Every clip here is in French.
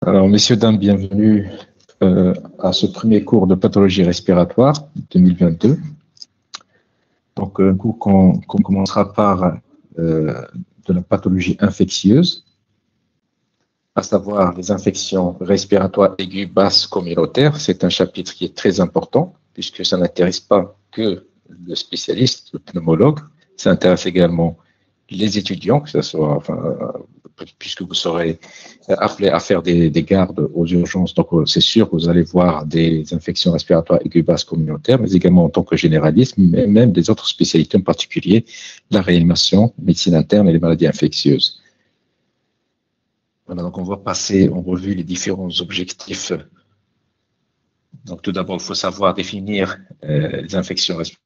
Alors, messieurs, dames, bienvenue à ce premier cours de pathologie respiratoire 2022. Donc, un cours qu'on commencera par de la pathologie infectieuse, à savoir les infections respiratoires aiguës basses communautaires. C'est un chapitre qui est très important puisque ça n'intéresse pas que le spécialiste, le pneumologue, ça intéresse également les étudiants, que ce soit, puisque vous serez appelés à faire des gardes aux urgences. Donc, c'est sûr que vous allez voir des infections respiratoires aiguës basses communautaires, mais également en tant que généraliste, mais même des autres spécialités, en particulier la réanimation, médecine interne et les maladies infectieuses. Voilà, donc on va passer en revue les différents objectifs. Donc, tout d'abord, il faut savoir définir les infections respiratoires,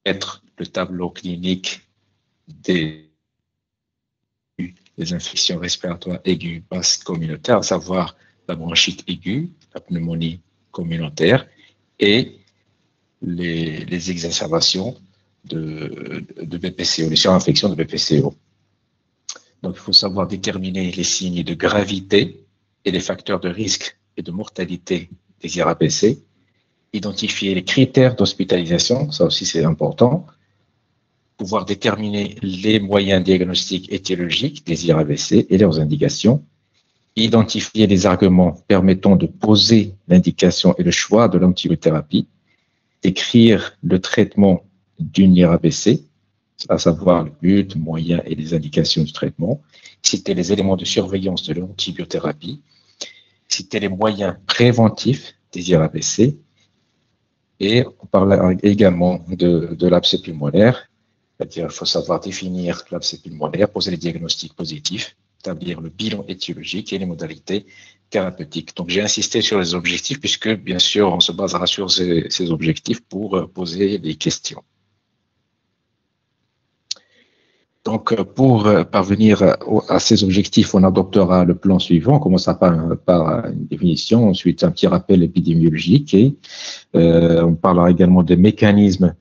être le tableau clinique des infections respiratoires aiguës basses communautaires, à savoir la bronchite aiguë, la pneumonie communautaire et les exacerbations de BPCO, les surinfections de BPCO. Donc, il faut savoir déterminer les signes de gravité et les facteurs de risque et de mortalité des IRABC, identifier les critères d'hospitalisation, ça aussi c'est important, pouvoir déterminer les moyens diagnostiques étiologiques des IRABC et leurs indications, identifier les arguments permettant de poser l'indication et le choix de l'antibiothérapie, décrire le traitement d'une IRABC, à savoir le but, moyen et les indications du traitement, citer les éléments de surveillance de l'antibiothérapie, citer les moyens préventifs des IRABC, et on parle également de l'abcès pulmonaire, c'est-à-dire qu'il faut savoir définir l'abcès pulmonaire, poser les diagnostics positifs, établir le bilan étiologique et les modalités thérapeutiques. Donc, j'ai insisté sur les objectifs puisque, bien sûr, on se basera sur ces objectifs pour poser des questions. Donc, pour parvenir à ces objectifs, on adoptera le plan suivant. On commencera par une définition, ensuite un petit rappel épidémiologique et on parlera également des mécanismes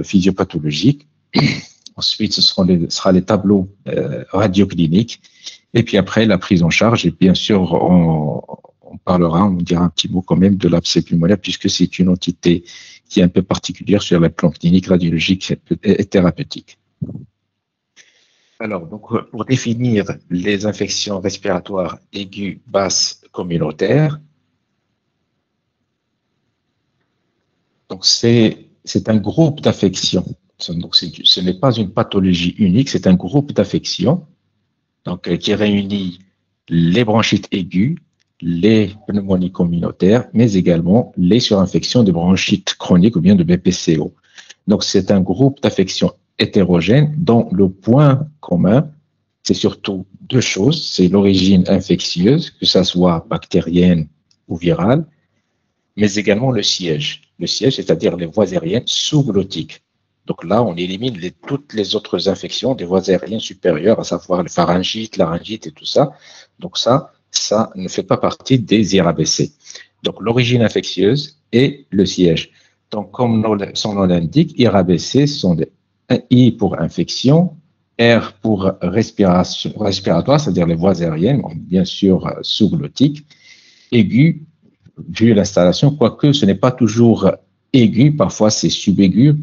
physiopathologiques. Ensuite, ce sera les tableaux radiocliniques et puis après la prise en charge. Et bien sûr, on dira un petit mot quand même de l'abcès pulmonaire puisque c'est une entité qui est un peu particulière sur le plan clinique, radiologique et thérapeutique. Alors, donc, pour définir les infections respiratoires aiguës basses communautaires, donc c'est un groupe d'affections. Donc, ce n'est pas une pathologie unique, c'est un groupe d'affections donc qui réunit les bronchites aiguës, les pneumonies communautaires, mais également les surinfections de bronchites chroniques ou bien de BPCO. Donc, c'est un groupe d'affections hétérogènes dont le point commun, c'est surtout deux choses. C'est l'origine infectieuse, que ce soit bactérienne ou virale, mais également le siège. Le siège, c'est-à-dire les voies aériennes sous-glottiques. Donc là, on élimine toutes les autres infections des voies aériennes supérieures, à savoir le pharyngite, laryngite et tout ça. Donc ça ne fait pas partie des IRABC. Donc l'origine infectieuse et le siège. Donc comme son nom l'indique, IRABC sont des I pour infection, R pour respiratoire, c'est-à-dire les voies aériennes, bien sûr sous-glottiques, aigu, vu l'installation, quoique ce n'est pas toujours aigu, parfois c'est subaigu,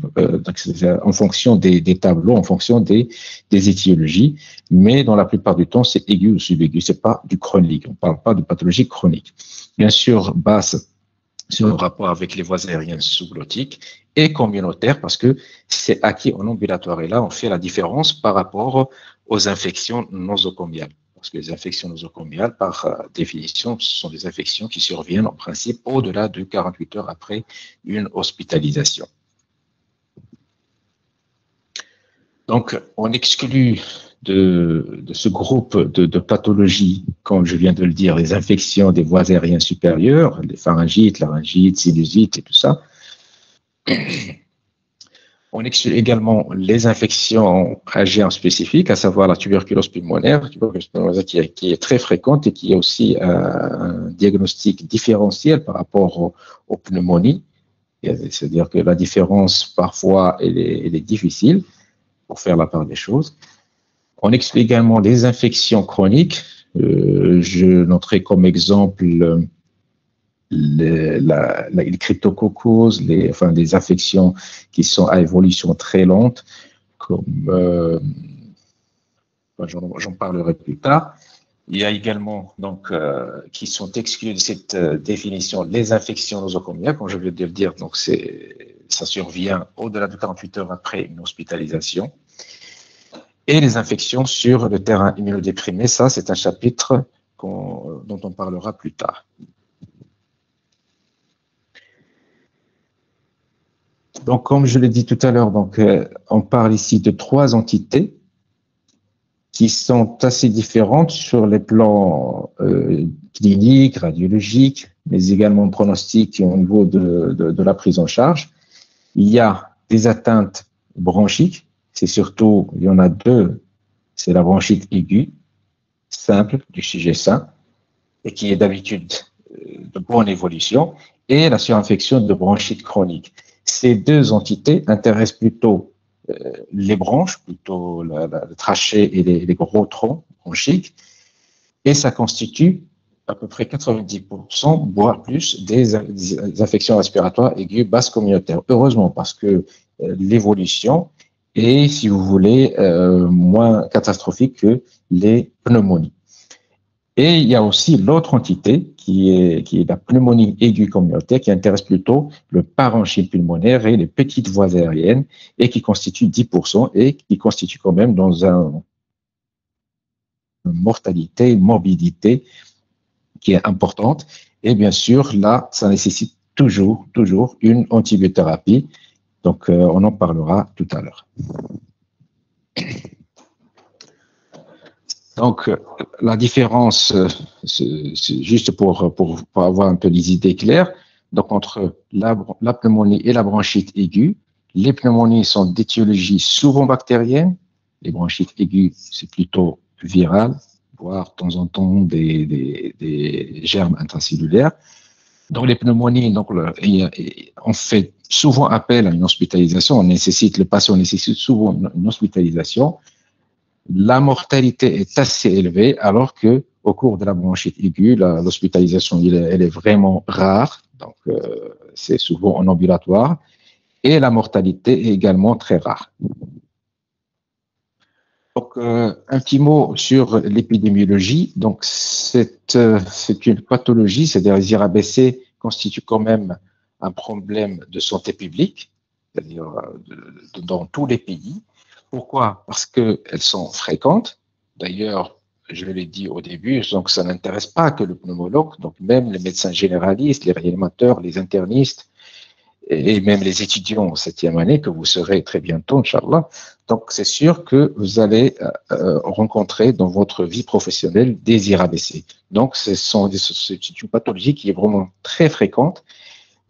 en fonction des tableaux, en fonction des étiologies, mais dans la plupart du temps, c'est aigu ou subaigu, c'est pas du chronique, on ne parle pas de pathologie chronique. Bien sûr, basse, c'est en rapport avec les voies aériennes sous-glottiques et communautaires parce que c'est acquis en ambulatoire. Et là, on fait la différence par rapport aux infections nosocomiales. Parce que les infections nosocomiales, par définition, ce sont des infections qui surviennent en principe au-delà de 48 heures après une hospitalisation. Donc, on exclut de ce groupe de pathologies, comme je viens de le dire, les infections des voies aériennes supérieures, les pharyngites, laryngites, sinusites et tout ça. On exclut également les infections AGN spécifiques, à savoir la tuberculose pulmonaire qui est très fréquente et qui est aussi un diagnostic différentiel par rapport aux pneumonies. C'est-à-dire que la différence, parfois, elle est difficile pour faire la part des choses. On exclut également les infections chroniques. Je noterai comme exemple les cryptococcus, enfin, des infections qui sont à évolution très lente, comme j'en parlerai plus tard. Il y a également, donc, qui sont exclus de cette définition, les infections nosocomiales, comme je viens de le dire, donc ça survient au-delà de 48 heures après une hospitalisation. Et les infections sur le terrain immunodéprimé, ça, c'est un chapitre dont on parlera plus tard. Donc, comme je l'ai dit tout à l'heure, donc, on parle ici de 3 entités qui sont assez différentes sur les plans cliniques, radiologiques, mais également pronostiques au niveau de la prise en charge. Il y a des atteintes bronchiques, il y en a 2, c'est la bronchite aiguë, simple, du sujet sain, et qui est d'habitude de bonne évolution, et la surinfection de bronchite chronique. Ces 2 entités intéressent plutôt les bronches, plutôt le trachée et les gros troncs bronchiques, et ça constitue à peu près 90%, voire plus, des infections respiratoires aiguës basses communautaires. Heureusement, parce que l'évolution est, si vous voulez, moins catastrophique que les pneumonies. Et il y a aussi l'autre entité qui est la pneumonie aiguë communautaire, qui intéresse plutôt le parenchyme pulmonaire et les petites voies aériennes, et qui constitue 10% et qui constitue quand même dans une mortalité, une morbidité qui est importante. Et bien sûr, là, ça nécessite toujours une antibiothérapie. Donc, on en parlera tout à l'heure. Donc, la différence, c'est juste pour avoir un peu des idées claires, donc entre la pneumonie et la bronchite aiguë, les pneumonies sont d'étiologie souvent bactérienne, les bronchites aiguës, c'est plutôt viral, voire de temps en temps des germes intracellulaires. Donc, les pneumonies, donc, on fait souvent appel à une hospitalisation, le patient nécessite souvent une hospitalisation. La mortalité est assez élevée, alors que au cours de la bronchite aiguë, l'hospitalisation elle est vraiment rare, donc c'est souvent en ambulatoire, et la mortalité est également très rare. Donc, un petit mot sur l'épidémiologie. Donc, c'est une pathologie, c'est-à-dire les IRABC constituent quand même un problème de santé publique, c'est-à-dire dans tous les pays. Pourquoi? Parce qu'elles sont fréquentes. D'ailleurs, je l'ai dit au début, donc ça n'intéresse pas que le pneumologue, donc même les médecins généralistes, les réanimateurs, les internistes et même les étudiants en 7e année, que vous serez très bientôt, Inch'Allah. Donc, c'est sûr que vous allez rencontrer dans votre vie professionnelle des IRABC. Donc, c'est une pathologie qui est vraiment très fréquente,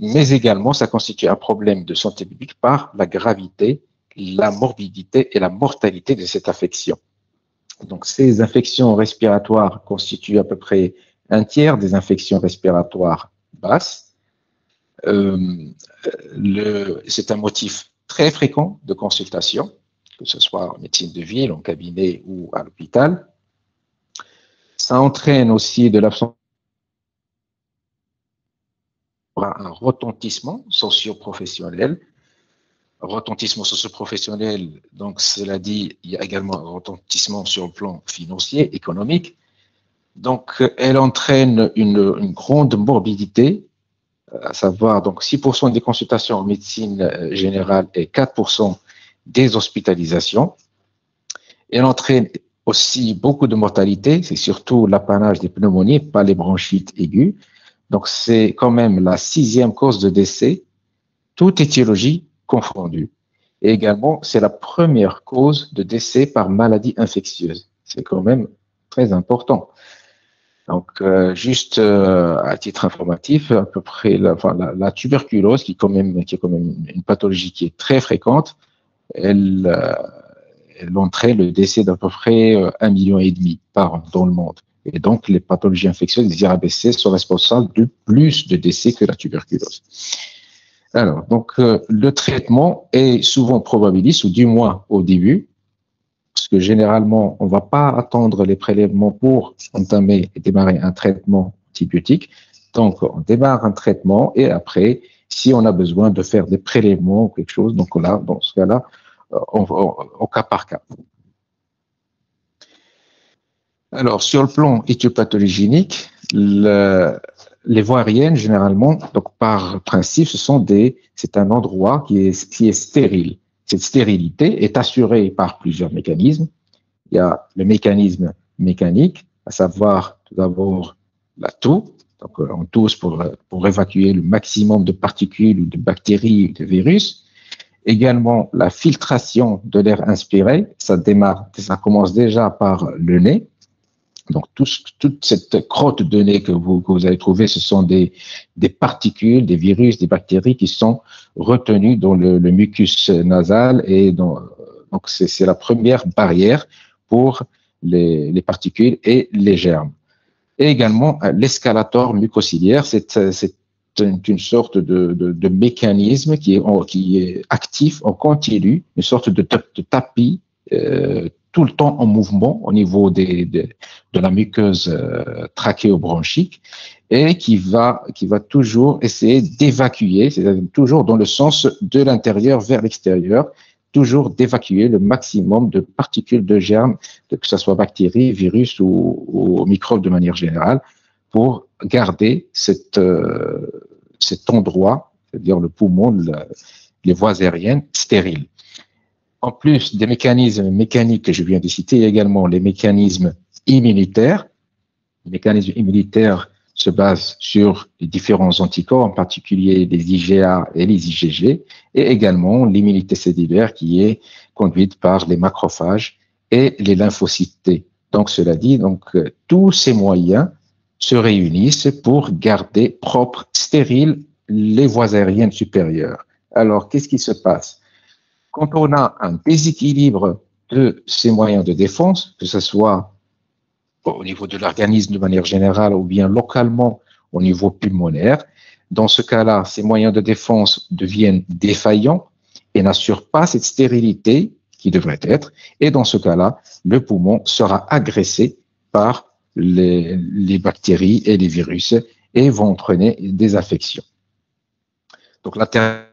mais également, ça constitue un problème de santé publique par la gravité, la morbidité et la mortalité de cette affection. Donc, ces infections respiratoires constituent à peu près un tiers des infections respiratoires basses. C'est un motif très fréquent de consultation, que ce soit en médecine de ville, en cabinet ou à l'hôpital. Ça entraîne aussi de l'absence un retentissement socio-professionnel. Retentissement socio-professionnel, donc cela dit, il y a également un retentissement sur le plan financier, économique. Donc, elle entraîne une grande morbidité, à savoir donc 6% des consultations en médecine générale et 4% des hospitalisations. Elle entraîne aussi beaucoup de mortalité, c'est surtout l'apanage des pneumonies, pas les bronchites aiguës. Donc, c'est quand même la 6e cause de décès, toute étiologie confondue. Et également, c'est la première cause de décès par maladie infectieuse. C'est quand même très important. Donc, juste à titre informatif, à peu près la tuberculose, qui est quand même une pathologie qui est très fréquente, elle entraîne le décès d'à peu près 1,5 million par an dans le monde. Et donc, les pathologies infectieuses, les IRABC, sont responsables de plus de décès que la tuberculose. Alors, donc, le traitement est souvent probabiliste, ou du moins au début, parce que généralement, on ne va pas attendre les prélèvements pour entamer et démarrer un traitement antibiotique. Donc, on démarre un traitement et après, si on a besoin de faire des prélèvements ou quelque chose, donc là, dans ce cas-là, au cas par cas. Alors, sur le plan éthiopathogénique, les voies aériennes, généralement, donc par principe, c'est un endroit qui est stérile. Cette stérilité est assurée par plusieurs mécanismes. Il y a le mécanisme mécanique, à savoir tout d'abord la toux. Donc, on tousse pour évacuer le maximum de particules ou de bactéries ou de virus. Également, la filtration de l'air inspiré, ça commence déjà par le nez. Donc, toute cette crotte de nez que vous allez trouver, ce sont des particules, des virus, des bactéries qui sont retenues dans le mucus nasal. Et donc, c'est la première barrière pour les particules et les germes. Et également, l'escalator mucociliaire, c'est une sorte de mécanisme qui est actif en continu, une sorte de tapis tout le temps en mouvement au niveau de la muqueuse trachéobronchique et qui va toujours essayer d'évacuer, c'est-à-dire toujours dans le sens de l'intérieur vers l'extérieur, toujours d'évacuer le maximum de particules de germes, que ce soit bactéries, virus ou microbes de manière générale, pour garder cet endroit, c'est-à-dire le poumon, les voies aériennes stériles. En plus des mécanismes mécaniques que je viens de citer, il y a également les mécanismes immunitaires. Les mécanismes immunitaires se basent sur les différents anticorps, en particulier les IgA et les IgG, et également l'immunité cellulaire qui est conduite par les macrophages et les lymphocytes T. Donc, cela dit, tous ces moyens se réunissent pour garder propres, stériles les voies aériennes supérieures. Alors, qu'est-ce qui se passe? Quand on a un déséquilibre de ces moyens de défense, que ce soit au niveau de l'organisme de manière générale ou bien localement au niveau pulmonaire, dans ce cas-là, ces moyens de défense deviennent défaillants et n'assurent pas cette stérilité qui devrait être. Et dans ce cas-là, le poumon sera agressé par les bactéries et les virus et vont entraîner des infections. Donc, la thérapie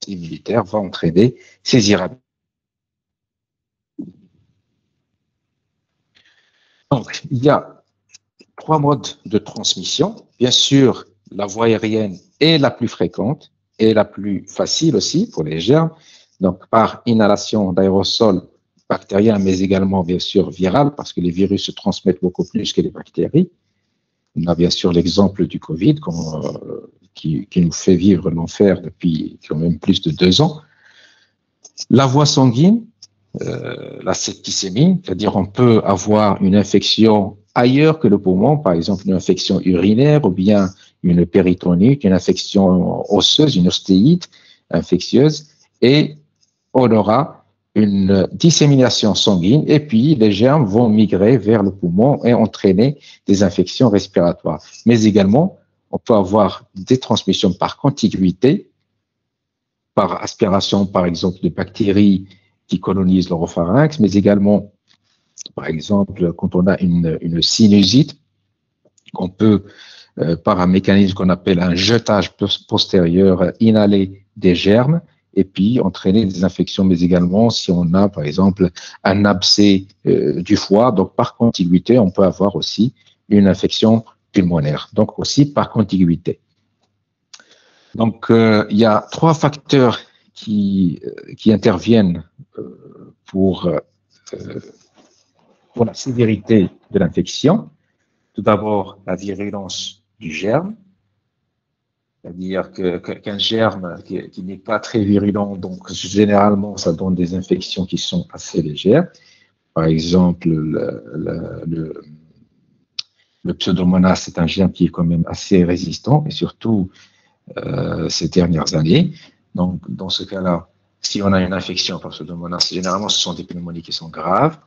immunitaire va entraîner ces irritabilités. Donc, il y a 3 modes de transmission. Bien sûr, la voie aérienne est la plus fréquente et la plus facile aussi pour les germes. Donc, par inhalation d'aérosols bactériens, mais également, bien sûr, viral, parce que les virus se transmettent beaucoup plus que les bactéries. On a bien sûr l'exemple du Covid qui nous fait vivre l'enfer depuis quand même plus de 2 ans. La voie sanguine, la septicémie, c'est-à-dire on peut avoir une infection ailleurs que le poumon, par exemple une infection urinaire ou bien une péritonite, une infection osseuse, une ostéite infectieuse, et on aura une dissémination sanguine et puis les germes vont migrer vers le poumon et entraîner des infections respiratoires. Mais également, on peut avoir des transmissions par contiguïté, par aspiration, par exemple, de bactéries qui colonisent l'oropharynx, mais également, par exemple, quand on a une sinusite, on peut, par un mécanisme qu'on appelle un jetage postérieur, inhaler des germes et puis entraîner des infections, mais également si on a, par exemple, un abcès du foie, donc par contiguïté, on peut avoir aussi une infection pulmonaire, donc aussi par contiguïté. Donc, il y a 3 facteurs qui interviennent pour la sévérité de l'infection. Tout d'abord, la virulence du germe, c'est-à-dire qu'un germe qui n'est pas très virulent, donc généralement, ça donne des infections qui sont assez légères. Par exemple, le pseudomonas, c'est un germe qui est quand même assez résistant, et surtout ces dernières années. Donc, dans ce cas-là, si on a une infection par pseudomonas, généralement, ce sont des pneumonies qui sont graves.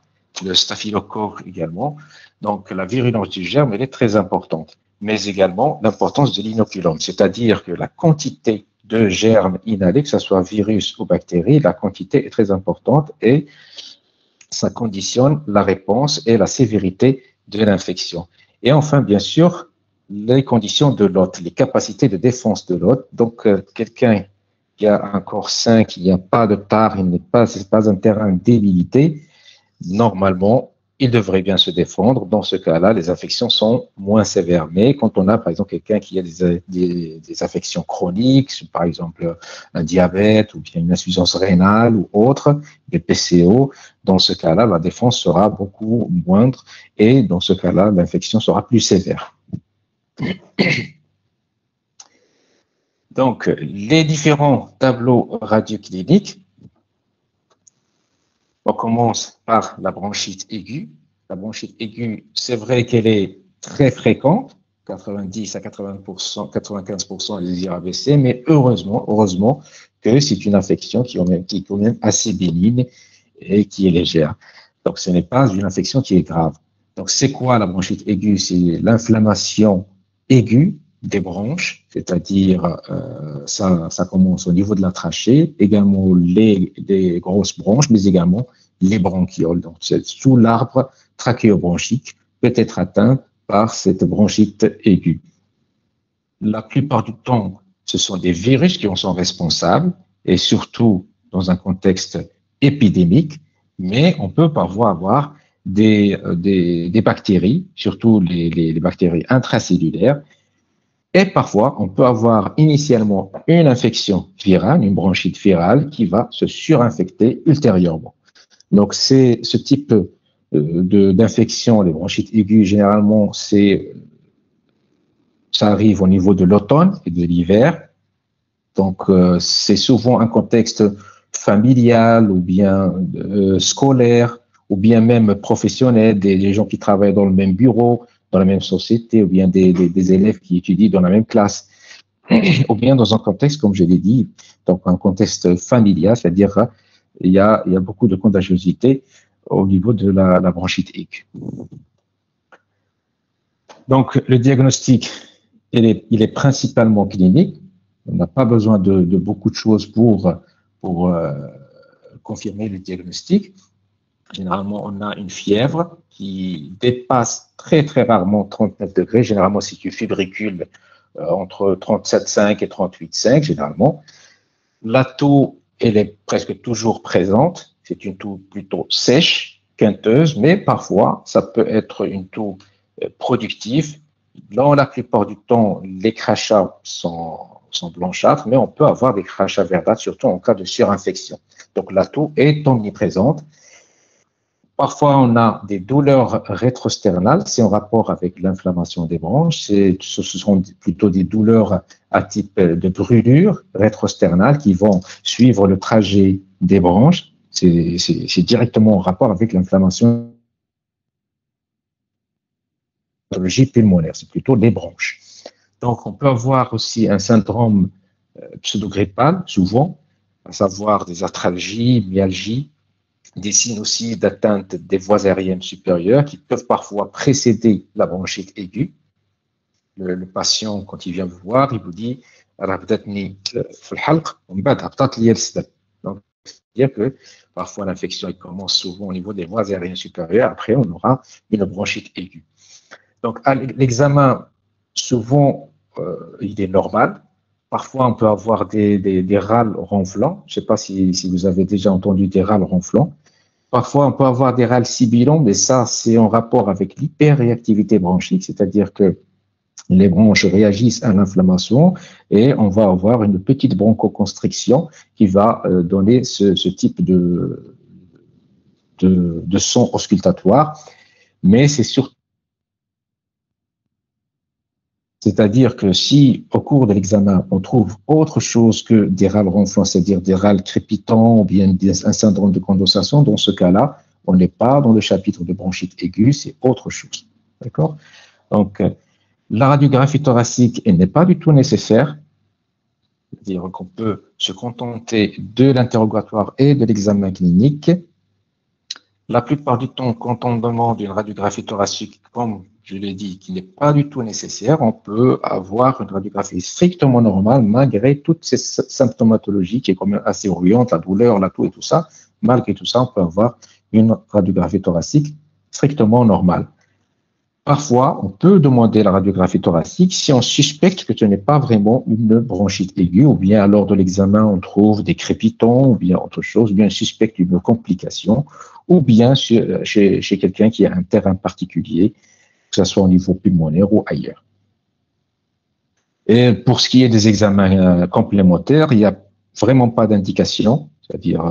Le staphylocoque également. Donc, la virulence du germe, elle est très importante. Mais également l'importance de l'inoculum, c'est-à-dire que la quantité de germes inhalés, que ce soit virus ou bactéries, la quantité est très importante et ça conditionne la réponse et la sévérité de l'infection. Et enfin, bien sûr, les conditions de l'hôte, les capacités de défense de l'hôte. Donc, quelqu'un qui a un corps sain, qui n'a pas de tare, c'est pas un terrain débilité, normalement, il devrait bien se défendre. Dans ce cas-là, les infections sont moins sévères. Mais quand on a, par exemple, quelqu'un qui a des affections chroniques, par exemple un diabète ou bien une insuffisance rénale ou autre, des PCO, dans ce cas-là, la défense sera beaucoup moindre et dans ce cas-là, l'infection sera plus sévère. Donc, les différents tableaux radiocliniques. On commence par la bronchite aiguë. La bronchite aiguë, c'est vrai qu'elle est très fréquente, 90 à 80%, 95% des IRBC, mais heureusement que c'est une infection qui est quand même assez bénigne et qui est légère. Donc, ce n'est pas une infection qui est grave. Donc, c'est quoi la bronchite aiguë? C'est l'inflammation aiguë des bronches, c'est-à-dire ça commence au niveau de la trachée, également les grosses bronches, mais également les bronchioles. Donc, tout l'arbre trachéobronchique peut être atteint par cette bronchite aiguë. La plupart du temps, ce sont des virus qui en sont responsables, et surtout dans un contexte épidémique, mais on peut parfois avoir des bactéries, surtout les bactéries intracellulaires, et parfois, on peut avoir initialement une infection virale, une bronchite virale, qui va se surinfecter ultérieurement. Donc, c'est ce type d'infection, les bronchites aiguës, généralement, ça arrive au niveau de l'automne et de l'hiver. Donc, c'est souvent un contexte familial ou bien scolaire ou bien même professionnel, des gens qui travaillent dans le même bureau, dans la même société, ou bien des élèves qui étudient dans la même classe, ou bien dans un contexte, comme je l'ai dit, donc un contexte familial, c'est-à-dire il y a beaucoup de contagiosité au niveau de la bronchite aiguë. Donc, le diagnostic, il est principalement clinique. On n'a pas besoin de beaucoup de choses pour confirmer le diagnostic. Généralement, on a une fièvre qui dépasse très, très rarement 39 degrés. Généralement, c'est une fibricule entre 37,5 et 38,5, généralement. La toux, elle est presque toujours présente. C'est une toux plutôt sèche, quinteuse, mais parfois, ça peut être une toux productive. Dans la plupart du temps, les crachats sont blanchâtres, mais on peut avoir des crachats verdâtres, surtout en cas de surinfection. Donc, la toux est omniprésente. Parfois, on a des douleurs rétrosternales, c'est en rapport avec l'inflammation des bronches. Ce sont plutôt des douleurs à type de brûlure rétrosternale qui vont suivre le trajet des bronches. C'est directement en rapport avec l'inflammation pulmonaire, c'est plutôt les bronches. Donc, on peut avoir aussi un syndrome pseudo-grippal, souvent, à savoir des arthralgies, myalgies, des signes aussi d'atteinte des voies aériennes supérieures qui peuvent parfois précéder la bronchite aiguë. Le patient, quand il vient vous voir, il vous dit donc, c'est-à-dire que parfois l'infection commence souvent au niveau des voies aériennes supérieures, après on aura une bronchite aiguë. Donc, l'examen, souvent, il est normal. Parfois, on peut avoir des râles ronflants. Je ne sais pas si vous avez déjà entendu des râles ronflants. Parfois, on peut avoir des râles sibilants, mais ça, c'est en rapport avec l'hyperréactivité bronchique, c'est-à-dire que les bronches réagissent à l'inflammation et on va avoir une petite bronchoconstriction qui va donner ce type de son auscultatoire. Mais c'est surtout C'est-à-dire que si, au cours de l'examen, on trouve autre chose que des râles ronflants, c'est-à-dire des râles crépitants ou bien un syndrome de condensation, dans ce cas-là, on n'est pas dans le chapitre de bronchite aiguë, c'est autre chose. D'accord? Donc, la radiographie thoracique, elle n'est pas du tout nécessaire. C'est-à-dire qu'on peut se contenter de l'interrogatoire et de l'examen clinique. La plupart du temps, quand on demande une radiographie thoracique, comme je l'ai dit, qui n'est pas du tout nécessaire, on peut avoir une radiographie strictement normale malgré toutes ces symptomatologies qui est quand même assez bruyante, la douleur, la toux et tout ça. Malgré tout ça, on peut avoir une radiographie thoracique strictement normale. Parfois, on peut demander la radiographie thoracique si on suspecte que ce n'est pas vraiment une bronchite aiguë, ou bien lors de l'examen, on trouve des crépitants, ou bien autre chose, ou bien on suspecte une complication, ou bien chez quelqu'un qui a un terrain particulier, que ce soit au niveau pulmonaire ou ailleurs. Et pour ce qui est des examens complémentaires, il n'y a vraiment pas d'indication, c'est-à-dire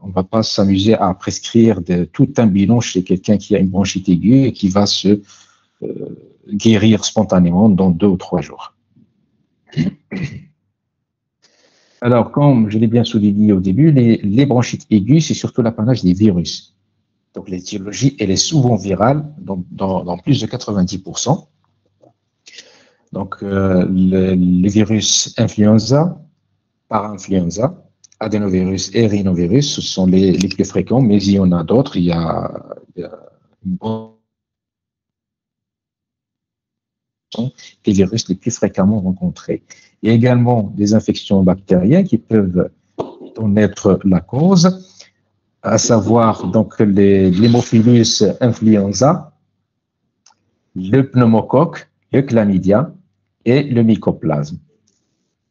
on ne va pas s'amuser à prescrire tout un bilan chez quelqu'un qui a une bronchite aiguë et qui va se guérir spontanément dans 2 ou 3 jours. Alors, comme je l'ai bien souligné au début, les bronchites aiguës, c'est surtout l'apanage des virus. Donc, l'étiologie, elle est souvent virale, dans plus de 90%. Donc, les virus influenza, para-influenza, adénovirus et rhinovirus, ce sont les plus fréquents, mais il y en a d'autres. Il y a les virus les plus fréquemment rencontrés. Il y a également des infections bactériennes qui peuvent en être la cause, à savoir donc l'Haemophilus influenza, le pneumocoque, le chlamydia et le mycoplasme.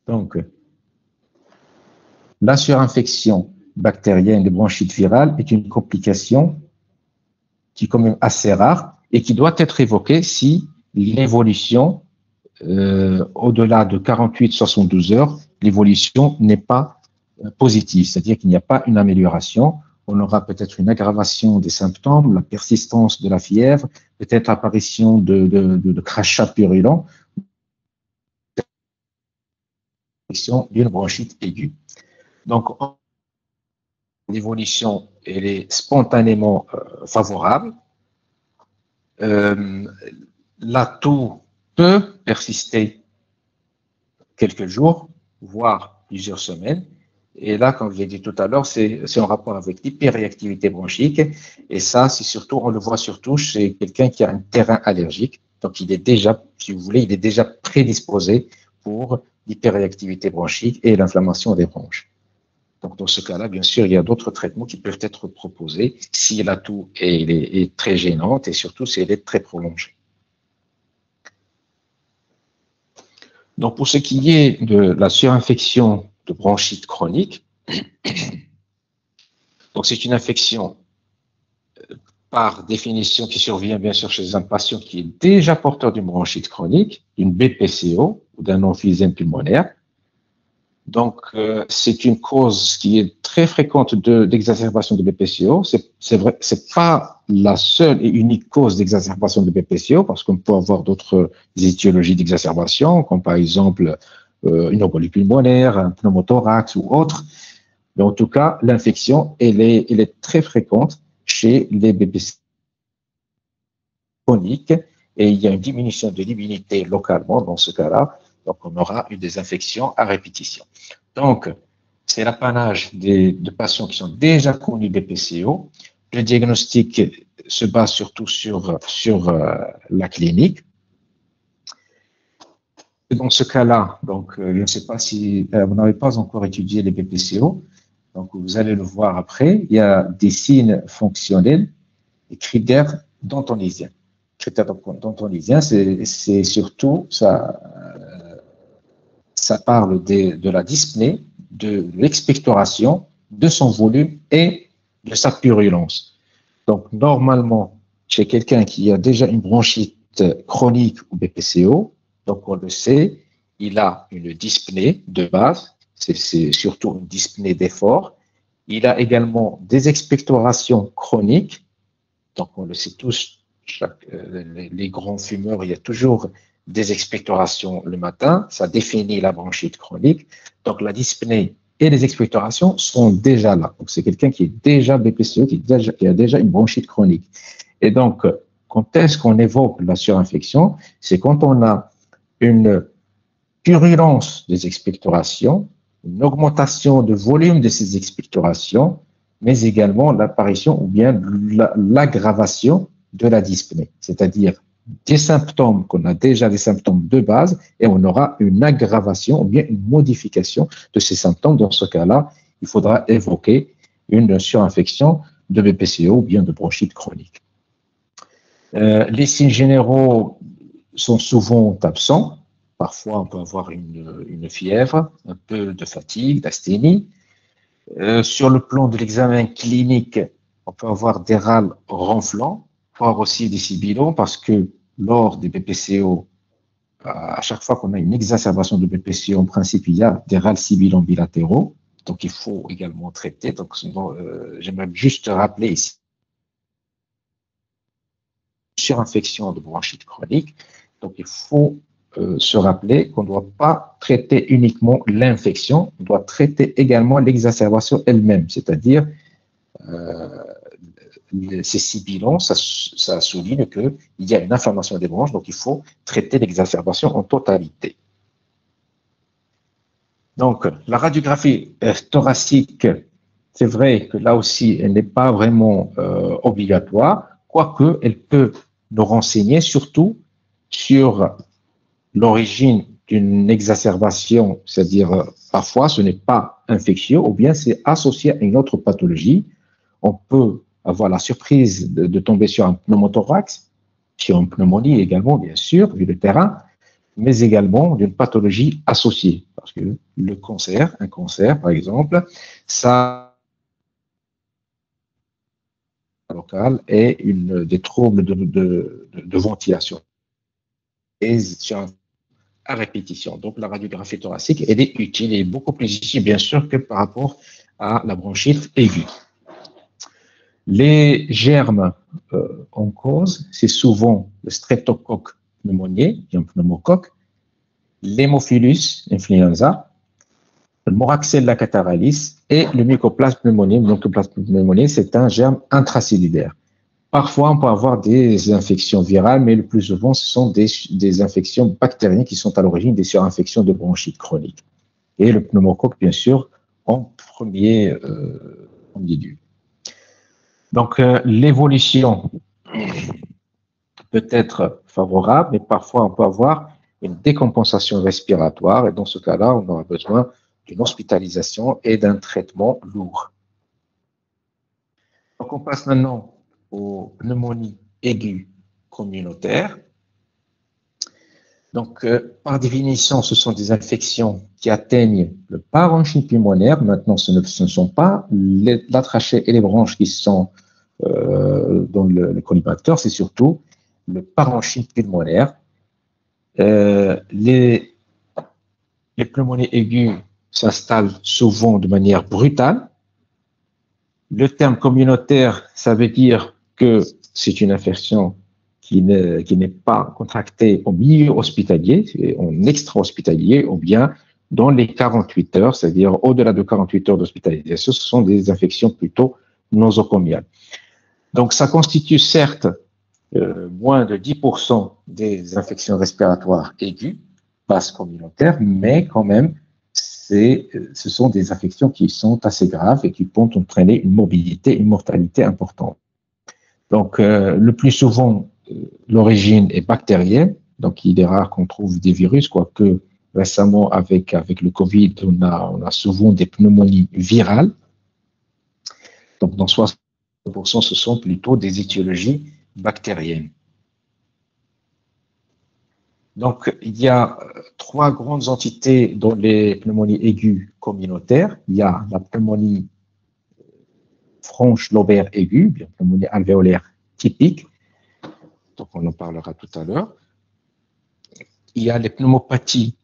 Donc, la surinfection bactérienne de bronchite virale est une complication qui est quand même assez rare et qui doit être évoquée si l'évolution, au-delà de 48-72 heures, l'évolution n'est pas positive, c'est-à-dire qu'il n'y a pas une amélioration. On aura peut-être une aggravation des symptômes, la persistance de la fièvre, peut-être l'apparition de crachats purulents, d'une bronchite aiguë. Donc, l'évolution, elle est spontanément favorable. La toux peut persister quelques jours, voire plusieurs semaines. Et là, comme je l'ai dit tout à l'heure, c'est en rapport avec l'hyperréactivité bronchique. Et ça, c'est surtout, on le voit surtout chez quelqu'un qui a un terrain allergique. Donc, il est déjà, si vous voulez, il est déjà prédisposé pour l'hyperréactivité bronchique et l'inflammation des bronches. Donc, dans ce cas-là, bien sûr, il y a d'autres traitements qui peuvent être proposés si la toux est très gênante et surtout si elle est très prolongée. Donc, pour ce qui est de la surinfection de bronchite chronique, donc c'est une infection par définition qui survient bien sûr chez un patient qui est déjà porteur d'une bronchite chronique, d'une BPCO ou d'un emphysème pulmonaire. Donc, c'est une cause qui est très fréquente d'exacerbation de BPCO. C'est vrai, c'est pas la seule et unique cause d'exacerbation de BPCO, parce qu'on peut avoir d'autres étiologies d'exacerbation, comme par exemple une embolie pulmonaire, un pneumothorax ou autre. Mais en tout cas, l'infection, elle est très fréquente chez les BPCO chroniques et il y a une diminution de l'immunité localement dans ce cas-là. Donc, on aura une désinfection à répétition. Donc, c'est l'apanage de patients qui sont déjà connus des PCO. Le diagnostic se base surtout sur la clinique. Et dans ce cas-là, donc, je ne sais pas si vous n'avez pas encore étudié les BPCO, donc vous allez le voir après. Il y a des signes fonctionnels et critères dentonésiens. Critères dentonésiens, c'est surtout ça. Ça parle de la dyspnée, de l'expectoration, de son volume et de sa purulence. Donc, normalement, chez quelqu'un qui a déjà une bronchite chronique ou BPCO, donc on le sait, il a une dyspnée de base, c'est surtout une dyspnée d'effort. Il a également des expectorations chroniques, donc on le sait tous, les grands fumeurs, il y a toujours des expectorations le matin, ça définit la bronchite chronique. Donc, la dyspnée et les expectorations sont déjà là. Donc, c'est quelqu'un qui est déjà BPCO, qui a déjà une bronchite chronique. Et donc, quand est-ce qu'on évoque la surinfection? C'est quand on a une purulence des expectorations, une augmentation de volume de ces expectorations, mais également l'apparition ou bien l'aggravation de la dyspnée, c'est-à-dire des symptômes, qu'on a déjà des symptômes de base, et on aura une aggravation ou bien une modification de ces symptômes. Dans ce cas-là, il faudra évoquer une surinfection de BPCO ou bien de bronchite chronique. Les signes généraux sont souvent absents. Parfois, on peut avoir une fièvre, un peu de fatigue, d'asthénie. Sur le plan de l'examen clinique, on peut avoir des râles ronflants, voire aussi des sibilants, parce que lors des BPCO, à chaque fois qu'on a une exacerbation de BPCO, en principe, il y a des râles sibilants bilatéraux. Donc, il faut également traiter. Donc, j'aimerais juste rappeler ici surinfection de bronchite chronique. Donc, il faut se rappeler qu'on ne doit pas traiter uniquement l'infection, on doit traiter également l'exacerbation elle-même, c'est-à-dire ces sibilants, ça souligne qu'il y a une inflammation des bronches, donc il faut traiter l'exacerbation en totalité. Donc, la radiographie thoracique, c'est vrai que là aussi, elle n'est pas vraiment obligatoire, quoique elle peut nous renseigner surtout sur l'origine d'une exacerbation, c'est-à-dire parfois ce n'est pas infectieux ou bien c'est associé à une autre pathologie. On peut avoir la surprise de tomber sur un pneumothorax, sur une pneumonie également, bien sûr, vu le terrain, mais également d'une pathologie associée. Parce que le cancer, un cancer par exemple, ça local et des troubles de ventilation. Et à répétition. Donc, la radiographie thoracique, elle est utile et beaucoup plus utile, bien sûr, que par rapport à la bronchite aiguë. Les germes en cause, c'est souvent le streptocoque pneumoniae, un pneumocoque, l'hémophilus influenza, le moraxella catarrhalis et le mycoplasme pneumoniae. Le mycoplasme pneumoniae, c'est un germe intracellulaire. Parfois, on peut avoir des infections virales, mais le plus souvent, ce sont des infections bactériennes qui sont à l'origine des surinfections de bronchite chronique. Et le pneumocoque, bien sûr, en premier lieu. Donc, l'évolution peut être favorable, mais parfois, on peut avoir une décompensation respiratoire. Et dans ce cas-là, on aura besoin d'une hospitalisation et d'un traitement lourd. Donc, on passe maintenant aux pneumonies aiguës communautaires. Donc, par définition, ce sont des infections qui atteignent le parenchyme pulmonaire. Maintenant, ce ne sont pas la trachée et les bronches qui sont dans le collimateur, c'est surtout le parenchyme pulmonaire. Les pneumonies aiguës s'installent souvent de manière brutale. Le terme communautaire, ça veut dire que c'est une infection qui n'est pas contractée au milieu hospitalier, en extra-hospitalier, ou bien dans les 48 heures, c'est-à-dire au-delà de 48 heures d'hospitalisation, ce sont des infections plutôt nosocomiales. Donc, ça constitue certes moins de 10% des infections respiratoires aiguës, basse communautaire, mais quand même, ce sont des infections qui sont assez graves et qui peuvent entraîner une morbidité, une mortalité importante. Donc, le plus souvent, l'origine est bactérienne. Donc, il est rare qu'on trouve des virus, quoique récemment, avec le Covid, on a souvent des pneumonies virales. Donc, dans 60%, ce sont plutôt des étiologies bactériennes. Donc, il y a trois grandes entités dans les pneumonies aiguës communautaires. Il y a la pneumonie franche lobaire aiguë, bien pneumonie alvéolaire typique. Donc, on en parlera tout à l'heure. Il y a les pneumopathies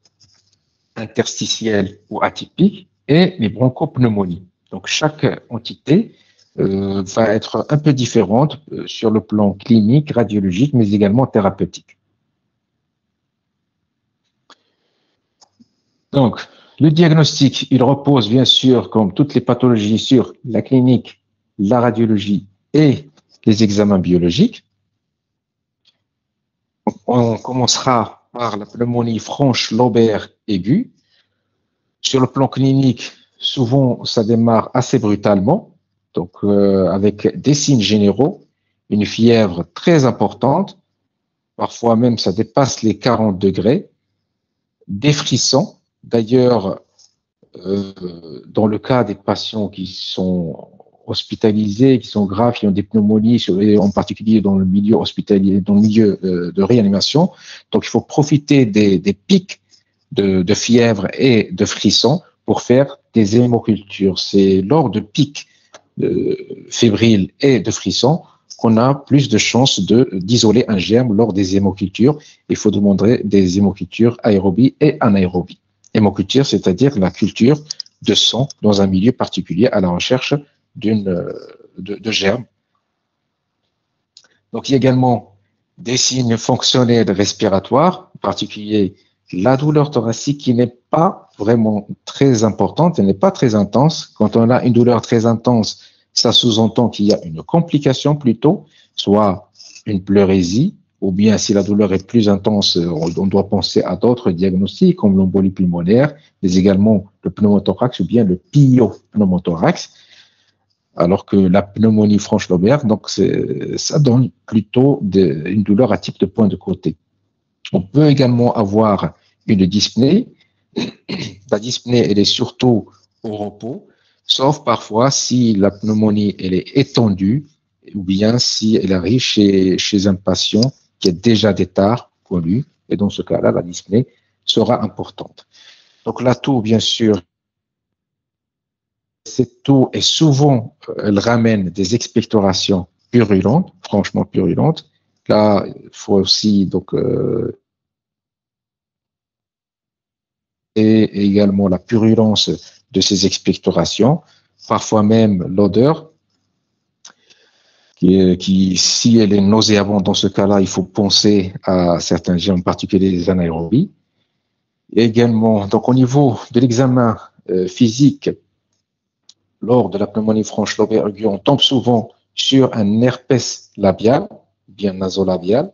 interstitielles ou atypiques et les bronchopneumonies. Donc, chaque entité va être un peu différente sur le plan clinique, radiologique, mais également thérapeutique. Donc, le diagnostic, il repose bien sûr, comme toutes les pathologies, sur la clinique, la radiologie et les examens biologiques. On commencera par la pneumonie franche lobaire aiguë. Sur le plan clinique, souvent, ça démarre assez brutalement, donc avec des signes généraux, une fièvre très importante, Parfois même, ça dépasse les 40 degrés, des frissons. D'ailleurs, dans le cas des patients qui sont hospitalisés, qui sont graves, qui ont des pneumonies, en particulier dans le milieu hospitalier, dans le milieu de réanimation. Donc, il faut profiter des pics de fièvre et de frissons pour faire des hémocultures. C'est lors de pics fébriles et de frissons qu'on a plus de chances d'isoler un germe lors des hémocultures. Il faut demander des hémocultures aérobies et anaérobies. Hémoculture, c'est-à-dire la culture de sang dans un milieu particulier à la recherche de germes. Donc, il y a également des signes fonctionnels respiratoires, en particulier la douleur thoracique qui n'est pas vraiment très importante, elle n'est pas très intense. Quand on a une douleur très intense, ça sous-entend qu'il y a une complication plutôt, soit une pleurésie, ou bien si la douleur est plus intense, on doit penser à d'autres diagnostics comme l'embolie pulmonaire, mais également le pneumothorax ou bien le pyopneumothorax, alors que la pneumonie franche lobaire, donc ça donne plutôt une douleur à type de point de côté. On peut également avoir une dyspnée. La dyspnée, elle est surtout au repos, sauf parfois si la pneumonie elle est étendue ou bien si elle arrive chez un patient qui a déjà des tares connues. Et dans ce cas-là, la dyspnée sera importante. Donc la toux, bien sûr, cette toux est souvent, elle ramène des expectorations purulentes, franchement purulentes. Là, il faut aussi donc et également la purulence de ces expectorations, parfois même l'odeur, si elle est nauséabonde dans ce cas-là, il faut penser à certains germes, en particulier les anaérobies. Et également, donc au niveau de l'examen physique, lors de la pneumonie franche lobaire aiguë, on tombe souvent sur un herpès labial, bien nasolabial.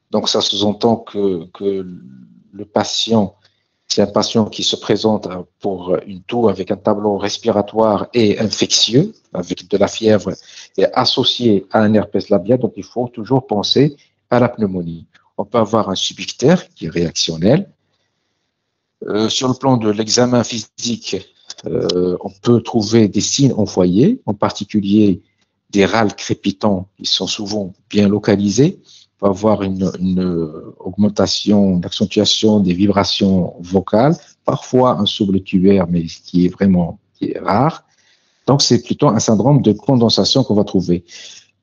Donc ça sous-entend que le patient, c'est un patient qui se présente pour une toux avec un tableau respiratoire et infectieux, avec de la fièvre et associé à un herpès labial. Donc, il faut toujours penser à la pneumonie. On peut avoir un subictère qui est réactionnel. Sur le plan de l'examen physique, on peut trouver des signes en foyer, en particulier des râles crépitants qui sont souvent bien localisés. On peut avoir une augmentation, une accentuation des vibrations vocales, parfois un souffle tubaire, mais qui est rare. Donc, c'est plutôt un syndrome de condensation qu'on va trouver.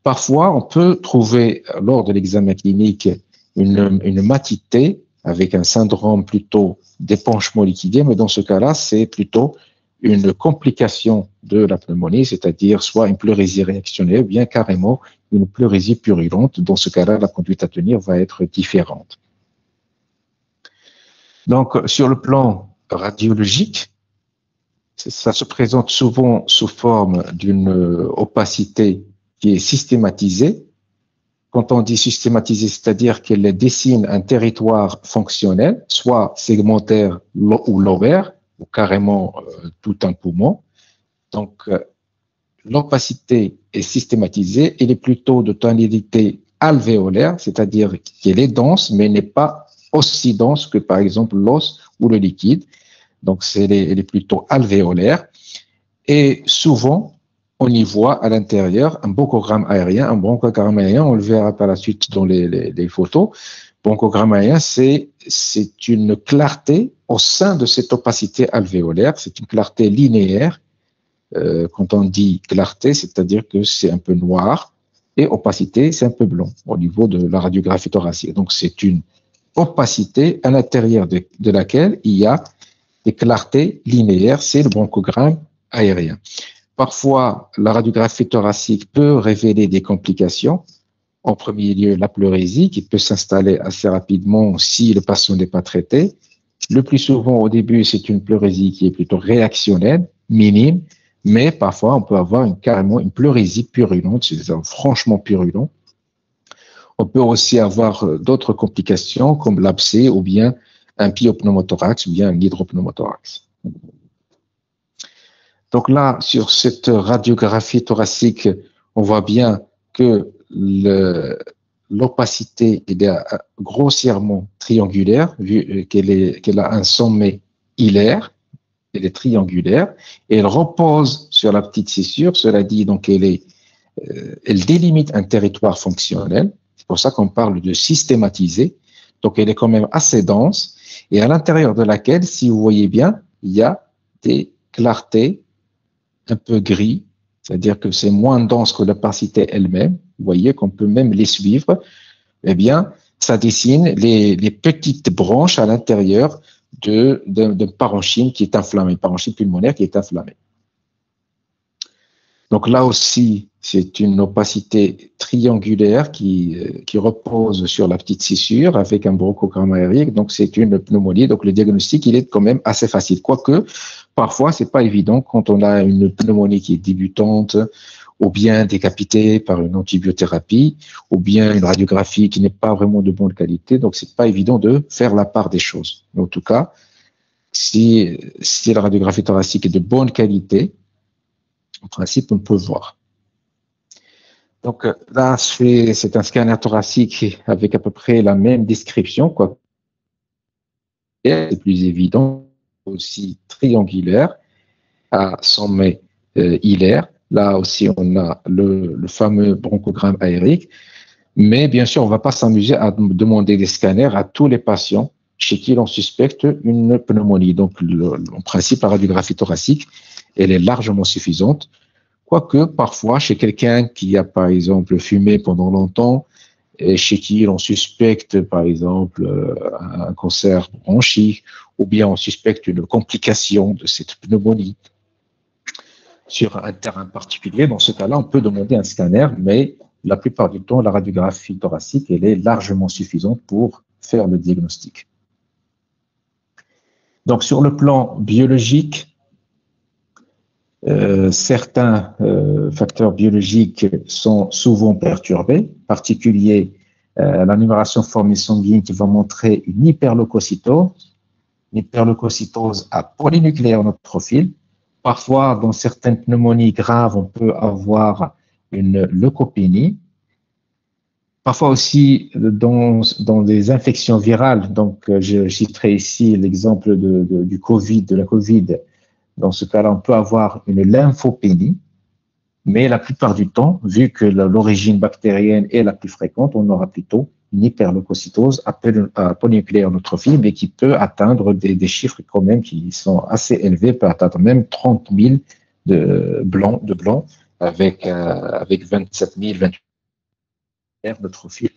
Parfois, on peut trouver, lors de l'examen clinique, une matité avec un syndrome plutôt d'épanchement liquidé, mais dans ce cas-là, c'est plutôt une complication de la pneumonie, c'est-à-dire soit une pleurésie réactionnelle ou bien carrément une pleurésie purulente. Dans ce cas-là, la conduite à tenir va être différente. Donc, sur le plan radiologique, ça se présente souvent sous forme d'une opacité qui est systématisée. Quand on dit systématisée, c'est-à-dire qu'elle dessine un territoire fonctionnel, soit segmentaire ou lobaire, ou carrément tout un poumon. Donc, l'opacité est systématisée, elle est plutôt de tonalité alvéolaire, c'est-à-dire qu'elle est dense, mais n'est pas aussi dense que, par exemple, l'os ou le liquide. Donc, elle est plutôt alvéolaire. Et souvent, on y voit à l'intérieur un bronchogramme aérien. Un bronchogramme aérien, on le verra par la suite dans les photos. Bronchogramme aérien, c'est une clarté au sein de cette opacité alvéolaire. C'est une clarté linéaire. Quand on dit clarté, c'est-à-dire que c'est un peu noir. Et opacité, c'est un peu blanc au niveau de la radiographie thoracique. Donc, c'est une opacité à l'intérieur de laquelle il y a des clartés linéaires. C'est le bronchogramme aérien. Parfois, la radiographie thoracique peut révéler des complications. En premier lieu, la pleurésie qui peut s'installer assez rapidement si le patient n'est pas traité. Le plus souvent, au début, c'est une pleurésie qui est plutôt réactionnelle, minime, mais parfois, on peut avoir carrément une pleurésie purulente, c'est-à-dire franchement purulent. On peut aussi avoir d'autres complications comme l'abcès ou bien un pyopneumothorax ou bien un hydropneumothorax. Donc là, sur cette radiographie thoracique, on voit bien que l'opacité est grossièrement triangulaire, vu qu'elle a un sommet hilaire, elle est triangulaire, et elle repose sur la petite scissure. Cela dit, donc, elle délimite un territoire fonctionnel. C'est pour ça qu'on parle de systématiser. Donc, elle est quand même assez dense, et à l'intérieur de laquelle, si vous voyez bien, il y a des clartés un peu gris, c'est-à-dire que c'est moins dense que l'opacité elle-même. Vous voyez qu'on peut même les suivre. Eh bien, ça dessine les petites branches à l'intérieur de parenchyme qui est inflammé, parenchyme pulmonaire qui est inflammé. Donc là aussi, c'est une opacité triangulaire qui repose sur la petite scissure avec un bronchogramme aérique. Donc c'est une pneumonie. Donc le diagnostic, il est quand même assez facile. Quoique, parfois, c'est pas évident quand on a une pneumonie qui est débutante ou bien décapitée par une antibiothérapie ou bien une radiographie qui n'est pas vraiment de bonne qualité. Donc c'est pas évident de faire la part des choses. Mais en tout cas, si la radiographie thoracique est de bonne qualité, en principe, on peut voir. Donc là, c'est un scanner thoracique avec à peu près la même description, quoi. C'est plus évident, aussi triangulaire, à sommet hilaire. Là aussi, on a le fameux bronchogramme aérique. Mais bien sûr, on ne va pas s'amuser à demander des scanners à tous les patients chez qui l'on suspecte une pneumonie. Donc, en principe, la radiographie thoracique, elle est largement suffisante. Quoique, parfois, chez quelqu'un qui a, par exemple, fumé pendant longtemps et chez qui l'on suspecte, par exemple, un cancer bronchique, ou bien on suspecte une complication de cette pneumonie sur un terrain particulier, dans ce cas-là, on peut demander un scanner, mais la plupart du temps, la radiographie thoracique, elle est largement suffisante pour faire le diagnostic. Donc, sur le plan biologique, certains facteurs biologiques sont souvent perturbés, en particulier la numération formée sanguine qui va montrer une hyperleucocytose à polynucléaire neutrophile. Parfois, dans certaines pneumonies graves, on peut avoir une leucopénie. Parfois aussi, dans des infections virales, donc je citerai ici l'exemple du Covid, de la Covid. Dans ce cas-là, on peut avoir une lymphopénie, mais la plupart du temps, vu que l'origine bactérienne est la plus fréquente, on aura plutôt une hyperleucocytose à polynucléaire neutrophile, mais qui peut atteindre des chiffres quand même qui sont assez élevés, peut atteindre même 30 000 de blanc avec 27 000, 28 000 neutrophiles.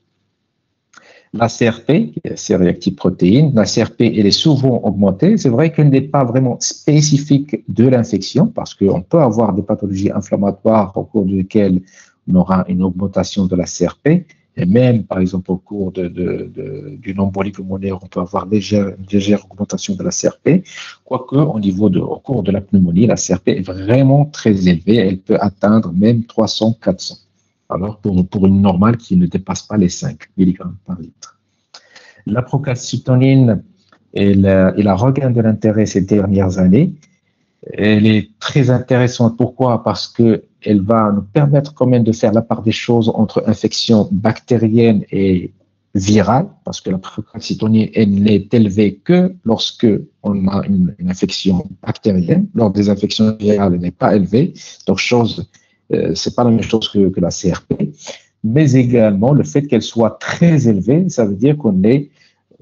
La CRP, C-réactive protéine, la CRP, elle est souvent augmentée. C'est vrai qu'elle n'est pas vraiment spécifique de l'infection parce qu'on peut avoir des pathologies inflammatoires au cours desquelles on aura une augmentation de la CRP. Et même, par exemple, au cours d'une embolie pulmonaire, on peut avoir une légère augmentation de la CRP. Quoique, au cours de la pneumonie, la CRP est vraiment très élevée. Elle peut atteindre même 300, 400. Alors, pour une normale qui ne dépasse pas les 5 mg par litre. La procalcitonine, elle a regain de l'intérêt ces dernières années. Elle est très intéressante. Pourquoi? Parce qu'elle va nous permettre quand même de faire la part des choses entre infection bactérienne et virale, parce que la procalcitonine, elle n'est élevée que lorsque on a une infection bactérienne. Lors des infections virales, elle n'est pas élevée. Donc, c'est pas la même chose que la CRP, mais également le fait qu'elle soit très élevée, ça veut dire qu'on est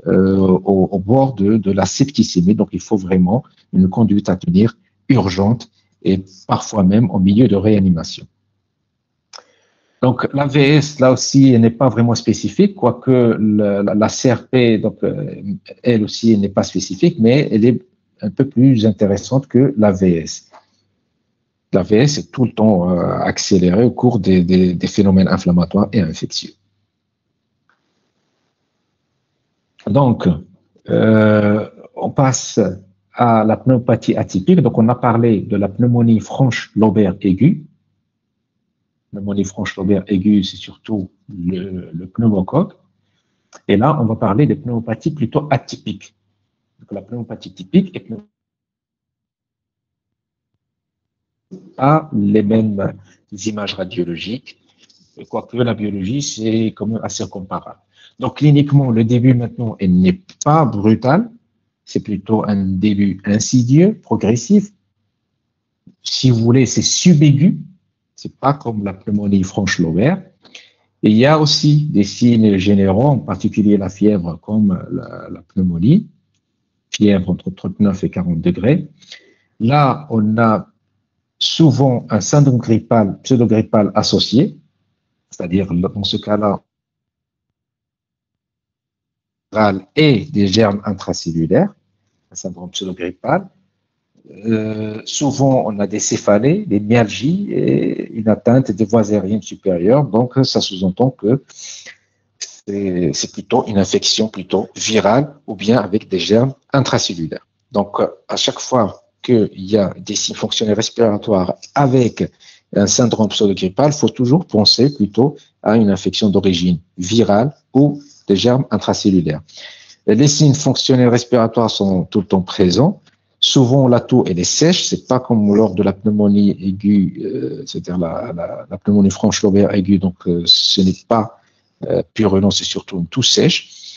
au bord de la septicémie. Donc, il faut vraiment une conduite à tenir urgente et parfois même en milieu de réanimation. Donc, l'AVS, là aussi, elle n'est pas vraiment spécifique, quoique la CRP, donc, elle aussi, elle n'est pas spécifique, mais elle est un peu plus intéressante que l'AVS. L'AVS est tout le temps accéléré au cours des phénomènes inflammatoires et infectieux. Donc, on passe à la pneumopathie atypique. Donc, on a parlé de la pneumonie franche lobaire aiguë. Pneumonie franche lobaire aiguë, c'est surtout le pneumocoque. Et là, on va parler des pneumopathies plutôt atypiques. Donc, la pneumopathie typique est pas les mêmes images radiologiques, quoique la biologie, c'est quand même assez comparable. Donc, cliniquement, le début maintenant, il n'est pas brutal, c'est plutôt un début insidieux, progressif. Si vous voulez, c'est subaigu, c'est pas comme la pneumonie franche lombaire. Et il y a aussi des signes généraux, en particulier la fièvre, comme la pneumonie, fièvre entre 39 et 40 degrés. Là, on a souvent un syndrome grippal, pseudo-grippal associé, c'est-à-dire dans ce cas-là, et des germes intracellulaires, un syndrome pseudo-grippal. Souvent, on a des céphalées, des myalgies et une atteinte des voies aériennes supérieures. Donc, ça sous-entend que c'est plutôt une infection plutôt virale ou bien avec des germes intracellulaires. Donc, à chaque fois qu'il y a des signes fonctionnels respiratoires avec un syndrome pseudo-grippal, il faut toujours penser plutôt à une infection d'origine virale ou des germes intracellulaires. Les signes fonctionnels respiratoires sont tout le temps présents. Souvent, la toux, elle est sèche. C'est pas comme lors de la pneumonie aiguë, c'est-à-dire la pneumonie franche lombaire aiguë. Donc, ce n'est pas purulent, c'est surtout une toux sèche.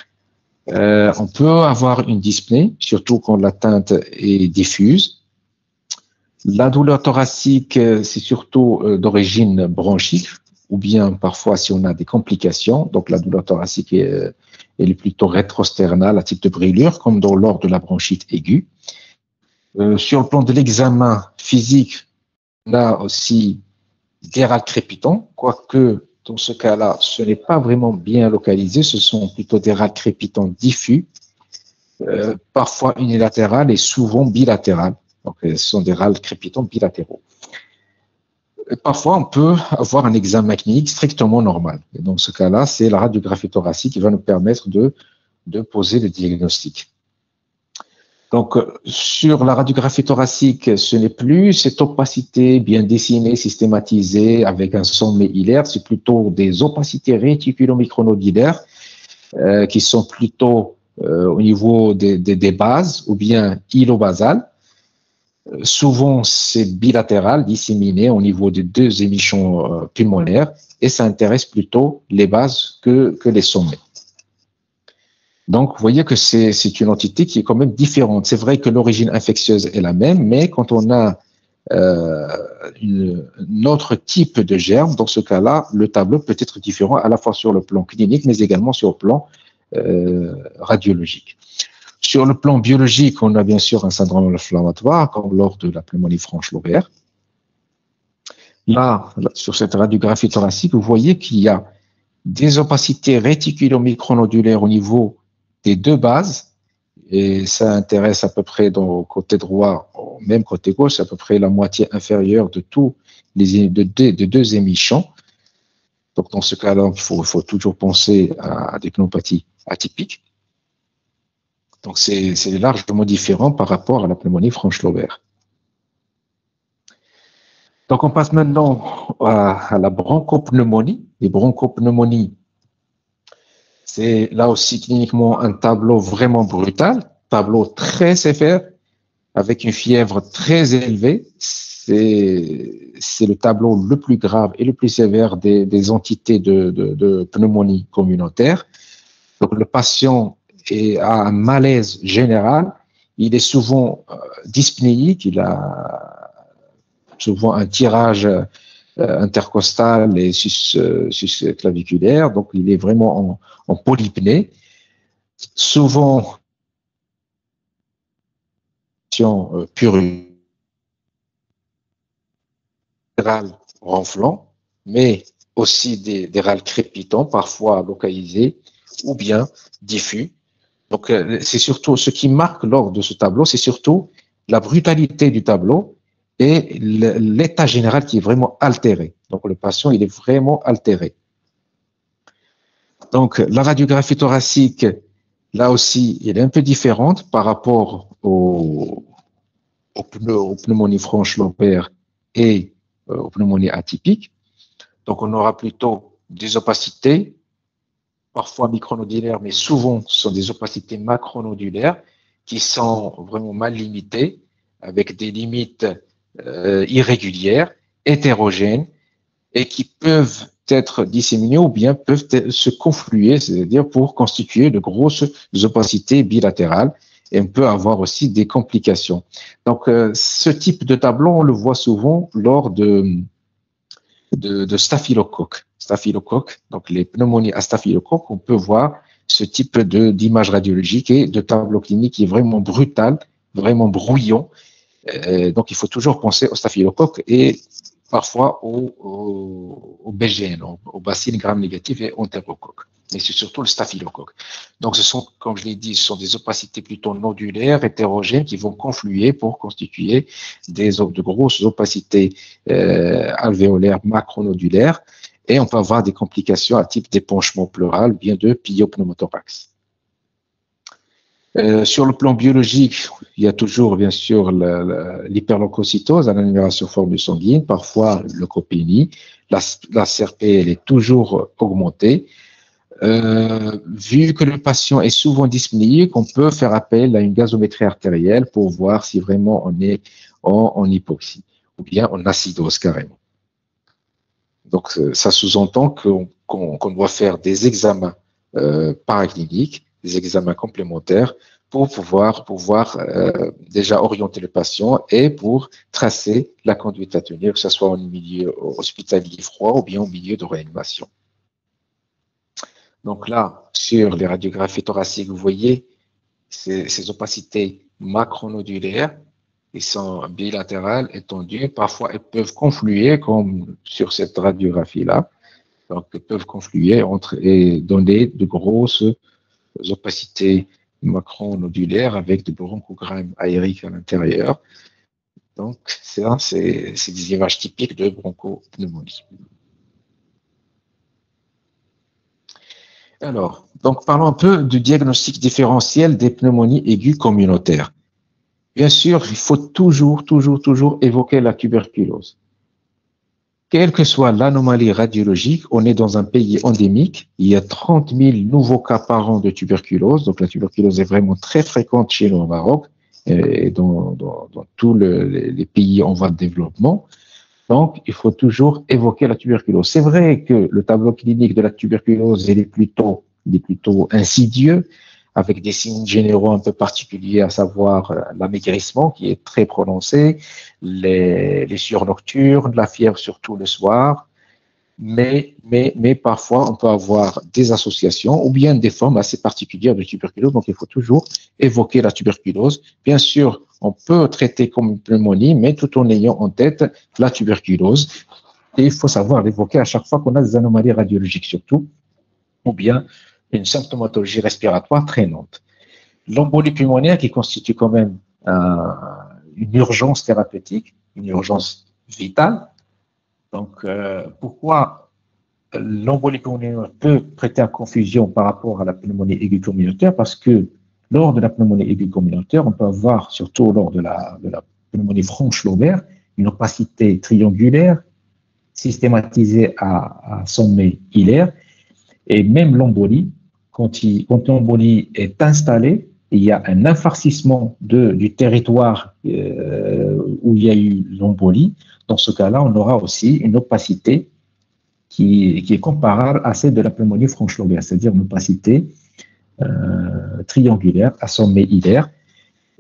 On peut avoir une dyspnée, surtout quand l'atteinte est diffuse. La douleur thoracique, c'est surtout d'origine bronchique, ou bien parfois si on a des complications. Donc, la douleur thoracique elle est plutôt rétrosternale, à type de brûlure, comme lors de la bronchite aiguë. Sur le plan de l'examen physique, on a aussi des râles crépitants, quoique dans ce cas-là, ce n'est pas vraiment bien localisé, ce sont plutôt des râles crépitants diffus, parfois unilatérales et souvent bilatérales. Donc, ce sont des râles crépitants bilatéraux. Parfois, on peut avoir un examen clinique strictement normal. Et dans ce cas-là, c'est la radiographie thoracique qui va nous permettre de poser le diagnostic. Donc, sur la radiographie thoracique, ce n'est plus cette opacité bien dessinée, systématisée, avec un sommet hilaire, c'est plutôt des opacités réticulomicronodulaires qui sont plutôt au niveau des bases ou bien îlobasales. Souvent, c'est bilatéral, disséminé au niveau des deux émissions pulmonaires et ça intéresse plutôt les bases que les sommets. Donc, vous voyez que c'est une entité qui est quand même différente. C'est vrai que l'origine infectieuse est la même, mais quand on a un autre type de germe, dans ce cas-là, le tableau peut être différent à la fois sur le plan clinique, mais également sur le plan radiologique. Sur le plan biologique, on a bien sûr un syndrome inflammatoire, comme lors de la pneumonie franche lombaire. Là, sur cette radiographie thoracique, vous voyez qu'il y a des opacités réticulomicronodulaires au niveau des deux bases, et ça intéresse à peu près dans le côté droit, même côté gauche, c'est à peu près la moitié inférieure de tous les deux émissions. Donc, dans ce cas-là, il faut toujours penser à des pneumopathies atypiques. Donc, c'est largement différent par rapport à la pneumonie franche lombaire. Donc, on passe maintenant à la bronchopneumonie. Les bronchopneumonies, c'est là aussi cliniquement un tableau vraiment brutal, tableau très sévère, avec une fièvre très élevée. C'est le tableau le plus grave et le plus sévère des entités de pneumonie communautaire. Donc, le patient a un malaise général, il est souvent dyspnéique, il a souvent un tirage intercostal et sus-claviculaire, donc il est vraiment en polypnée. Souvent, plurale ronflant, mais aussi des râles crépitants, parfois localisés ou bien diffus. Donc, c'est surtout ce qui marque lors de ce tableau, c'est surtout la brutalité du tableau et l'état général qui est vraiment altéré. Donc, le patient, il est vraiment altéré. Donc, la radiographie thoracique, là aussi, elle est un peu différente par rapport aux pneumonies franches lombaires et aux pneumonies atypiques. Donc, on aura plutôt des opacités, parfois micronodulaires, mais souvent ce sont des opacités macronodulaires qui sont vraiment mal limitées, avec des limites irrégulières, hétérogènes, et qui peuvent être disséminés ou bien peuvent se confluer, c'est-à-dire pour constituer de grosses opacités bilatérales. Et on peut avoir aussi des complications. Donc, ce type de tableau, on le voit souvent lors de staphylocoque. Staphylocoque, donc les pneumonies à staphylocoque, on peut voir ce type d'image radiologique et de tableau clinique qui est vraiment brutal, vraiment brouillon. Donc, il faut toujours penser au staphylocoque et parfois au BGN, au bacilles gram négatif et entérocoque. Et c'est surtout le staphylocoque. Donc, ce sont, comme je l'ai dit, ce sont des opacités plutôt nodulaires, hétérogènes, qui vont confluer pour constituer de grosses opacités alvéolaires macronodulaires. Et on peut avoir des complications à type d'épanchement pleural ou bien de pyopneumothorax. Sur le plan biologique, il y a toujours, bien sûr, l'hyperleucocytose, l'amélioration forme sanguine, parfois leucopénie. La CRP, elle est toujours augmentée. Vu que le patient est souvent dyspnéique, on peut faire appel à une gazométrie artérielle pour voir si vraiment on est en hypoxie ou bien en acidose carrément. Donc, ça sous-entend qu'on doit faire des examens paracliniques, des examens complémentaires pour pouvoir déjà orienter le patient et pour tracer la conduite à tenir, que ce soit en milieu hospitalier froid ou bien au milieu de réanimation. Donc là, sur les radiographies thoraciques, vous voyez ces opacités macronodulaires, ils sont bilatérales, étendues, parfois elles peuvent confluer comme sur cette radiographie-là. Donc, elles peuvent confluer et donner de grosses opacités macronodulaires avec des bronchogrammes aériques à l'intérieur. Donc, c'est des images typiques de bronchopneumonie. Alors, donc parlons un peu du diagnostic différentiel des pneumonies aiguës communautaires. Bien sûr, il faut toujours évoquer la tuberculose. Quelle que soit l'anomalie radiologique, on est dans un pays endémique. Il y a 30 000 nouveaux cas par an de tuberculose. Donc, la tuberculose est vraiment très fréquente chez nous au Maroc et dans tous les pays en voie de développement. Donc, il faut toujours évoquer la tuberculose. C'est vrai que le tableau clinique de la tuberculose il est plutôt insidieux, avec des signes généraux un peu particuliers, à savoir l'amaigrissement qui est très prononcé, les sueurs nocturnes, la fièvre surtout le soir, mais parfois on peut avoir des associations ou bien des formes assez particulières de tuberculose, donc il faut toujours évoquer la tuberculose. Bien sûr, on peut traiter comme une pneumonie, mais tout en ayant en tête la tuberculose. Et il faut savoir l'évoquer à chaque fois qu'on a des anomalies radiologiques surtout, ou bien une symptomatologie respiratoire traînante. L'embolie pulmonaire qui constitue quand même une urgence thérapeutique, une urgence vitale. Donc, pourquoi l'embolie pulmonaire peut prêter à confusion par rapport à la pneumonie aiguë communautaire? Parce que lors de la pneumonie aiguë communautaire, on peut avoir, surtout lors de la pneumonie franche lobaire, une opacité triangulaire systématisée à sommet hilaire. Et même l'embolie, quand l'embolie est installée, il y a un infarcissement du territoire où il y a eu l'embolie. Dans ce cas-là, on aura aussi une opacité qui est comparable à celle de la pneumonie franche lobaire, c'est-à-dire une opacité triangulaire à sommet hilaire.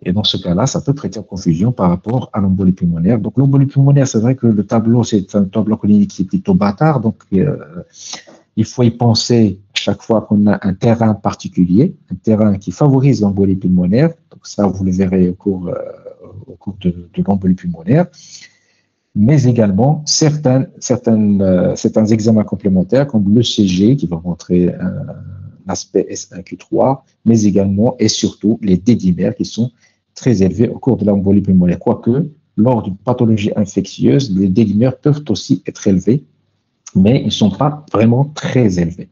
Et dans ce cas-là, ça peut prêter à confusion par rapport à l'embolie pulmonaire. Donc, l'embolie pulmonaire, c'est vrai que le tableau, c'est un tableau clinique qui est plutôt bâtard. Donc, il faut y penser chaque fois qu'on a un terrain particulier, un terrain qui favorise l'embolie pulmonaire. Donc, ça, vous le verrez au cours de l'embolie pulmonaire. Mais également certains examens complémentaires comme l'ECG qui va montrer un aspect S1Q3, mais également et surtout les D-dimères qui sont très élevés au cours de l'embolie pulmonaire. Quoique, lors d'une pathologie infectieuse, les D-dimères peuvent aussi être élevés, mais ils ne sont pas vraiment très élevés.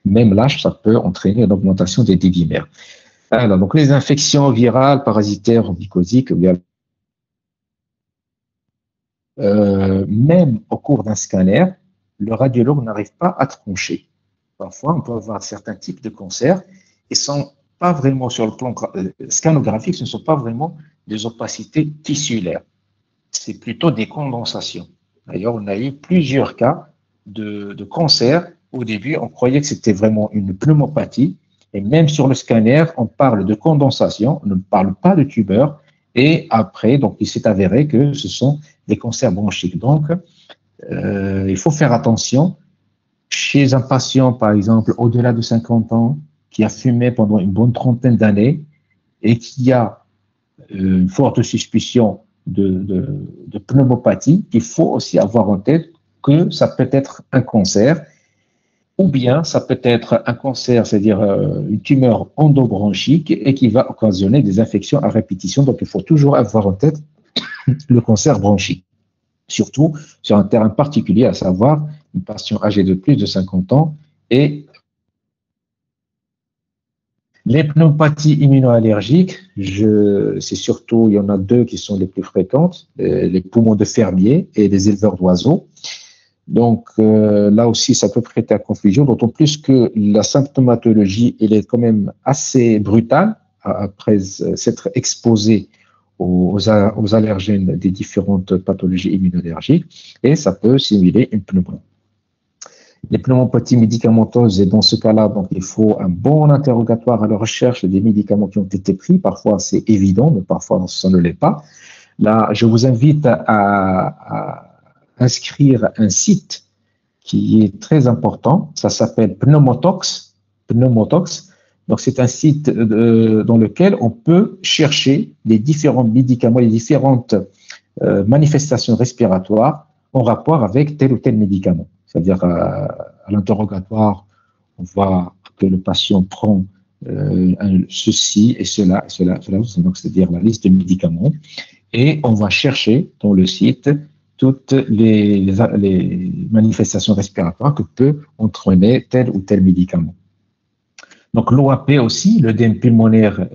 Même l'âge, ça peut entraîner une augmentation des D-dimères. Alors, donc les infections virales, parasitaires, mycosiques, même au cours d'un scanner, le radiologue n'arrive pas à trancher. Parfois, on peut avoir certains types de cancers qui ne sont pas vraiment sur le plan scanographique, ce ne sont pas vraiment des opacités tissulaires. C'est plutôt des condensations. D'ailleurs, on a eu plusieurs cas de cancer. Au début, on croyait que c'était vraiment une pneumopathie. Et même sur le scanner, on parle de condensation, on ne parle pas de tumeur. Et après, donc, il s'est avéré que ce sont des cancers bronchiques. Donc, il faut faire attention. Chez un patient, par exemple, au-delà de 50 ans, qui a fumé pendant une bonne trentaine d'années et qui a une forte suspicion de pneumopathie, il faut aussi avoir en tête que ça peut être un cancer, ou bien ça peut être un cancer, c'est-à-dire une tumeur endobronchique et qui va occasionner des infections à répétition. Donc, il faut toujours avoir en tête le cancer bronchique, surtout sur un terrain particulier, à savoir une patient âgée de plus de 50 ans et les pneumopathies immunoallergiques, c'est surtout, il y en a deux qui sont les plus fréquentes, les poumons de fermier et les éleveurs d'oiseaux. Donc là aussi, ça peut prêter à confusion, d'autant plus que la symptomatologie, elle est quand même assez brutale après s'être exposé aux allergènes des différentes pathologies immunoallergiques et ça peut simuler une pneumonie. Les pneumopathies médicamenteuses, et dans ce cas-là, donc, il faut un bon interrogatoire à la recherche des médicaments qui ont été pris. Parfois, c'est évident, mais parfois, ça ne l'est pas. Là, je vous invite à inscrire un site qui est très important. Ça s'appelle Pneumotox. Pneumotox. Donc, c'est un site dans lequel on peut chercher les différents médicaments, les différentes manifestations respiratoires en rapport avec tel ou tel médicament. C'est-à-dire, à l'interrogatoire, on voit que le patient prend ceci et cela, donc c'est-à-dire la liste de médicaments, et on va chercher dans le site toutes les manifestations respiratoires que peut entraîner tel ou tel médicament. Donc, l'OAP aussi, l'œdème pulmonaire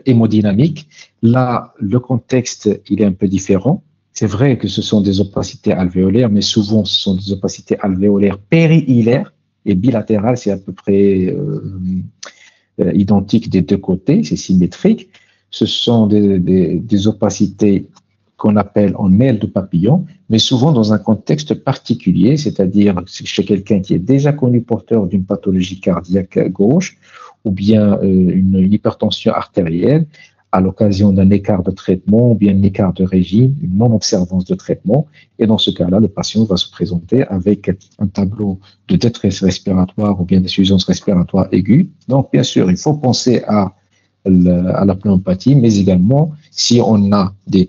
hémodynamique, là, le contexte, il est un peu différent. C'est vrai que ce sont des opacités alvéolaires, mais souvent, ce sont des opacités alvéolaires périhilaires et bilatérales, c'est à peu près identique des deux côtés, c'est symétrique. Ce sont des opacités qu'on appelle en aile de papillon, mais souvent dans un contexte particulier, c'est-à-dire chez quelqu'un qui est déjà connu porteur d'une pathologie cardiaque gauche ou bien une hypertension artérielle à l'occasion d'un écart de traitement ou bien un écart de régime, une non-observance de traitement. Et dans ce cas-là, le patient va se présenter avec un tableau de détresse respiratoire ou bien d'insuffisance respiratoire aiguë. Donc, bien sûr, il faut penser à la pneumopathie, mais également, si on a des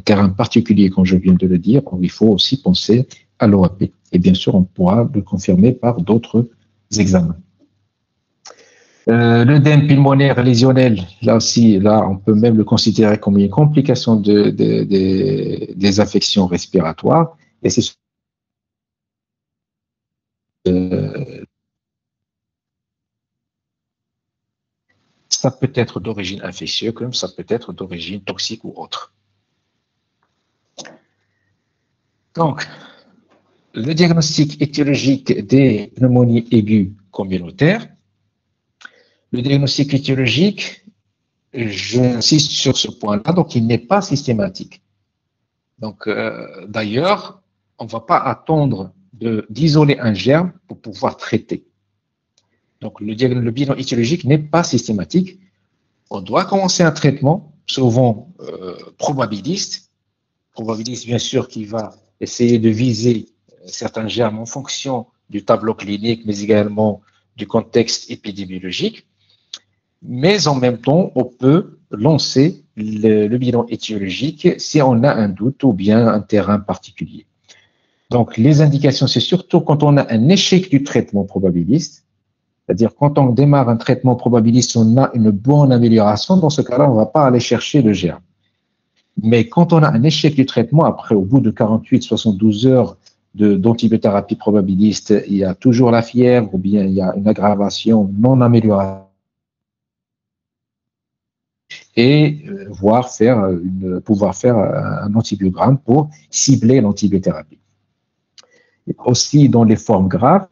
terrains particuliers, comme je viens de le dire, il faut aussi penser à l'OAP. Et bien sûr, on pourra le confirmer par d'autres examens. L'œdème pulmonaire lésionnel, là aussi, là, on peut même le considérer comme une complication des affections respiratoires. Et c'est ça peut être d'origine infectieuse, comme ça peut être d'origine toxique ou autre. Donc, le diagnostic étiologique des pneumonies aiguës communautaires. Le diagnostic étiologique, j'insiste sur ce point-là, donc il n'est pas systématique. Donc, d'ailleurs, on ne va pas attendre d'isoler un germe pour pouvoir traiter. Donc, le bilan étiologique n'est pas systématique. On doit commencer un traitement, souvent probabiliste, bien sûr, qui va essayer de viser certains germes en fonction du tableau clinique, mais également du contexte épidémiologique. Mais en même temps, on peut lancer le bilan étiologique si on a un doute ou bien un terrain particulier. Donc, les indications, c'est surtout quand on a un échec du traitement probabiliste, c'est-à-dire quand on démarre un traitement probabiliste, on a une bonne amélioration, dans ce cas-là, on ne va pas aller chercher le germe. Mais quand on a un échec du traitement, après, au bout de 48-72 heures d'antibiothérapie probabiliste, il y a toujours la fièvre ou bien il y a une aggravation non améliorée et pouvoir faire un antibiogramme pour cibler l'antibiothérapie. Aussi, dans les formes graves,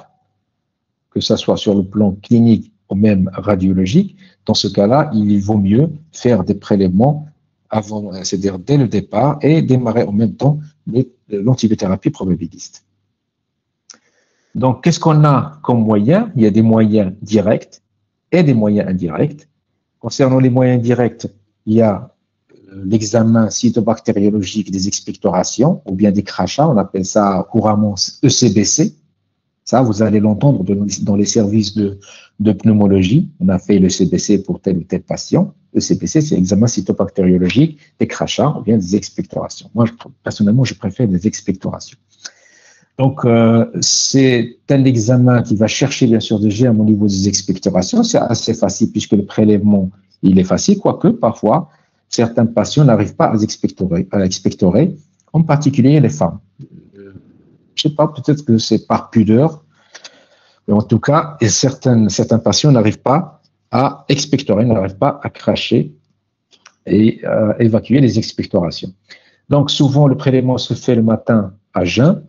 que ce soit sur le plan clinique ou même radiologique, dans ce cas-là, il vaut mieux faire des prélèvements avant, c'est-à-dire dès le départ, et démarrer en même temps l'antibiothérapie probabiliste. Donc, qu'est-ce qu'on a comme moyens? Il y a des moyens directs et des moyens indirects. Concernant les moyens directs, il y a l'examen cytobactériologique des expectorations ou bien des crachats, on appelle ça couramment ECBC. Ça, vous allez l'entendre dans les services de pneumologie. On a fait le CBC pour tel ou tel patient. Le CBC, c'est l'examen cytobactériologique des crachats ou bien des expectorations. Moi, personnellement, je préfère des expectorations. Donc, c'est un examen qui va chercher, bien sûr, des germes au niveau des expectorations. C'est assez facile puisque le prélèvement, il est facile, quoique parfois, certains patients n'arrivent pas à expectorer, en particulier les femmes. Je ne sais pas, peut-être que c'est par pudeur, mais en tout cas, et certains patients n'arrivent pas à expectorer, n'arrivent pas à cracher et évacuer les expectorations. Donc, souvent, le prélèvement se fait le matin à jeun.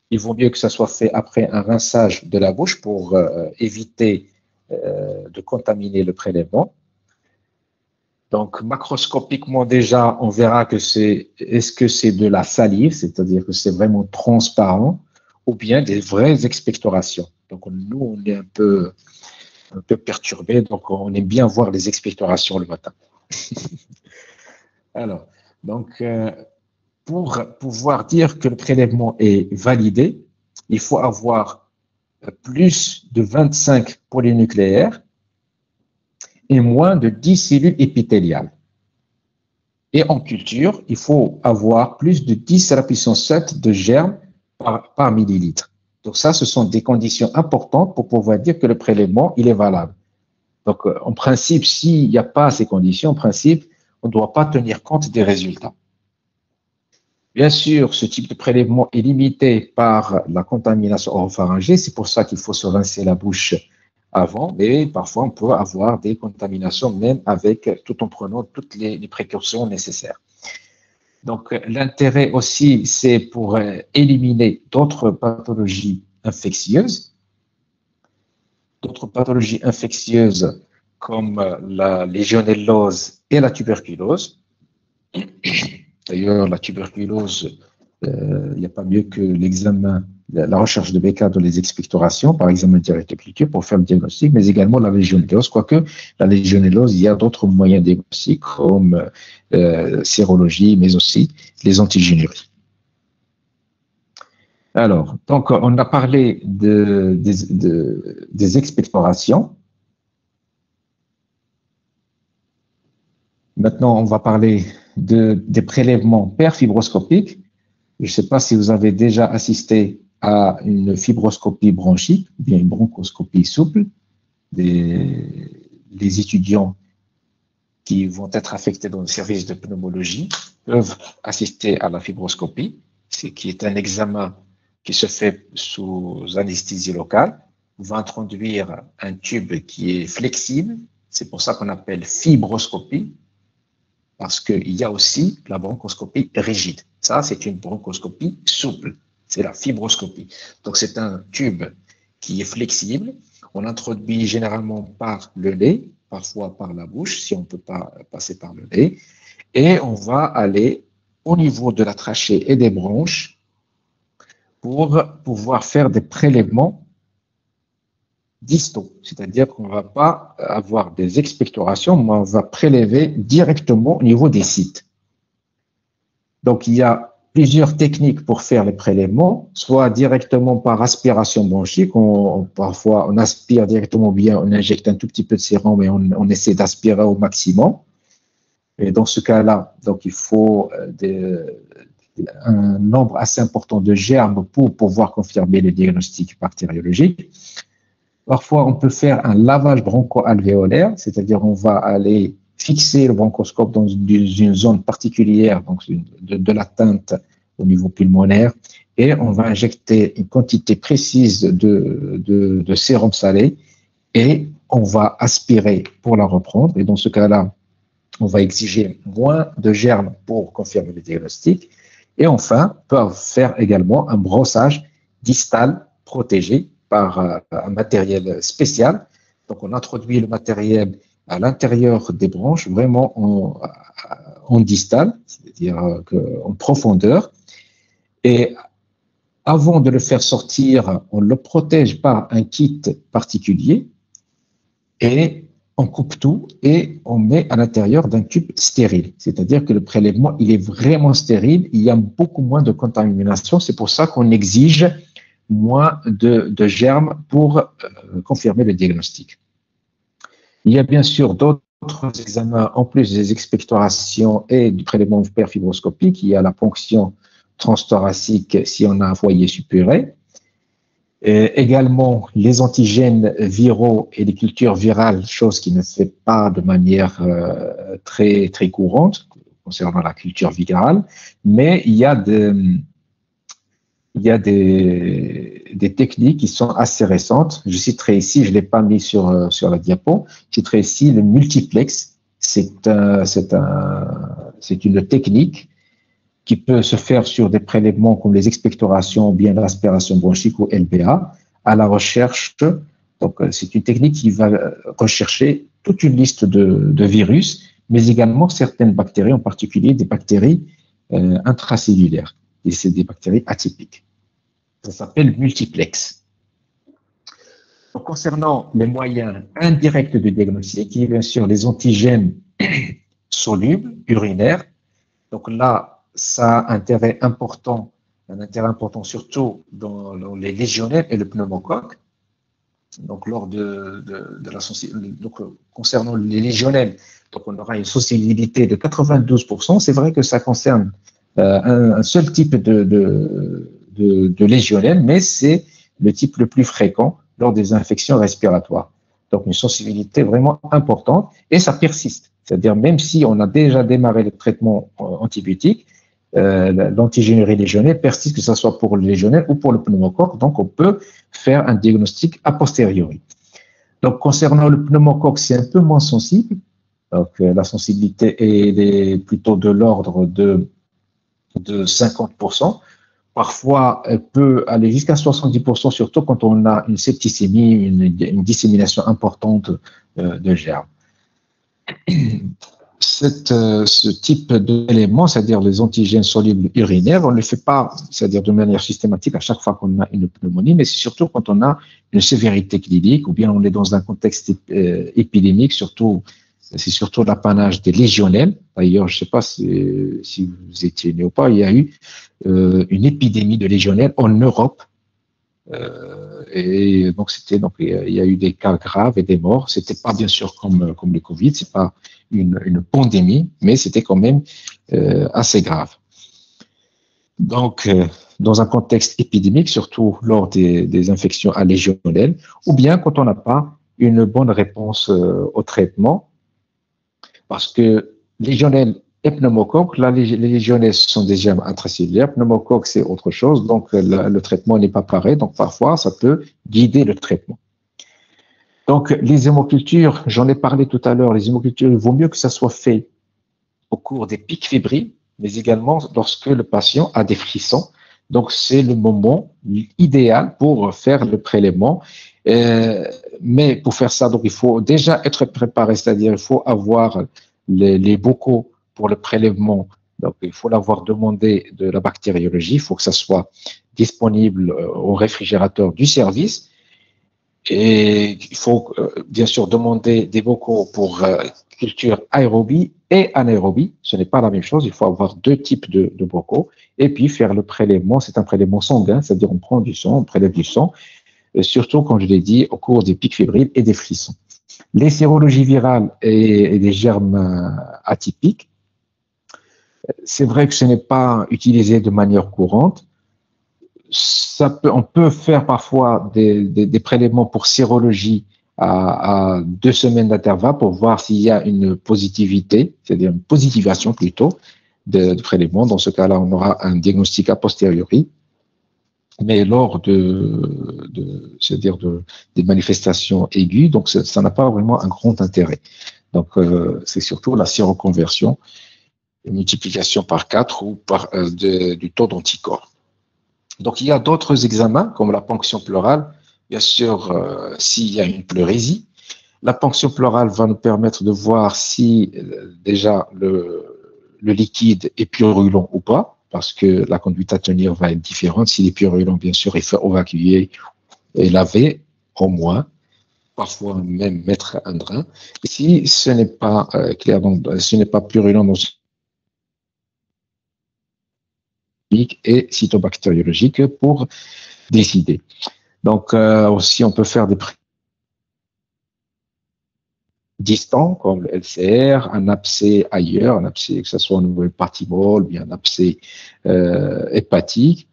Il vaut mieux que ça soit fait après un rinçage de la bouche pour éviter de contaminer le prélèvement. Donc, macroscopiquement, déjà, on verra que est-ce que c'est de la salive, c'est-à-dire que c'est vraiment transparent, ou bien des vraies expectorations. Donc, nous, on est un peu perturbé, donc on aime bien voir les expectorations le matin. Alors, donc, pour pouvoir dire que le prélèvement est validé, il faut avoir plus de 25 polynucléaires et moins de 10 cellules épithéliales. Et en culture, il faut avoir plus de 10 à la puissance 7 de germes par millilitre. Donc ça, ce sont des conditions importantes pour pouvoir dire que le prélèvement, il est valable. Donc, en principe, s'il n'y a pas ces conditions, en principe, on ne doit pas tenir compte des résultats. Bien sûr, ce type de prélèvement est limité par la contamination oropharyngée. C'est pour ça qu'il faut se rincer la bouche avant, mais parfois on peut avoir des contaminations même tout en prenant toutes les précautions nécessaires. Donc, l'intérêt aussi, c'est pour éliminer d'autres pathologies infectieuses. D'autres pathologies infectieuses comme la légionellose et la tuberculose. D'ailleurs, la tuberculose, il n'y a pas mieux que l'examen, la recherche de BK dans les expectorations par examen direct de culture pour faire le diagnostic, mais également la légionellose, quoique la légionellose, il y a d'autres moyens diagnostiques comme sérologie, mais aussi les antigénuries. Alors, donc, on a parlé des expectorations. Maintenant, on va parler des prélèvements perfibroscopiques. Je ne sais pas si vous avez déjà assisté à une fibroscopie bronchique, ou bien une bronchoscopie souple. Les étudiants qui vont être affectés dans le service de pneumologie peuvent assister à la fibroscopie, qui est un examen qui se fait sous anesthésie locale. On va introduire un tube qui est flexible, c'est pour ça qu'on appelle fibroscopie, parce qu'il y a aussi la bronchoscopie rigide. Ça, c'est une bronchoscopie souple, c'est la fibroscopie. Donc, c'est un tube qui est flexible. On introduit généralement par le nez, parfois par la bouche, si on ne peut pas passer par le nez. Et on va aller au niveau de la trachée et des bronches pour pouvoir faire des prélèvements distaux. C'est-à-dire qu'on ne va pas avoir des expectorations, mais on va prélever directement au niveau des sites. Donc, il y a plusieurs techniques pour faire les prélèvements, soit directement par aspiration bronchique, parfois on aspire directement bien, on injecte un tout petit peu de sérum et on essaie d'aspirer au maximum. Et dans ce cas-là, donc il faut un nombre assez important de germes pour pouvoir confirmer les diagnostics bactériologiques. Parfois, on peut faire un lavage broncho-alvéolaire, c'est-à-dire on va aller fixer le bronchoscope dans une zone particulière, donc de l'atteinte au niveau pulmonaire, et on va injecter une quantité précise de sérum salé et on va aspirer pour la reprendre. Et dans ce cas-là, on va exiger moins de germes pour confirmer le diagnostic. Et enfin, on peut faire également un brossage distal protégé par un matériel spécial. Donc, on introduit le matériel à l'intérieur des branches, vraiment en distal, c'est-à-dire en profondeur. Et avant de le faire sortir, on le protège par un kit particulier et on coupe tout et on met à l'intérieur d'un tube stérile. C'est-à-dire que le prélèvement, il est vraiment stérile. Il y a beaucoup moins de contamination. C'est pour ça qu'on exige moins de germes pour confirmer le diagnostic. Il y a bien sûr d'autres examens, en plus des expectorations et du prélèvement fibroscopique. Il y a la ponction transthoracique si on a un foyer suppuré. Également, les antigènes viraux et les cultures virales, chose qui ne se fait pas de manière très courante concernant la culture virale, mais il y a des techniques qui sont assez récentes. Je citerai ici, je ne l'ai pas mis sur la diapo, je citerai ici le multiplex. C'est une technique qui peut se faire sur des prélèvements comme les expectorations ou bien l'aspiration bronchique ou LBA, à la recherche. Donc, c'est une technique qui va rechercher toute une liste de virus, mais également certaines bactéries, en particulier des bactéries intracellulaires. Et c'est des bactéries atypiques. Ça s'appelle multiplex. Donc, concernant les moyens indirects de diagnostic, il y a bien sûr les antigènes solubles, urinaires. Donc là, ça a un intérêt important surtout dans les légionnaires et le pneumocoque. Donc, lors concernant les légionnaires, donc on aura une sensibilité de 92%. C'est vrai que ça concerne un seul type de légionnaire, mais c'est le type le plus fréquent lors des infections respiratoires. Donc, une sensibilité vraiment importante et ça persiste. C'est-à-dire, même si on a déjà démarré le traitement antibiotique, l'antigénurie légionnaire persiste, que ce soit pour le légionnaire ou pour le pneumocoque. Donc, on peut faire un diagnostic a posteriori. Donc, concernant le pneumocoque, c'est un peu moins sensible. Donc, la sensibilité est plutôt de l'ordre de 50%. Parfois, elle peut aller jusqu'à 70%, surtout quand on a une septicémie, une dissémination importante de germes. Ce type d'éléments, c'est-à-dire les antigènes solubles urinaires, on ne le fait pas, c'est-à-dire de manière systématique à chaque fois qu'on a une pneumonie, mais c'est surtout quand on a une sévérité clinique ou bien on est dans un contexte épidémique, c'est surtout l'apanage des légionnaires. D'ailleurs, je ne sais pas si vous étiez né ou pas, il y a eu une épidémie de légionnaires en Europe. Et donc il y a eu des cas graves et des morts. C'était pas bien sûr comme le Covid, c'est pas une pandémie, mais c'était quand même assez grave. Donc dans un contexte épidémique, surtout lors des infections à légionnaires, ou bien quand on n'a pas une bonne réponse au traitement, parce que légionnaires et pneumocoque, là, les légionnaires sont des germes intracellulaires, pneumocoque, c'est autre chose, donc le traitement n'est pas pareil, donc parfois, ça peut guider le traitement. Donc, les hémocultures, j'en ai parlé tout à l'heure, les hémocultures, il vaut mieux que ça soit fait au cours des pics fébriles, mais également lorsque le patient a des frissons. Donc, c'est le moment idéal pour faire le prélèvement. Mais pour faire ça, donc, il faut déjà être préparé, c'est-à-dire il faut avoir les bocaux pour le prélèvement. Donc, il faut l'avoir demandé de la bactériologie. Il faut que ça soit disponible au réfrigérateur du service. Et il faut bien sûr demander des bocaux pour culture aérobie et anaérobie. Ce n'est pas la même chose. Il faut avoir deux types de bocaux. Et puis faire le prélèvement. C'est un prélèvement sanguin, c'est-à-dire on prend du sang, on prélève du sang. Surtout, comme je l'ai dit, au cours des pics fébriles et des frissons. Les sérologies virales et des germes atypiques, c'est vrai que ce n'est pas utilisé de manière courante. On peut faire parfois des prélèvements pour sérologie à 2 semaines d'intervalle pour voir s'il y a une positivité, c'est-à-dire une positivation plutôt de prélèvement. Dans ce cas-là, on aura un diagnostic a posteriori. Mais lors c'est-à-dire des manifestations aiguës, donc ça n'a pas vraiment un grand intérêt. Donc, c'est surtout la séroconversion, une multiplication par 4 ou du taux d'anticorps. Donc, il y a d'autres examens, comme la ponction pleurale. Bien sûr, s'il y a une pleurésie, la ponction pleurale va nous permettre de voir si déjà le liquide est purulent ou pas. parce que la conduite à tenir va être différente. S'il est purulent, bien sûr, il faut évacuer et laver au moins, parfois même mettre un drain. Et si ce n'est pas clair, donc, ce n'est pas purulent dans et cytobactériologique pour décider. Donc, aussi, on peut faire des distants comme le LCR, un abcès ailleurs, un abcès que ce soit au niveau hépatymole, bien un abcès hépatique.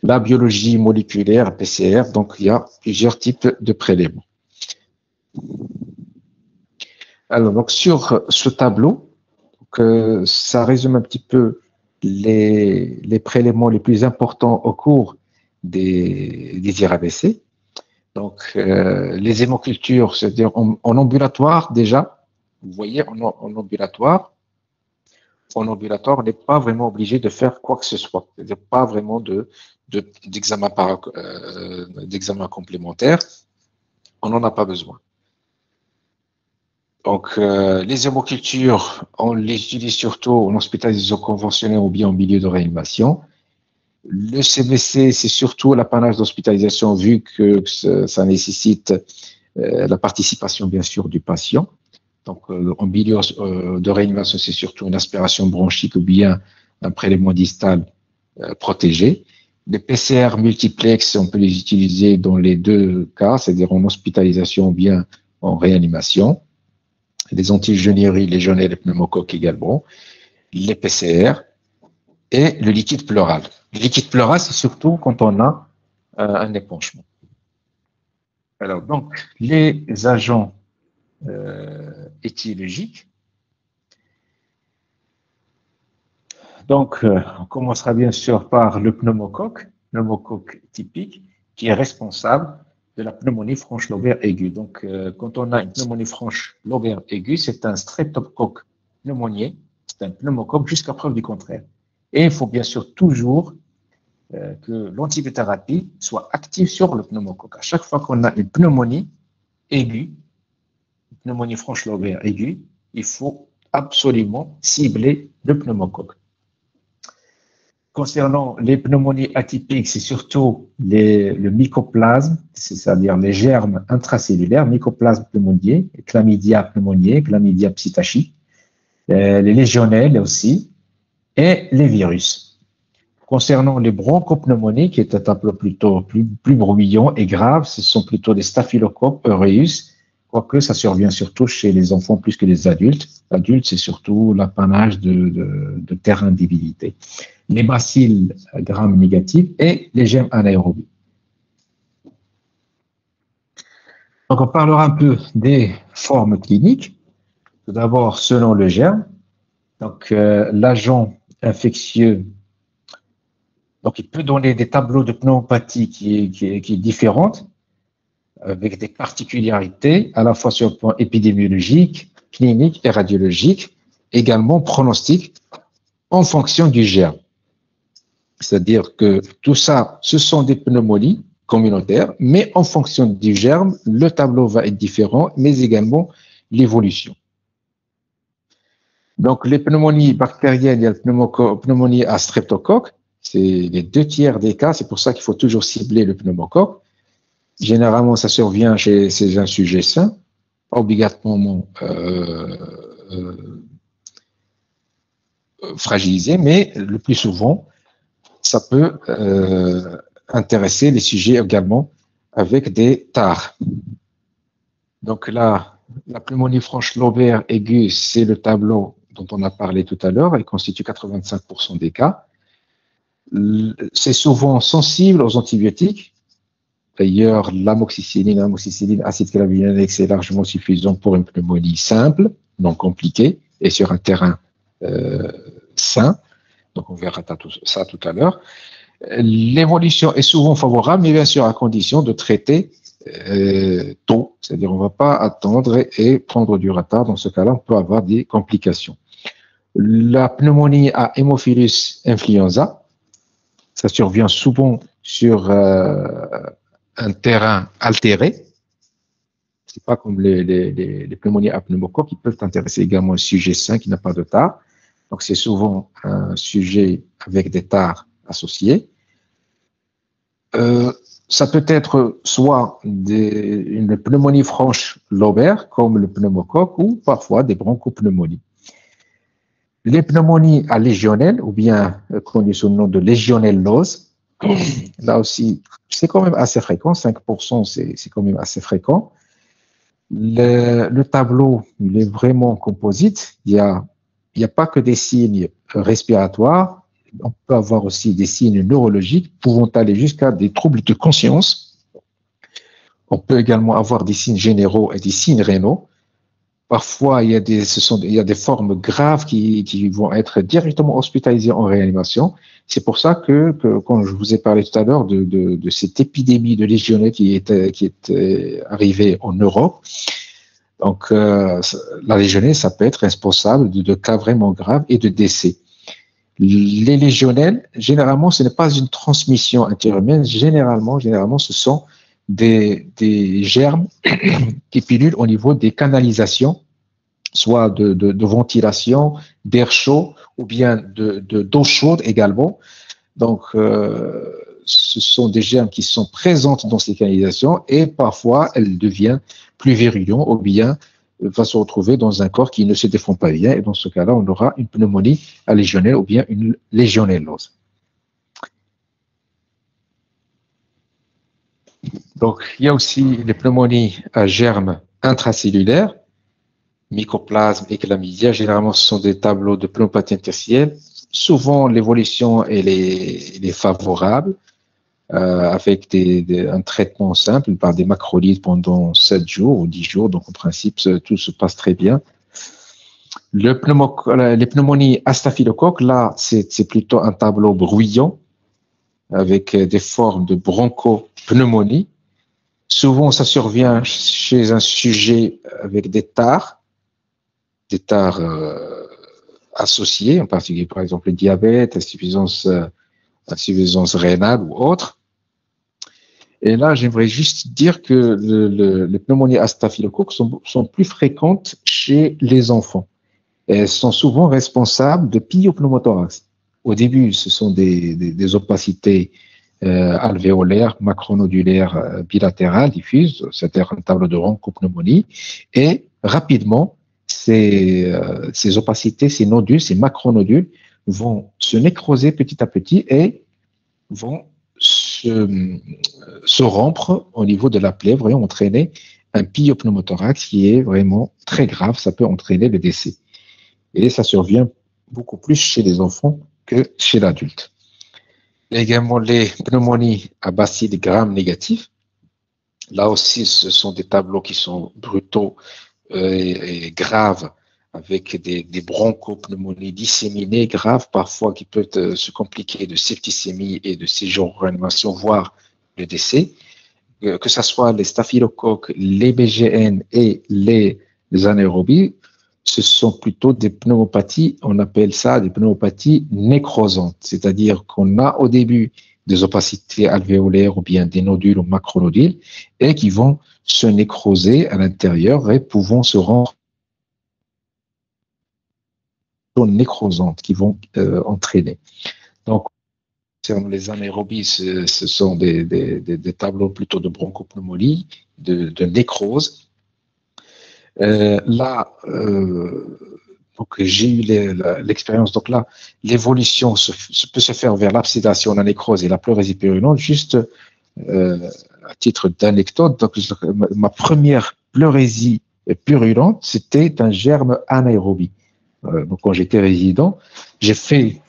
La biologie moléculaire, PCR, donc il y a plusieurs types de prélèvements. Alors, donc sur ce tableau, donc, ça résume un petit peu les prélèvements les plus importants au cours des IRABC. Donc, les hémocultures, c'est-à-dire en ambulatoire déjà, vous voyez, en ambulatoire, on n'est pas vraiment obligé de faire quoi que ce soit. C'est-à-dire pas vraiment d'examen complémentaire. On n'en a pas besoin. Donc, les hémocultures, on les utilise surtout en hospitalisation conventionnelle ou bien en milieu de réanimation. Le CBC, c'est surtout l'apanage d'hospitalisation vu que ça nécessite la participation, bien sûr, du patient. Donc, en milieu de réanimation, c'est surtout une aspiration bronchique ou bien un prélèvement distal protégé. Les PCR multiplex, on peut les utiliser dans les deux cas, c'est-à-dire en hospitalisation ou bien en réanimation. Les antigénieries légionnaires et pneumocoques également. Les PCR et le liquide pleural. Le liquide pleural, c'est surtout quand on a un épanchement. Alors, donc, les agents étiologiques. Donc, on commencera bien sûr par le pneumocoque typique, qui est responsable de la pneumonie franche lobaire aiguë. Donc, quand on a une pneumonie franche lobaire aiguë, c'est un streptocoque pneumoniae, c'est un pneumocoque jusqu'à preuve du contraire. Et il faut bien sûr toujours que l'antibiothérapie soit active sur le pneumocoque. À chaque fois qu'on a une pneumonie aiguë, une pneumonie franche lobaire aiguë, il faut absolument cibler le pneumocoque. Concernant les pneumonies atypiques, c'est surtout le mycoplasme, c'est-à-dire les germes intracellulaires, mycoplasme pneumoniae, chlamydia pneumoniae, chlamydia psittaci, les légionelles aussi, et les virus. Concernant les bronchopneumonies, qui est un tableau plutôt plus bruyant et grave, ce sont plutôt des staphylocoques aureus, quoique ça survient surtout chez les enfants plus que les adultes. Adultes, c'est surtout l'apanage de terrain d'immunité. Les bacilles gram négatifs et les germes anaérobies. Donc, on parlera un peu des formes cliniques. Tout d'abord, selon le germe. Donc, l'agent infectieux, donc il peut donner des tableaux de pneumopathie qui est différente, avec des particularités à la fois sur le plan épidémiologique, clinique et radiologique, également pronostic en fonction du germe. C'est-à-dire que tout ça, ce sont des pneumonies communautaires, mais en fonction du germe, le tableau va être différent, mais également l'évolution. Donc, les pneumonies bactériennes, il y a la pneumonie à streptocoque, c'est les 2/3 des cas, c'est pour ça qu'il faut toujours cibler le pneumocoque. Généralement, ça survient chez un sujet sain, pas obligatoirement fragilisé, mais le plus souvent, ça peut intéresser les sujets également avec des tares. Donc là, la pneumonie franche lobaire aiguë, c'est le tableau dont on a parlé tout à l'heure, elle constitue 85% des cas. C'est souvent sensible aux antibiotiques. D'ailleurs, l'amoxicilline, acide clavulanique, c'est largement suffisant pour une pneumonie simple, non compliquée, et sur un terrain sain. Donc, on verra ça tout à l'heure. L'évolution est souvent favorable, mais bien sûr à condition de traiter tôt. C'est-à-dire, on ne va pas attendre et prendre du retard. Dans ce cas-là, on peut avoir des complications. La pneumonie à Haemophilus influenza, ça survient souvent sur un terrain altéré. C'est pas comme les pneumonies à pneumocoque qui peuvent intéresser également un sujet sain qui n'a pas de tare. Donc, c'est souvent un sujet avec des tares associés. Ça peut être soit une pneumonie franche lobaire, comme le pneumocoque, ou parfois des bronchopneumonies. Les pneumonies à légionnelle, ou bien connues sous le nom de légionellose, là aussi, c'est quand même assez fréquent, 5%, c'est quand même assez fréquent. Le tableau, il est vraiment composite. Il y a pas que des signes respiratoires, on peut avoir aussi des signes neurologiques pouvant aller jusqu'à des troubles de conscience. On peut également avoir des signes généraux et des signes rénaux. Parfois, il y a des formes graves qui vont être directement hospitalisées en réanimation. C'est pour ça que quand je vous ai parlé tout à l'heure de cette épidémie de légionnaires qui est arrivée en Europe, donc la légionnaire, ça peut être responsable de cas vraiment graves et de décès. Les légionnaires, généralement, ce n'est pas une transmission interhumaine. Généralement, ce sont des germes qui pullulent au niveau des canalisations, soit de ventilation, d'air chaud ou bien d'eau chaude également. Donc, ce sont des germes qui sont présentes dans ces canalisations et parfois elles deviennent plus virulentes ou bien va se retrouver dans un corps qui ne se défend pas bien. Et dans ce cas-là, on aura une pneumonie à légionnaire ou bien une légionellose. Donc, il y a aussi les pneumonies à germes intracellulaires, mycoplasme et chlamydia. Généralement, ce sont des tableaux de pneumopathie interstitielle. Souvent, l'évolution elle est favorable avec un traitement simple par des macrolides pendant 7 jours ou 10 jours. Donc, en principe, tout se passe très bien. Les pneumonies à staphylocoque, là, c'est plutôt un tableau bruyant avec des formes de bronchopneumonie. Souvent, ça survient chez un sujet avec des tares associées, en particulier, par exemple, le diabète, insuffisance rénale ou autre. Et là, j'aimerais juste dire que les pneumonies à staphylocoque sont plus fréquentes chez les enfants. Elles sont souvent responsables de piopneumothorax. Au début, ce sont des opacités alvéolaires, macronodulaires bilatérales diffuses, c'est-à-dire un tableau de bronchopneumonie. Et rapidement, ces opacités, ces nodules, ces macronodules vont se nécroser petit à petit et vont se rompre au niveau de la plèvre et entraîner un piopneumothorax qui est vraiment très grave. Ça peut entraîner le décès. Et ça survient beaucoup plus chez les enfants que chez l'adulte. Également les pneumonies à bacilles gram négatifs. Là aussi, ce sont des tableaux qui sont brutaux et graves, avec des bronchopneumonies disséminées graves, parfois qui peuvent se compliquer de septicémie et de séjour en réanimation, voire le décès. Que ce soit les staphylocoques, les BGN et les anaérobies, ce sont plutôt des pneumopathies, on appelle ça des pneumopathies nécrosantes, c'est-à-dire qu'on a au début des opacités alvéolaires ou bien des nodules ou macronodules et qui vont se nécroser à l'intérieur et pouvant se rendre nécrosantes qui vont entraîner. Donc, concernant les anaérobies, ce sont des tableaux plutôt de bronchopneumonie, de nécrose. Là, donc j'ai eu l'expérience. Donc là, l'évolution peut se faire vers l'absédation, la nécrose et la pleurésie purulente. Juste à titre d'anecdote, donc ma première pleurésie purulente, c'était un germe anaérobie. Donc quand j'étais résident, j'ai fait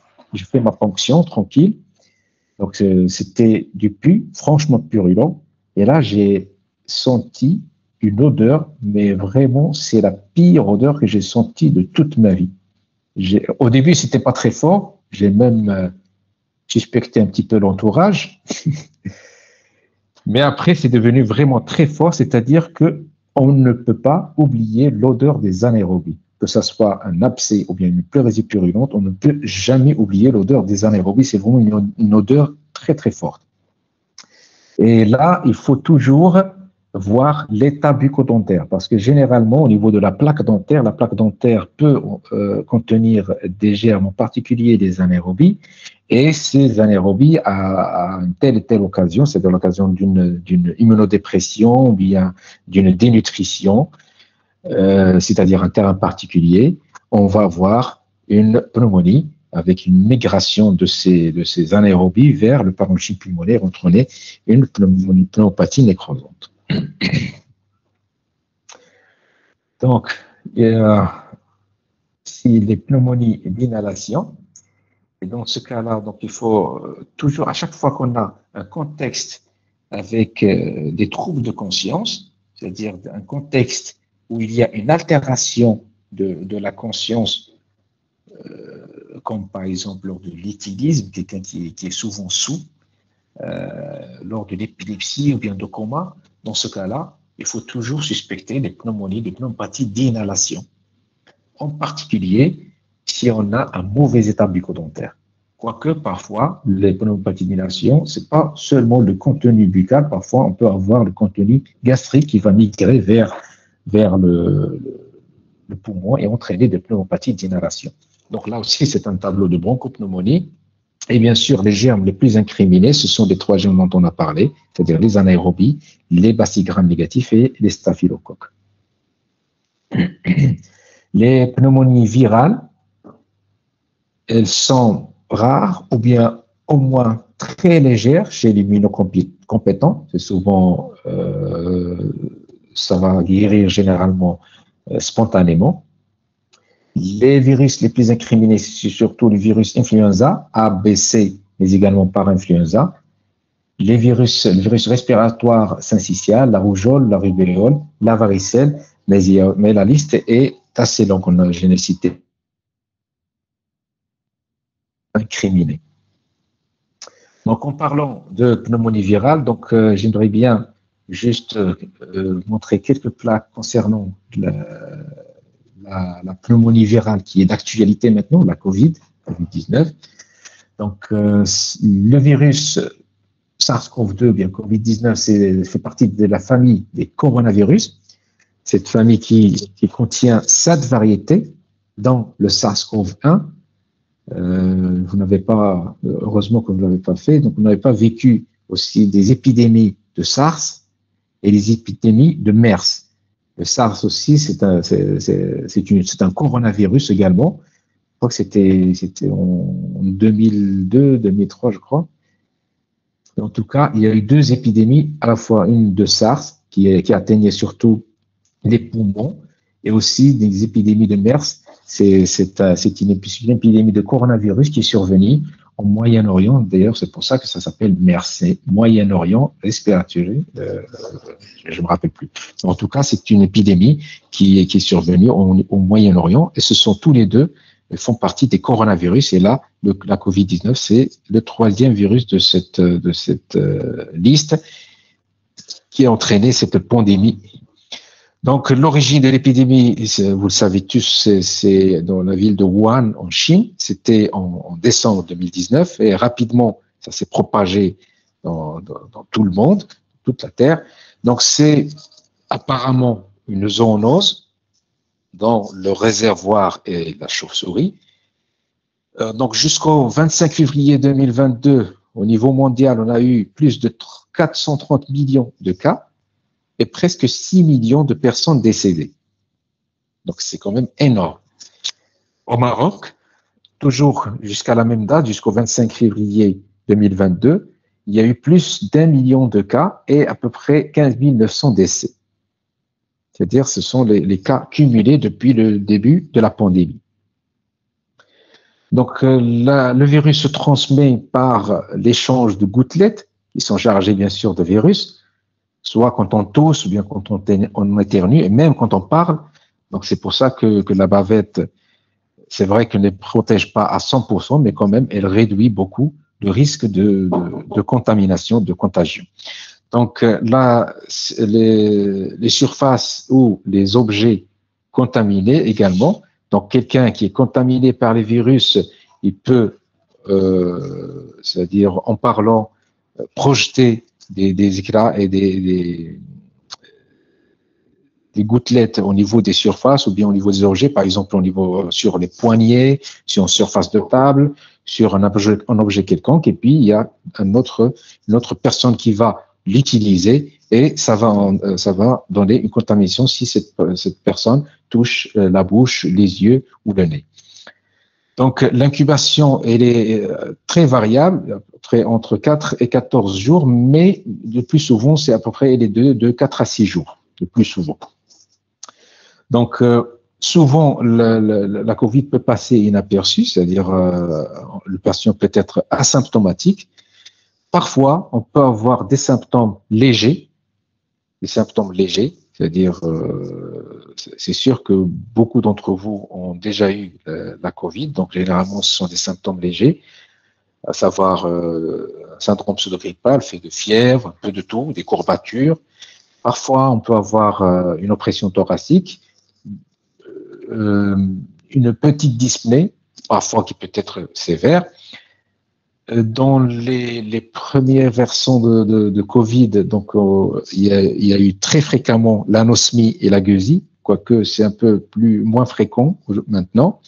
ma ponction tranquille. Donc c'était du pus franchement purulent. Et là, j'ai senti une odeur, mais vraiment, c'est la pire odeur que j'ai sentie de toute ma vie. Au début, c'était pas très fort. J'ai même suspecté un petit peu l'entourage. Mais après, c'est devenu vraiment très fort, c'est-à-dire que on ne peut pas oublier l'odeur des anaérobies. Que ce soit un abcès ou bien une pleurésie purulente, on ne peut jamais oublier l'odeur des anaérobies. C'est vraiment une odeur très, très forte. Et là, il faut toujours voir l'état bucco-dentaire, parce que généralement, au niveau de la plaque dentaire peut contenir des germes, en particulier des anaérobies, et ces anaérobies, à une telle et telle occasion, c'est à l'occasion d'une immunodépression ou bien d'une dénutrition, c'est-à-dire un terrain particulier, on va avoir une pneumonie avec une migration de ces anaérobies vers le parenchyme pulmonaire, entraîner une pneumopathie nécrosante. Donc, si les pneumonies d'inhalation, et dans ce cas-là, donc il faut toujours, à chaque fois qu'on a un contexte avec des troubles de conscience, c'est-à-dire un contexte où il y a une altération de la conscience, comme par exemple lors de l'éthylisme, quelqu'un qui est souvent sous, lors de l'épilepsie ou bien de coma, dans ce cas-là, il faut toujours suspecter des pneumonies, des pneumopathies d'inhalation. En particulier, si on a un mauvais état bucco-dentaire. Quoique, parfois, les pneumopathies d'inhalation, ce n'est pas seulement le contenu buccal, parfois on peut avoir le contenu gastrique qui va migrer vers le poumon et entraîner des pneumopathies d'inhalation. Donc là aussi, c'est un tableau de bronchopneumonie. Et bien sûr, les germes les plus incriminés, ce sont les trois germes dont on a parlé, c'est-à-dire les anaérobies, les bacilles-gram négatifs et les staphylocoques. Les pneumonies virales, elles sont rares ou bien au moins très légères chez l'immunocompétent. C'est souvent, ça va guérir généralement spontanément. Les virus les plus incriminés, c'est surtout le virus influenza, A, B, C, mais également par influenza. Le virus respiratoire syncytial, la rougeole, la rubéole, la varicelle, mais la liste est assez longue, je l'ai cité. Incriminés. Donc, en parlant de pneumonie virale, donc j'aimerais bien juste montrer quelques plaques concernant la pneumonie virale qui est d'actualité maintenant, la COVID-19. Donc, le virus SARS-CoV-2, bien COVID-19, fait partie de la famille des coronavirus. Cette famille qui contient 7 variétés, dont le SARS-CoV-1. Vous n'avez pas, heureusement que vous ne l'avez pas fait, donc vous n'avez pas vécu aussi des épidémies de SARS et des épidémies de MERS. Le SARS aussi, c'est un coronavirus également. Je crois que c'était en 2002, 2003, je crois. En tout cas, il y a eu 2 épidémies, à la fois une de SARS qui atteignait surtout les poumons et aussi des épidémies de MERS. C'est une épidémie de coronavirus qui est survenue au Moyen-Orient. D'ailleurs, c'est pour ça que ça s'appelle MERS, c'est Moyen-Orient respiratory. Je me rappelle plus. En tout cas, c'est une épidémie qui est survenue au Moyen-Orient et ce sont tous les deux font partie des coronavirus. Et là, la COVID-19, c'est le 3e virus de cette liste qui a entraîné cette pandémie. Donc, l'origine de l'épidémie, vous le savez tous, c'est dans la ville de Wuhan, en Chine. C'était en décembre 2019 et rapidement, ça s'est propagé dans tout le monde, toute la Terre. Donc, c'est apparemment une zoonose dans le réservoir et la chauve-souris. Donc, jusqu'au 25 février 2022, au niveau mondial, on a eu plus de 430 millions de cas et presque 6 millions de personnes décédées. Donc, c'est quand même énorme. Au Maroc, toujours jusqu'à la même date, jusqu'au 25 février 2022, il y a eu plus d'1 million de cas et à peu près 15 900 décès. C'est-à-dire, ce sont les cas cumulés depuis le début de la pandémie. Donc, le virus se transmet par l'échange de gouttelettes, qui sont chargées bien sûr de virus, soit quand on tousse, ou bien quand on éternue, et même quand on parle. Donc, c'est pour ça que la bavette, c'est vrai qu'elle ne protège pas à 100%, mais quand même, elle réduit beaucoup le risque de contamination, de contagion. Donc, là, les surfaces ou les objets contaminés également. Donc, quelqu'un qui est contaminé par les virus, il peut, c'est-à-dire en parlant, projeter des éclats et les gouttelettes au niveau des surfaces ou bien au niveau des objets, par exemple au niveau sur les poignets, sur une surface de table, sur un objet quelconque, et puis il y a une autre personne qui va l'utiliser et ça va donner une contamination si cette personne touche la bouche, les yeux ou le nez. Donc, l'incubation, elle est très variable, à peu près entre 4 et 14 jours, mais le plus souvent, c'est à peu près les de 4 à 6 jours, le plus souvent. Donc, souvent, la COVID peut passer inaperçue, c'est-à-dire le patient peut être asymptomatique. Parfois, on peut avoir des symptômes légers, c'est-à-dire, c'est sûr que beaucoup d'entre vous ont déjà eu la COVID, donc généralement, ce sont des symptômes légers, à savoir un syndrome pseudo-grippal fait de fièvre, un peu de toux, des courbatures. Parfois, on peut avoir une oppression thoracique, une petite dyspnée, parfois qui peut être sévère. Dans les premières versions de Covid, donc il y a eu très fréquemment l'anosmie et la gueusie, quoique c'est un peu moins fréquent maintenant.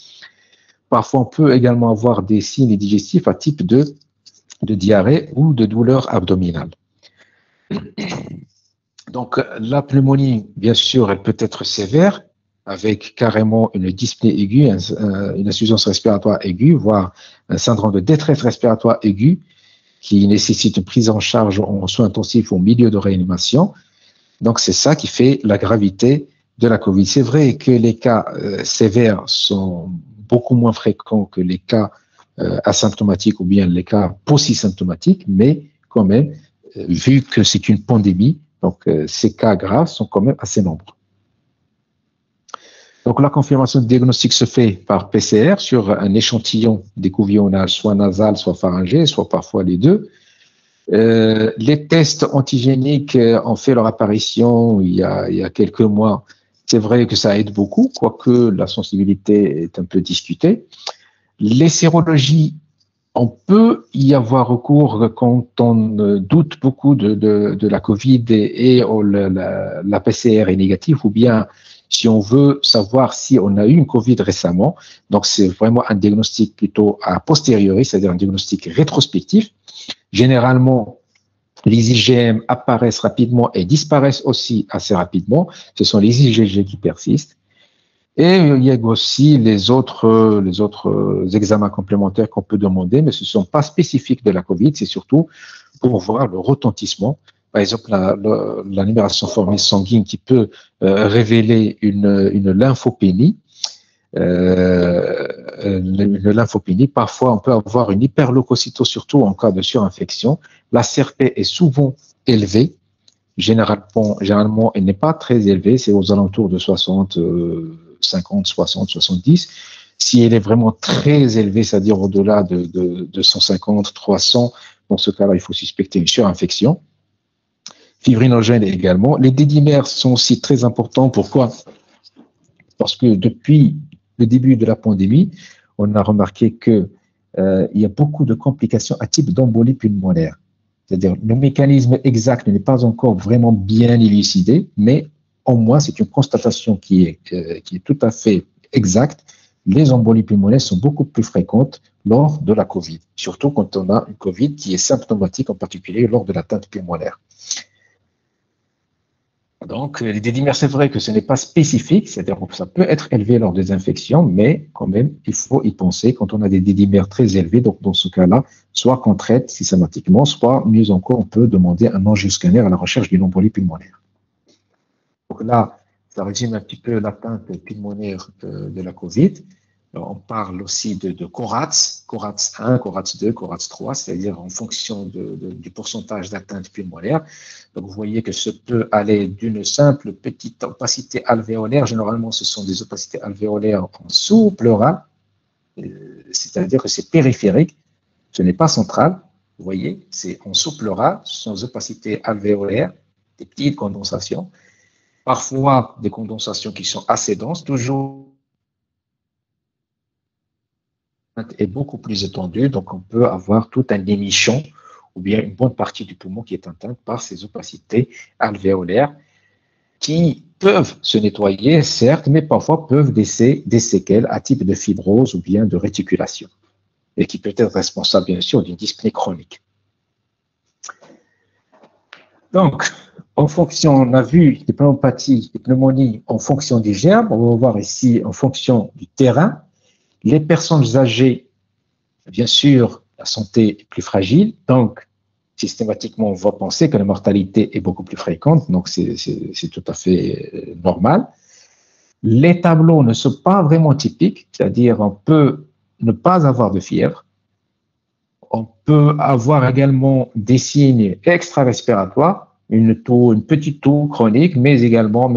Parfois, on peut également avoir des signes digestifs à type de diarrhée ou de douleur abdominale. Donc, la pneumonie, bien sûr, elle peut être sévère, avec carrément une dyspnée aiguë, une insuffisance respiratoire aiguë, voire un syndrome de détresse respiratoire aiguë qui nécessite une prise en charge en soins intensifs au milieu de réanimation. Donc, c'est ça qui fait la gravité de la COVID. C'est vrai que les cas sévères sont beaucoup moins fréquents que les cas asymptomatiques ou bien les cas post-symptomatiques, mais quand même, vu que c'est une pandémie, donc ces cas graves sont quand même assez nombreux. Donc, la confirmation du diagnostic se fait par PCR sur un échantillon d'écouvillonnage, soit nasal, soit pharyngé, soit parfois les deux. Les tests antigéniques ont fait leur apparition il y a quelques mois. C'est vrai que ça aide beaucoup, quoique la sensibilité est un peu discutée. Les sérologies, on peut y avoir recours quand on doute beaucoup de la COVID et la PCR est négative, ou bien si on veut savoir si on a eu une COVID récemment. Donc, c'est vraiment un diagnostic plutôt a posteriori, c'est-à-dire un diagnostic rétrospectif. Généralement, les IgM apparaissent rapidement et disparaissent aussi assez rapidement. Ce sont les IgG qui persistent. Et il y a aussi les autres examens complémentaires qu'on peut demander, mais ce ne sont pas spécifiques de la COVID, c'est surtout pour voir le retentissement. Par exemple, la numération formée sanguine qui peut révéler une lymphopénie. Une lymphopénie. Parfois, on peut avoir une hyperleucocytose, surtout en cas de surinfection. La CRP est souvent élevée. Généralement, elle n'est pas très élevée. C'est aux alentours de 60, 50, 60, 70. Si elle est vraiment très élevée, c'est-à-dire au-delà de 150, 300, dans ce cas-là, il faut suspecter une surinfection. Fibrinogène également. Les dédimères sont aussi très importants. Pourquoi? Parce que depuis le début de la pandémie, on a remarqué qu'il y a beaucoup de complications à type d'embolie pulmonaire. C'est-à-dire le mécanisme exact n'est pas encore vraiment bien élucidé, mais au moins c'est une constatation qui est tout à fait exacte. Les embolies pulmonaires sont beaucoup plus fréquentes lors de la COVID, surtout quand on a une COVID qui est symptomatique, en particulier lors de l'atteinte pulmonaire. Donc, les dédimères, c'est vrai que ce n'est pas spécifique, c'est-à-dire que ça peut être élevé lors des infections, mais quand même, il faut y penser quand on a des dédimères très élevés. Donc, dans ce cas-là, soit qu'on traite systématiquement, soit mieux encore, on peut demander un angioscanner à la recherche d'une embolie pulmonaire. Donc là, ça résume un petit peu l'atteinte pulmonaire de la COVID. On parle aussi de CORATS 1, CORATS 2, CORATS 3, c'est-à-dire en fonction du pourcentage d'atteinte pulmonaire. Donc, vous voyez que ça peut aller d'une simple petite opacité alvéolaire. Généralement, ce sont des opacités alvéolaires en sous-pleural, c'est-à-dire que c'est périphérique, ce n'est pas central. Vous voyez, c'est en sous-pleural, ce sont des opacités alvéolaires, des petites condensations. Parfois, des condensations qui sont assez denses, toujours est beaucoup plus étendue, donc on peut avoir tout un émichon ou bien une bonne partie du poumon qui est atteinte par ces opacités alvéolaires qui peuvent se nettoyer, certes, mais parfois peuvent laisser des séquelles à type de fibrose ou bien de réticulation, et qui peut être responsable, bien sûr, d'une dyspnée chronique. Donc, en fonction, on a vu les pneumopathies, les pneumonies en fonction du germe, on va voir ici en fonction du terrain. Les personnes âgées, bien sûr, la santé est plus fragile, donc systématiquement, on va penser que la mortalité est beaucoup plus fréquente, donc c'est tout à fait normal. Les tableaux ne sont pas vraiment typiques, c'est-à-dire on peut ne pas avoir de fièvre, on peut avoir également des signes extra-respiratoires, une petite toux chronique, mais également,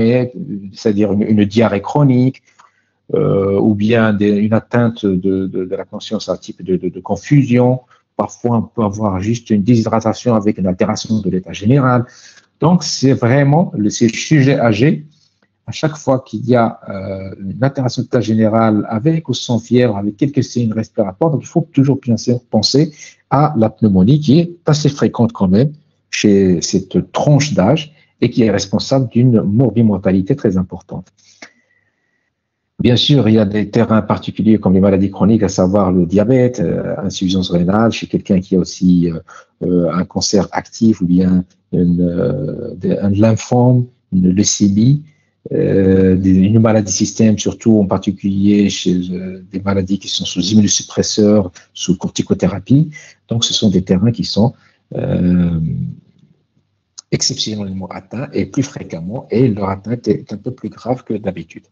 c'est-à-dire une diarrhée chronique, ou bien une atteinte de la conscience à type de confusion. Parfois, on peut avoir juste une déshydratation avec une altération de l'état général. Donc, c'est vraiment ces sujets âgés, à chaque fois qu'il y a une altération de l'état général avec ou sans fièvre, avec quelques signes respiratoires, donc il faut toujours penser à la pneumonie qui est assez fréquente quand même chez cette tranche d'âge et qui est responsable d'une morbimortalité très importante. Bien sûr, il y a des terrains particuliers comme les maladies chroniques, à savoir le diabète, insuffisance rénale, chez quelqu'un qui a aussi un cancer actif ou bien un lymphome, une leucémie, une maladie système, surtout en particulier chez des maladies qui sont sous immunosuppresseurs, sous corticothérapie. Donc, ce sont des terrains qui sont exceptionnellement atteints et plus fréquemment, et leur atteinte est un peu plus grave que d'habitude.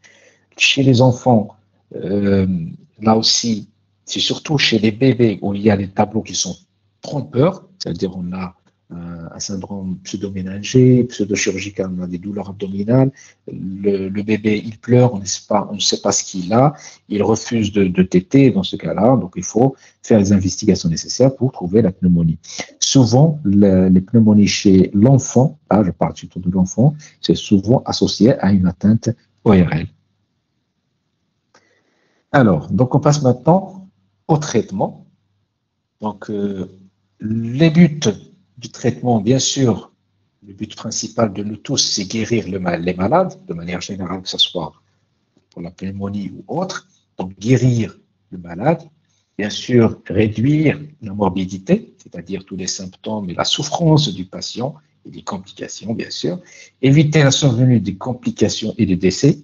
Chez les enfants, là aussi, c'est surtout chez les bébés où il y a des tableaux qui sont trompeurs, c'est-à-dire on a un syndrome pseudoméningé, pseudo-chirurgical, on a des douleurs abdominales, le bébé, il pleure, on ne sait pas ce qu'il a, il refuse de téter dans ce cas-là, donc il faut faire les investigations nécessaires pour trouver la pneumonie. Souvent, les pneumonies chez l'enfant, là je parle surtout de l'enfant, c'est souvent associé à une atteinte ORL. Alors, donc on passe maintenant au traitement. Donc, les buts du traitement, bien sûr, le but principal de nous tous, c'est guérir les malades, de manière générale, que ce soit pour la pneumonie ou autre. Donc, guérir le malade, bien sûr, réduire la morbidité, c'est-à-dire tous les symptômes et la souffrance du patient et des complications, bien sûr, éviter la survenue des complications et des décès,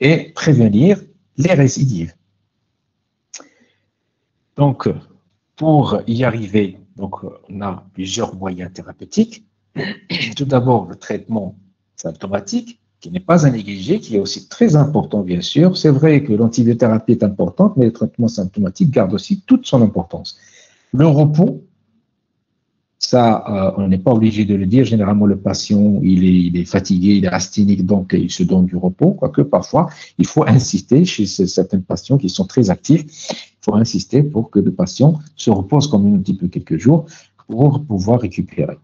et prévenir les récidives. Donc, pour y arriver, donc, on a plusieurs moyens thérapeutiques. Tout d'abord, le traitement symptomatique, qui n'est pas à négliger, qui est aussi très important, bien sûr. C'est vrai que l'antibiothérapie est importante, mais le traitement symptomatique garde aussi toute son importance. Le repos, ça, on n'est pas obligé de le dire. Généralement, le patient, il est fatigué, il est asthénique, donc il se donne du repos. Quoique parfois, il faut insister chez certains patients qui sont très actifs. Il faut insister pour que le patient se repose quand même un petit peu quelques jours pour pouvoir récupérer.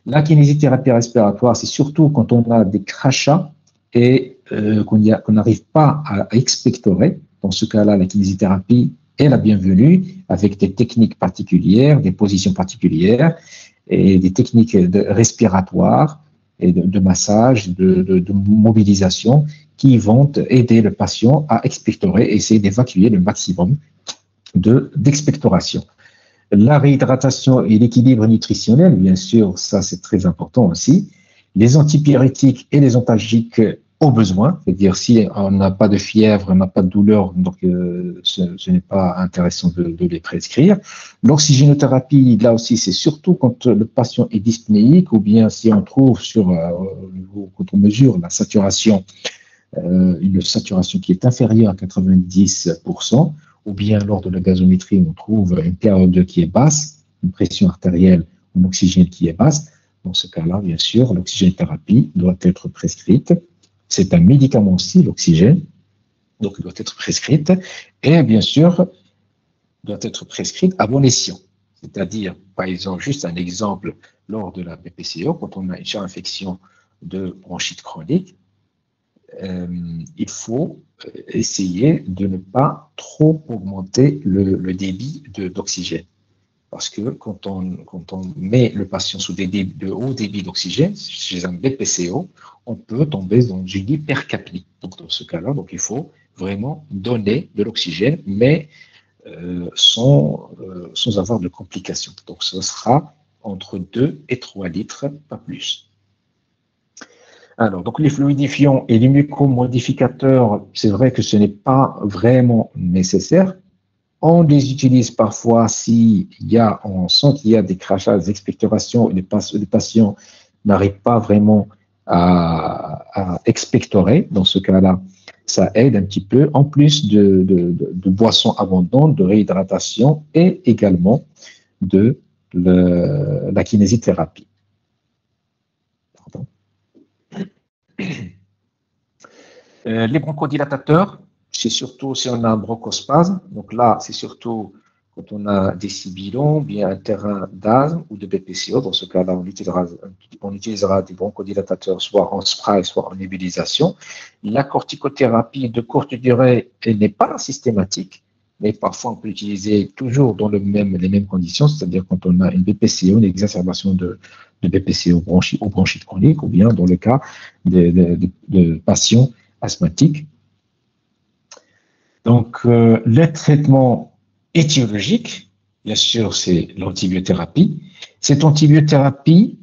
La kinésithérapie respiratoire, c'est surtout quand on a des crachats et qu'on n'arrive pas à expectorer. Dans ce cas-là, la kinésithérapie est la bienvenue avec des techniques particulières, des positions particulières et des techniques respiratoires et de massage, de mobilisation qui vont aider le patient à expectorer et essayer d'évacuer le maximum d'expectoration. La réhydratation et l'équilibre nutritionnel, bien sûr, ça c'est très important aussi. Les antipyrétiques et les antalgiques au besoin, c'est-à-dire si on n'a pas de fièvre, on n'a pas de douleur, donc ce n'est pas intéressant de les prescrire. L'oxygénothérapie, là aussi, c'est surtout quand le patient est dyspnéique ou bien si on trouve quand on mesure la saturation, une saturation qui est inférieure à 90%, ou bien lors de la gazométrie, on trouve une PaO2 qui est basse, une pression artérielle en oxygène qui est basse. Dans ce cas-là, bien sûr, l'oxygénothérapie doit être prescrite. C'est un médicament aussi, l'oxygène, donc il doit être prescrite. Et bien sûr, doit être prescrite à bon escient. C'est-à-dire, par exemple, juste un exemple, lors de la BPCO, quand on a une infection de bronchite chronique, il faut essayer de ne pas trop augmenter le débit d'oxygène. Parce que quand on met le patient sous de haut débit d'oxygène, chez un BPCO, on peut tomber dans une hypercapnie. Donc, dans ce cas-là, donc, il faut vraiment donner de l'oxygène, mais sans avoir de complications. Donc, ce sera entre 2 et 3 litres, pas plus. Alors, donc les fluidifiants et les mucomodificateurs, c'est vrai que ce n'est pas vraiment nécessaire. On les utilise parfois si on sent qu'il y a des crachats, des expectorations, et les patients n'arrivent pas vraiment à expectorer. Dans ce cas-là, ça aide un petit peu, en plus de boissons abondantes, de réhydratation et également de la kinésithérapie. Pardon. Les bronchodilatateurs, c'est surtout si on a un bronchospasme. Donc là, c'est surtout quand on a des sibilants, bien un terrain d'asthme ou de BPCO. Dans ce cas-là, on utilisera des bronchodilatateurs soit en spray, soit en nébulisation. La corticothérapie de courte durée, elle n'est pas systématique, mais parfois on peut l'utiliser toujours dans les mêmes conditions, c'est-à-dire quand on a une BPCO, une exacerbation de BPCO ou bronchite chronique, ou bien dans le cas de patients asthmatiques. Donc, le traitement étiologique, bien sûr, c'est l'antibiothérapie. Cette antibiothérapie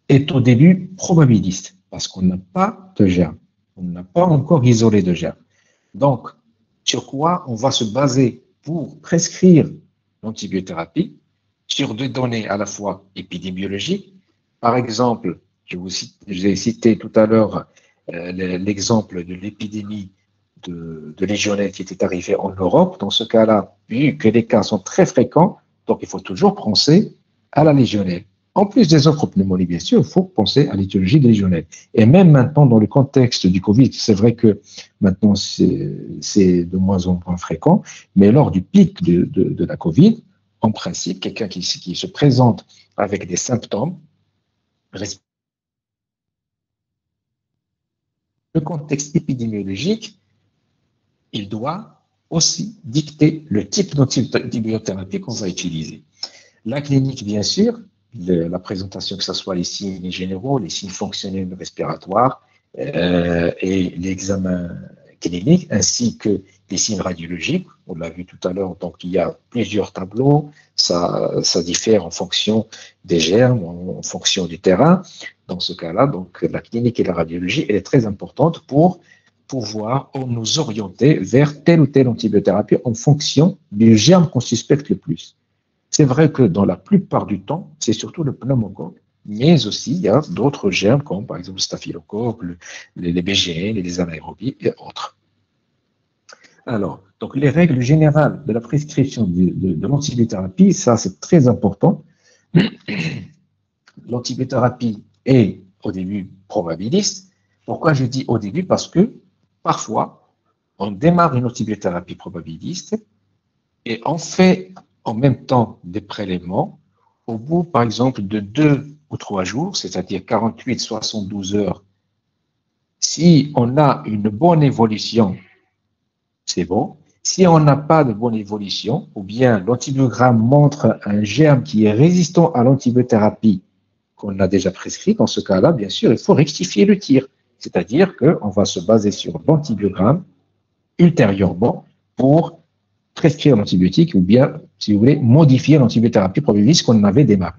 est au début probabiliste parce qu'on n'a pas de germe. On n'a pas encore isolé de germe. Donc, sur quoi on va se baser pour prescrire l'antibiothérapie? Sur deux données à la fois épidémiologiques. Par exemple, j'ai cité tout à l'heure l'exemple de l'épidémie de légionnaire qui était arrivée en Europe. Dans ce cas-là, vu que les cas sont très fréquents, donc il faut toujours penser à la légionnaire. En plus des autres pneumonies, bien sûr, il faut penser à l'étiologie de légionnaire. Et même maintenant, dans le contexte du Covid, c'est vrai que maintenant c'est de moins en moins fréquent, mais lors du pic de la Covid, en principe, quelqu'un qui se présente avec des symptômes, le contexte épidémiologique, il doit aussi dicter le type d'antibiothérapie qu'on va utiliser. La clinique, bien sûr, la présentation, que ce soit les signes généraux, les signes fonctionnels respiratoires et l'examen clinique, ainsi que les signes radiologiques. On l'a vu tout à l'heure, donc il y a plusieurs tableaux, ça diffère en fonction des germes, en fonction du terrain. Dans ce cas-là, donc la clinique et la radiologie, elle est très importante pour pouvoir nous orienter vers telle ou telle antibiothérapie en fonction du germe qu'on suspecte le plus. C'est vrai que dans la plupart du temps, c'est surtout le pneumocoque, mais aussi il y a d'autres germes comme par exemple le staphylocoque, les BGN, les anaérobies et autres. Alors, donc les règles générales de la prescription de l'antibiothérapie, ça c'est très important. L'antibiothérapie est au début probabiliste. Pourquoi je dis au début? Parce que parfois, on démarre une antibiothérapie probabiliste et on fait en même temps des prélèvements. Au bout, par exemple, de 2 ou 3 jours, c'est-à-dire 48-72 heures, si on a une bonne évolution, c'est bon. Si on n'a pas de bonne évolution, ou bien l'antibiogramme montre un germe qui est résistant à l'antibiothérapie qu'on a déjà prescrit, dans ce cas-là, bien sûr, il faut rectifier le tir. C'est-à-dire qu'on va se baser sur l'antibiogramme ultérieurement pour prescrire l'antibiotique ou bien, si vous voulez, modifier l'antibiothérapie probabiliste qu'on avait démarré.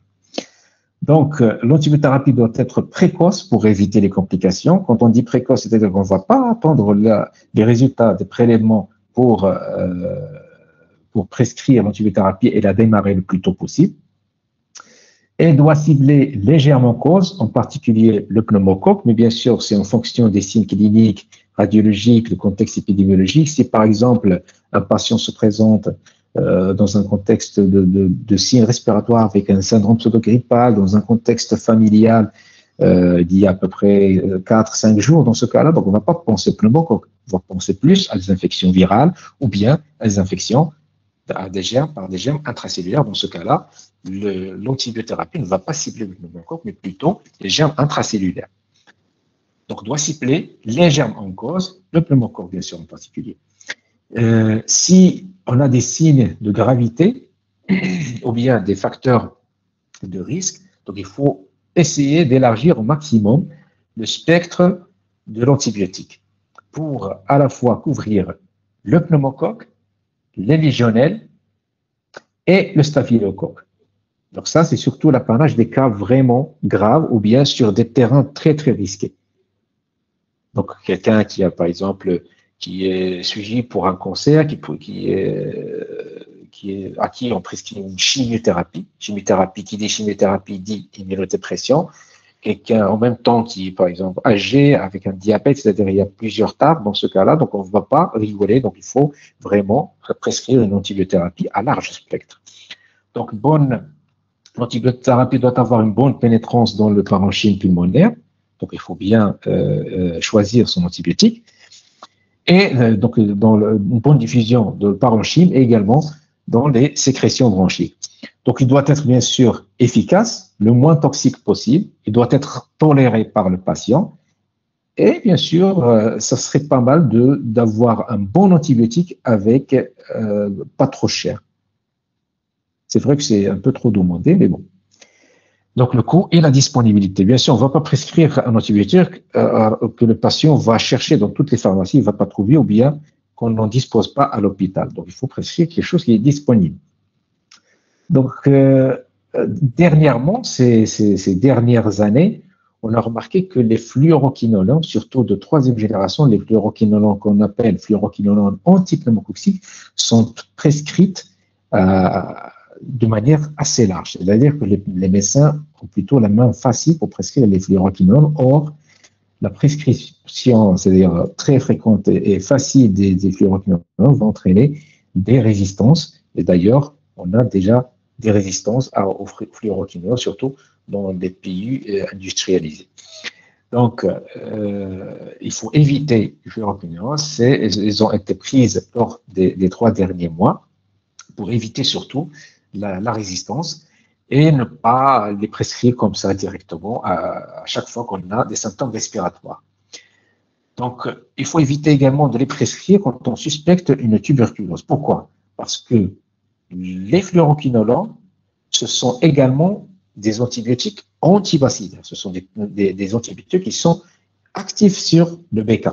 Donc, l'antibiothérapie doit être précoce pour éviter les complications. Quand on dit précoce, c'est-à-dire qu'on ne va pas attendre les résultats des prélèvements pour prescrire l'antibiothérapie et la démarrer le plus tôt possible. Elle doit cibler les germes en cause, en particulier le pneumocoque, mais bien sûr, c'est en fonction des signes cliniques, radiologiques, le contexte épidémiologique. Si par exemple, un patient se présente dans un contexte de signes respiratoires avec un syndrome pseudogrippal, dans un contexte familial d'il y a à peu près 4-5 jours, dans ce cas-là, donc on ne va pas penser au pneumocoque, on va penser plus à des infections virales ou bien à des infections par des germes intracellulaires. Dans ce cas-là, l'antibiothérapie ne va pas cibler le pneumocoque, mais plutôt les germes intracellulaires. Donc, doit cibler les germes en cause, le pneumocoque bien sûr en particulier. Si on a des signes de gravité, ou bien des facteurs de risque. Donc, il faut essayer d'élargir au maximum le spectre de l'antibiotique pour à la fois couvrir le pneumocoque, les légionnelles et le staphylocoque. Donc ça, c'est surtout l'apanage des cas vraiment graves ou bien sur des terrains très, très risqués. Donc, quelqu'un qui a, par exemple, qui est suivi pour un cancer, à qui on prescrit une chimiothérapie. Chimiothérapie, qui dit chimiothérapie, dit immunodépression. Quelqu'un en même temps qui est, par exemple, âgé, avec un diabète, c'est-à-dire il y a plusieurs tables dans ce cas-là, donc on ne va pas rigoler, donc il faut vraiment prescrire une antibiothérapie à large spectre. Donc, l'antibiothérapie doit avoir une bonne pénétrance dans le parenchyme pulmonaire, donc il faut bien choisir son antibiotique, et donc une bonne diffusion de parenchyme et également dans les sécrétions bronchiques. Donc, il doit être bien sûr efficace, le moins toxique possible. Il doit être toléré par le patient. Et bien sûr, ça serait pas mal d'avoir un bon antibiotique avec pas trop cher. C'est vrai que c'est un peu trop demandé, mais bon. Donc, le coût et la disponibilité. Bien sûr, on ne va pas prescrire un antibiotique que le patient va chercher dans toutes les pharmacies, il ne va pas trouver, ou bien qu'on n'en dispose pas à l'hôpital. Donc, il faut prescrire quelque chose qui est disponible. Donc, dernièrement, ces dernières années, on a remarqué que les fluoroquinolones, surtout de troisième génération, les fluoroquinolones qu'on appelle fluoroquinolones antipneumococciques, sont prescrites de manière assez large. C'est-à-dire que les médecins ont plutôt la main facile pour prescrire les fluoroquinolones. Or, la prescription, c'est-à-dire très fréquente et facile des fluoroquinolones, va entraîner des résistances. Et d'ailleurs, on a déjà des résistances aux fluoroquinolones, surtout dans les pays industrialisés. Donc, il faut éviter les fluoroquinolones. Elles ont été prises lors des 3 derniers mois pour éviter surtout la résistance et ne pas les prescrire comme ça directement à chaque fois qu'on a des symptômes respiratoires. Donc, il faut éviter également de les prescrire quand on suspecte une tuberculose. Pourquoi? Parce que les fluoroquinolones, ce sont également des antibiotiques antibacillinaires. Ce sont des antibiotiques qui sont actifs sur le BK.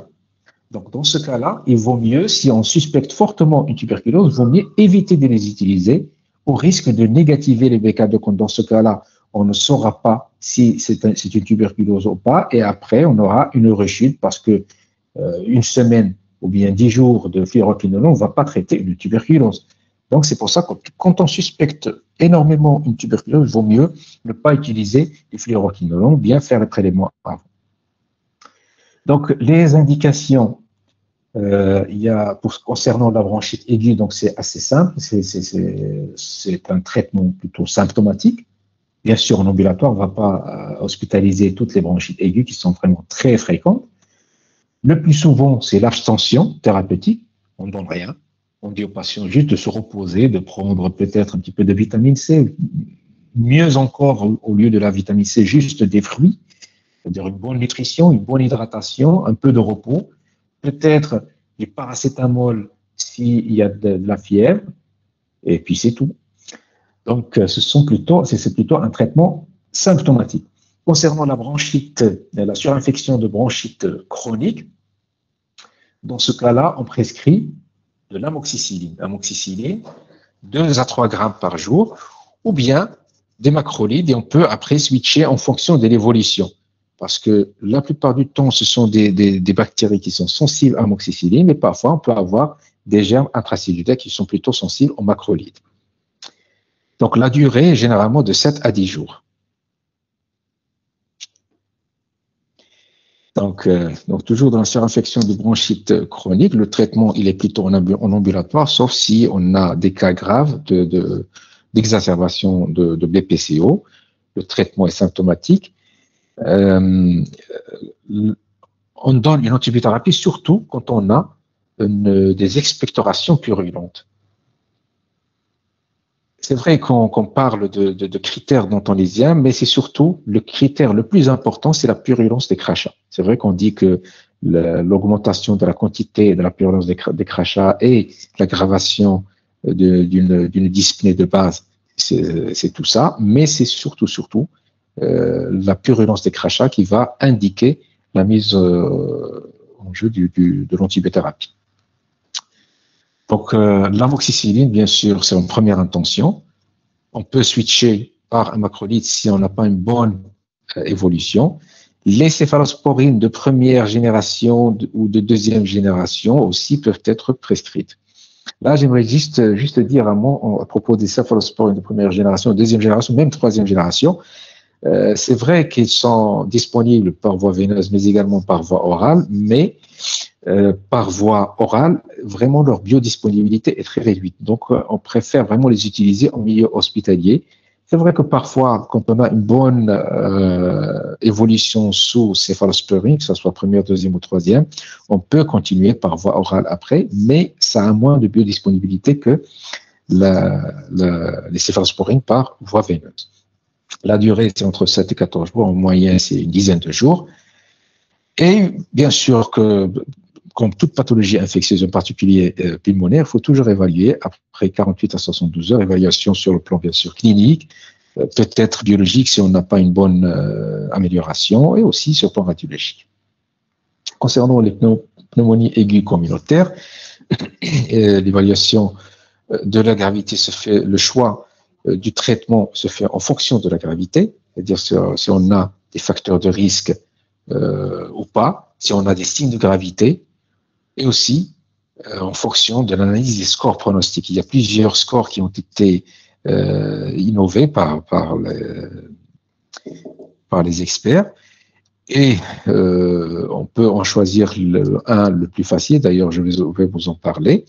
Donc, dans ce cas-là, il vaut mieux, si on suspecte fortement une tuberculose, il vaut mieux éviter de les utiliser au risque de négativer les BK. Donc, dans ce cas-là, on ne saura pas si c'est une tuberculose ou pas, et après, on aura une rechute parce que une semaine ou bien 10 jours de fluoroquinolone ne va pas traiter une tuberculose. Donc, c'est pour ça que quand on suspecte énormément une tuberculose, il vaut mieux ne pas utiliser les fluoroquinolones, bien faire le prélèvement avant. Donc, les indications, concernant la bronchite aiguë, donc c'est assez simple, c'est un traitement plutôt symptomatique. Bien sûr, en ambulatoire, on ne va pas hospitaliser toutes les bronchites aiguës qui sont vraiment très fréquentes. Le plus souvent, c'est l'abstention thérapeutique, on ne donne rien. On dit aux patients juste de se reposer, de prendre peut-être un petit peu de vitamine C. Mieux encore, au lieu de la vitamine C, juste des fruits, c'est-à-dire une bonne nutrition, une bonne hydratation, un peu de repos, peut-être du paracétamol s'il y a de la fièvre, et puis c'est tout. Donc, c'est plutôt un traitement symptomatique. Concernant la bronchite, la surinfection de bronchite chronique, dans ce cas-là, on prescrit de l'amoxicilline. L'amoxicilline, 2 à 3 grammes par jour, ou bien des macrolides, et on peut après switcher en fonction de l'évolution. Parce que la plupart du temps, ce sont des bactéries qui sont sensibles à l'amoxicilline, mais parfois, on peut avoir des germes intracellulaires qui sont plutôt sensibles aux macrolides. Donc, la durée est généralement de 7 à 10 jours. Donc, toujours dans la surinfection de bronchite chronique, le traitement, il est plutôt en ambulatoire, sauf si on a des cas graves d'exacerbation de BPCO. Le traitement est symptomatique. On donne une antibiothérapie surtout quand on a des expectorations purulentes. C'est vrai qu'on parle de critères d'ontolysiens, mais c'est surtout le critère le plus important, c'est la purulence des crachats. C'est vrai qu'on dit que l'augmentation de la quantité de la purulence des crachats et l'aggravation d'une dyspnée de base, c'est tout ça, mais c'est surtout la purulence des crachats qui va indiquer la mise en jeu de l'antibiothérapie. Donc, l'amoxicilline, bien sûr, c'est en première intention. On peut switcher par un macrolide si on n'a pas une bonne évolution. Les céphalosporines de première génération ou de deuxième génération aussi peuvent être prescrites. Là, j'aimerais juste dire un mot à propos des céphalosporines de première génération, deuxième génération, même troisième génération. C'est vrai qu'ils sont disponibles par voie veineuse, mais également par voie orale, mais par voie orale, vraiment leur biodisponibilité est très réduite. Donc, on préfère vraiment les utiliser en milieu hospitalier. C'est vrai que parfois, quand on a une bonne évolution sous céphalosporine, que ce soit première, deuxième ou troisième, on peut continuer par voie orale après, mais ça a moins de biodisponibilité que les céphalosporines par voie veineuse. La durée, c'est entre 7 et 14 jours. En moyenne, c'est une dizaine de jours. Et bien sûr que, comme toute pathologie infectieuse, en particulier pulmonaire, il faut toujours évaluer après 48 à 72 heures, évaluation sur le plan bien sûr clinique, peut-être biologique si on n'a pas une bonne amélioration, et aussi sur le plan radiologique. Concernant les pneumonies aiguës communautaires, l'évaluation de la gravité se fait, le choix du traitement se fait en fonction de la gravité, c'est-à-dire si on a des facteurs de risque ou pas, si on a des signes de gravité, et aussi en fonction de l'analyse des scores pronostiques. Il y a plusieurs scores qui ont été innovés par les experts, et on peut en choisir le plus facile, d'ailleurs je vais vous en parler,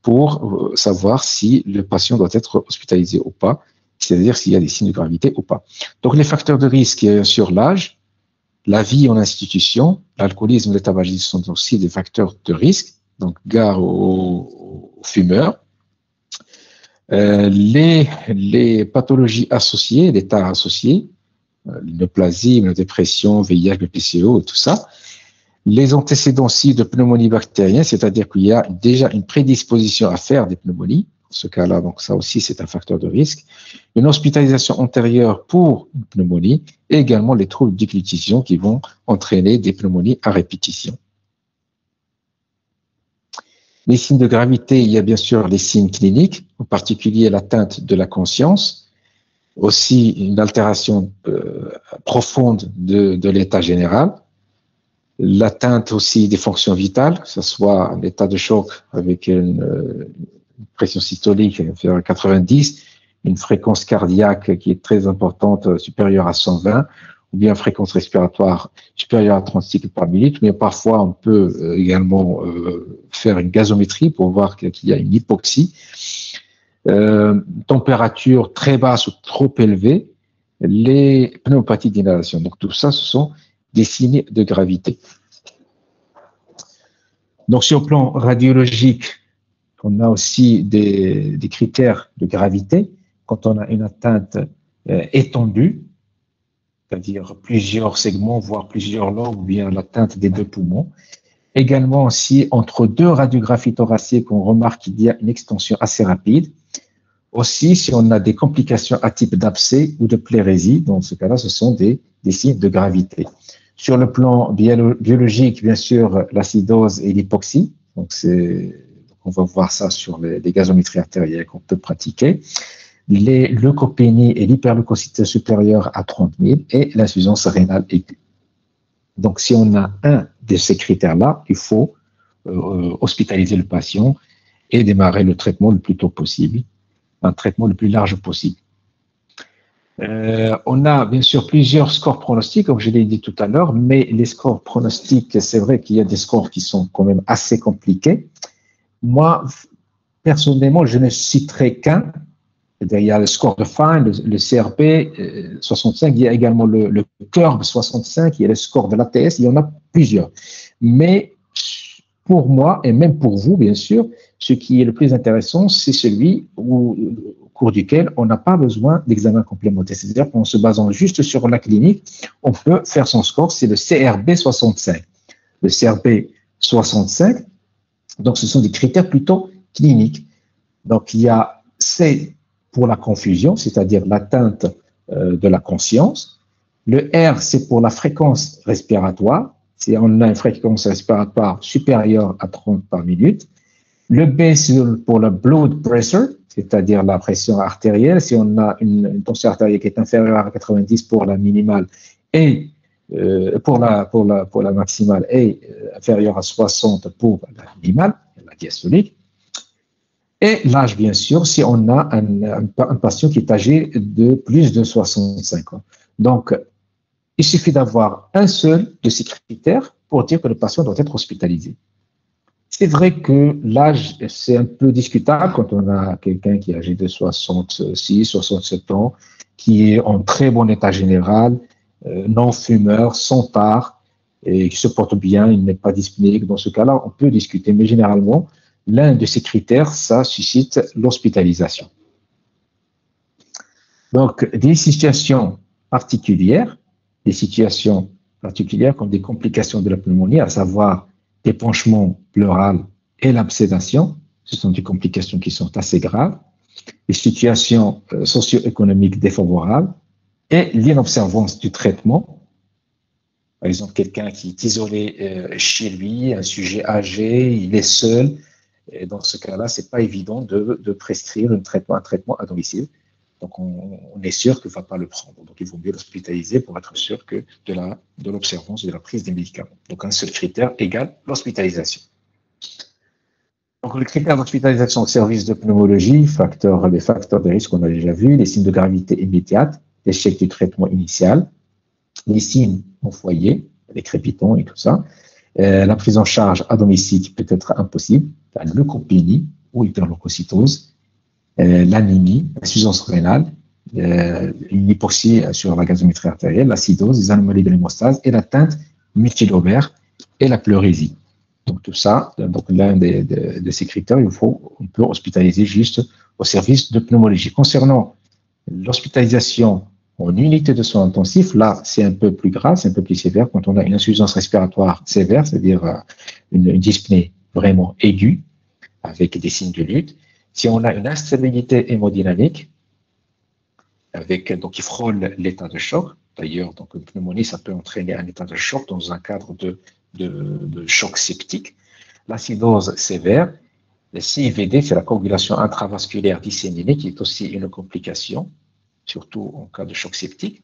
pour savoir si le patient doit être hospitalisé ou pas, c'est-à-dire s'il y a des signes de gravité ou pas. Donc les facteurs de risque sur l'âge, la vie en institution, l'alcoolisme et le tabagisme sont aussi des facteurs de risque, donc gare aux fumeurs. Les pathologies associées, les tares associées, l'hypoplasie, la dépression, VIH, le PCO, tout ça. Les antécédents aussi de pneumonie bactérienne, c'est-à-dire qu'il y a déjà une prédisposition à faire des pneumonies. Dans ce cas-là, donc ça aussi, c'est un facteur de risque. Une hospitalisation antérieure pour une pneumonie et également les troubles d'églutition qui vont entraîner des pneumonies à répétition. Les signes de gravité, il y a bien sûr les signes cliniques, en particulier l'atteinte de la conscience, aussi une altération profonde de l'état général, l'atteinte aussi des fonctions vitales, que ce soit un état de choc avec une pression systolique inférieure à 90, une fréquence cardiaque qui est très importante, supérieure à 120, ou bien fréquence respiratoire supérieure à 30 cycles par minute, mais parfois on peut également faire une gazométrie pour voir qu'il y a une hypoxie. Température très basse ou trop élevée, les pneumopathies d'inhalation. Donc tout ça, ce sont des signes de gravité. Donc sur le plan radiologique, on a aussi des critères de gravité. Quand on a une atteinte étendue, c'est-à-dire plusieurs segments, voire plusieurs lobes, ou bien l'atteinte des deux poumons. Également aussi, entre deux radiographies thoraciques, on remarque qu'il y a une extension assez rapide. Aussi, si on a des complications à type d'abcès ou de pleurésie, dans ce cas-là, ce sont des signes de gravité. Sur le plan biologique, bien sûr, l'acidose et l'hypoxie. Donc, on va voir ça sur les gazométries artérielles qu'on peut pratiquer. Les leucopénies et l'hyperleucocyte supérieure à 30 000 et l'insuffisance rénale aiguë. Donc, si on a un de ces critères-là, il faut hospitaliser le patient et démarrer le traitement le plus tôt possible, un traitement le plus large possible. On a bien sûr plusieurs scores pronostiques, comme je l'ai dit tout à l'heure, mais les scores pronostiques, c'est vrai qu'il y a des scores qui sont quand même assez compliqués. Moi, personnellement, je ne citerai qu'un. Il y a le score de Fine, le CRP 65, il y a également le CURB 65, il y a le score de l'ATS, il y en a plusieurs. Mais pour moi, et même pour vous, bien sûr, ce qui est le plus intéressant, c'est celui au cours duquel on n'a pas besoin d'examen complémentaire. C'est-à-dire qu'en se basant juste sur la clinique, on peut faire son score, c'est le CRB 65. Le CRB 65, donc ce sont des critères plutôt cliniques. Donc, il y a C pour la confusion, c'est-à-dire l'atteinte de la conscience. Le R, c'est pour la fréquence respiratoire. Si on a une fréquence respiratoire supérieure à 30 par minute. Le B, c'est pour le blood pressure, c'est-à-dire la pression artérielle. Si on a une tension artérielle qui est inférieure à 90 pour la minimale et pour la maximale et inférieure à 60 pour la minimale, la diastolique. Et l'âge, bien sûr, si on a un patient qui est âgé de plus de 65 ans. Donc, il suffit d'avoir un seul de ces critères pour dire que le patient doit être hospitalisé. C'est vrai que l'âge, c'est un peu discutable quand on a quelqu'un qui est âgé de 66, 67 ans, qui est en très bon état général, non fumeur, sans tard, et qui se porte bien, il n'est pas dyspnéique. Dans ce cas-là, on peut discuter, mais généralement, l'un de ces critères, ça suscite l'hospitalisation. Donc, des situations particulières comme des complications de la pneumonie, à savoir l'épanchement pleural et l'absédation, ce sont des complications qui sont assez graves, les situations socio-économiques défavorables et l'inobservance du traitement. Par exemple, quelqu'un qui est isolé chez lui, un sujet âgé, il est seul, et dans ce cas-là, ce n'est pas évident de prescrire un traitement à domicile. Donc, on est sûr qu'il ne va pas le prendre. Donc, il vaut mieux l'hospitaliser pour être sûr que de l'observance et de la prise des médicaments. Donc, un seul critère égale l'hospitalisation. Donc, le critère d'hospitalisation au service de pneumologie, les facteurs de risque qu'on a déjà vus, les signes de gravité immédiate, l'échec du traitement initial, les signes au foyer, les crépitants et tout ça, la prise en charge à domicile qui peut être impossible, la leucopénie ou hyperleucocytose, l'anémie, l'insuffisance rénale, une hypoxie sur la gazométrie artérielle, l'acidose, les anomalies de l'hémostase et l'atteinte multilobaire et la pleurésie. Donc tout ça, donc l'un de ces critères, on peut hospitaliser juste au service de pneumologie. Concernant l'hospitalisation en unité de soins intensifs, là c'est un peu plus grave, c'est un peu plus sévère quand on a une insuffisance respiratoire sévère, c'est-à-dire une dyspnée vraiment aiguë avec des signes de lutte. Si on a une instabilité hémodynamique, qui frôle l'état de choc, d'ailleurs, donc une pneumonie, ça peut entraîner un état de choc dans un cadre de choc septique. L'acidose sévère, le CIVD, c'est la coagulation intravasculaire disséminée, qui est aussi une complication, surtout en cas de choc septique.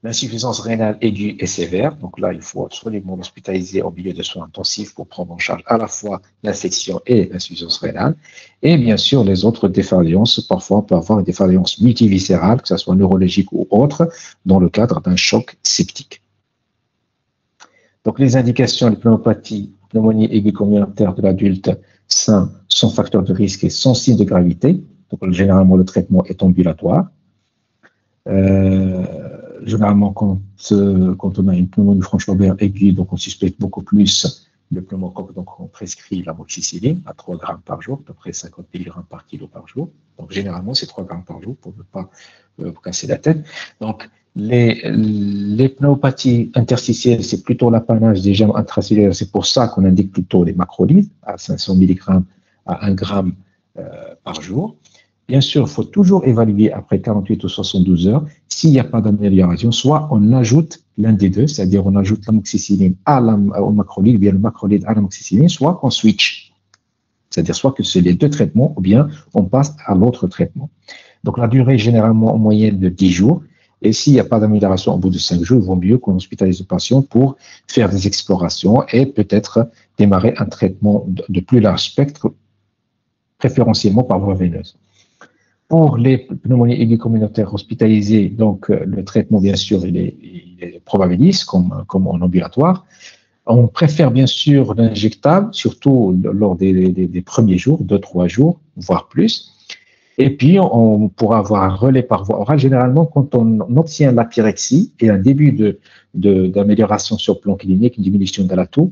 L'insuffisance rénale aiguë et sévère, donc là, il faut absolument l'hospitaliser au milieu de soins intensifs pour prendre en charge à la fois l'infection et l'insuffisance rénale. Et bien sûr, les autres défaillances, parfois on peut avoir une défaillance multiviscérale, que ce soit neurologique ou autre, dans le cadre d'un choc septique. Donc les indications, les pneumonie aiguë communautaire de l'adulte sain sans facteur de risque et sans signe de gravité. Donc généralement, le traitement est ambulatoire. Généralement, quand on a une pneumonie franche-lobaire aiguë, donc on suspecte beaucoup plus le pneumocoque, donc on prescrit l'amoxicilline à 3 grammes par jour, à peu près 50 mg par kilo par jour. Donc généralement, c'est 3 grammes par jour pour ne pas casser la tête. Donc les pneumopathies interstitielles, c'est plutôt l'apanage des germes intracellulaires. C'est pour ça qu'on indique plutôt les macrolides à 500 mg à 1 gramme par jour. Bien sûr, il faut toujours évaluer après 48 ou 72 heures. S'il n'y a pas d'amélioration, soit on ajoute l'un des deux, c'est-à-dire on ajoute l'amoxicilline au macrolide, ou bien le macrolide à l'amoxicilline, soit on switch. C'est-à-dire soit que c'est les deux traitements, ou bien on passe à l'autre traitement. Donc la durée est généralement en moyenne de 10 jours. Et s'il n'y a pas d'amélioration au bout de 5 jours, il vaut mieux qu'on hospitalise le patient pour faire des explorations et peut-être démarrer un traitement de plus large spectre, préférentiellement par voie veineuse. Pour les pneumonies aiguës communautaires hospitalisées, donc le traitement, bien sûr, il est probabiliste, comme en ambulatoire. On préfère bien sûr l'injectable, surtout lors des premiers jours, 2-3 jours, voire plus. Et puis, on pourra avoir un relais par voie orale. Généralement, quand on obtient la pyrexie et un début d'amélioration sur le plan clinique, une diminution de la toux,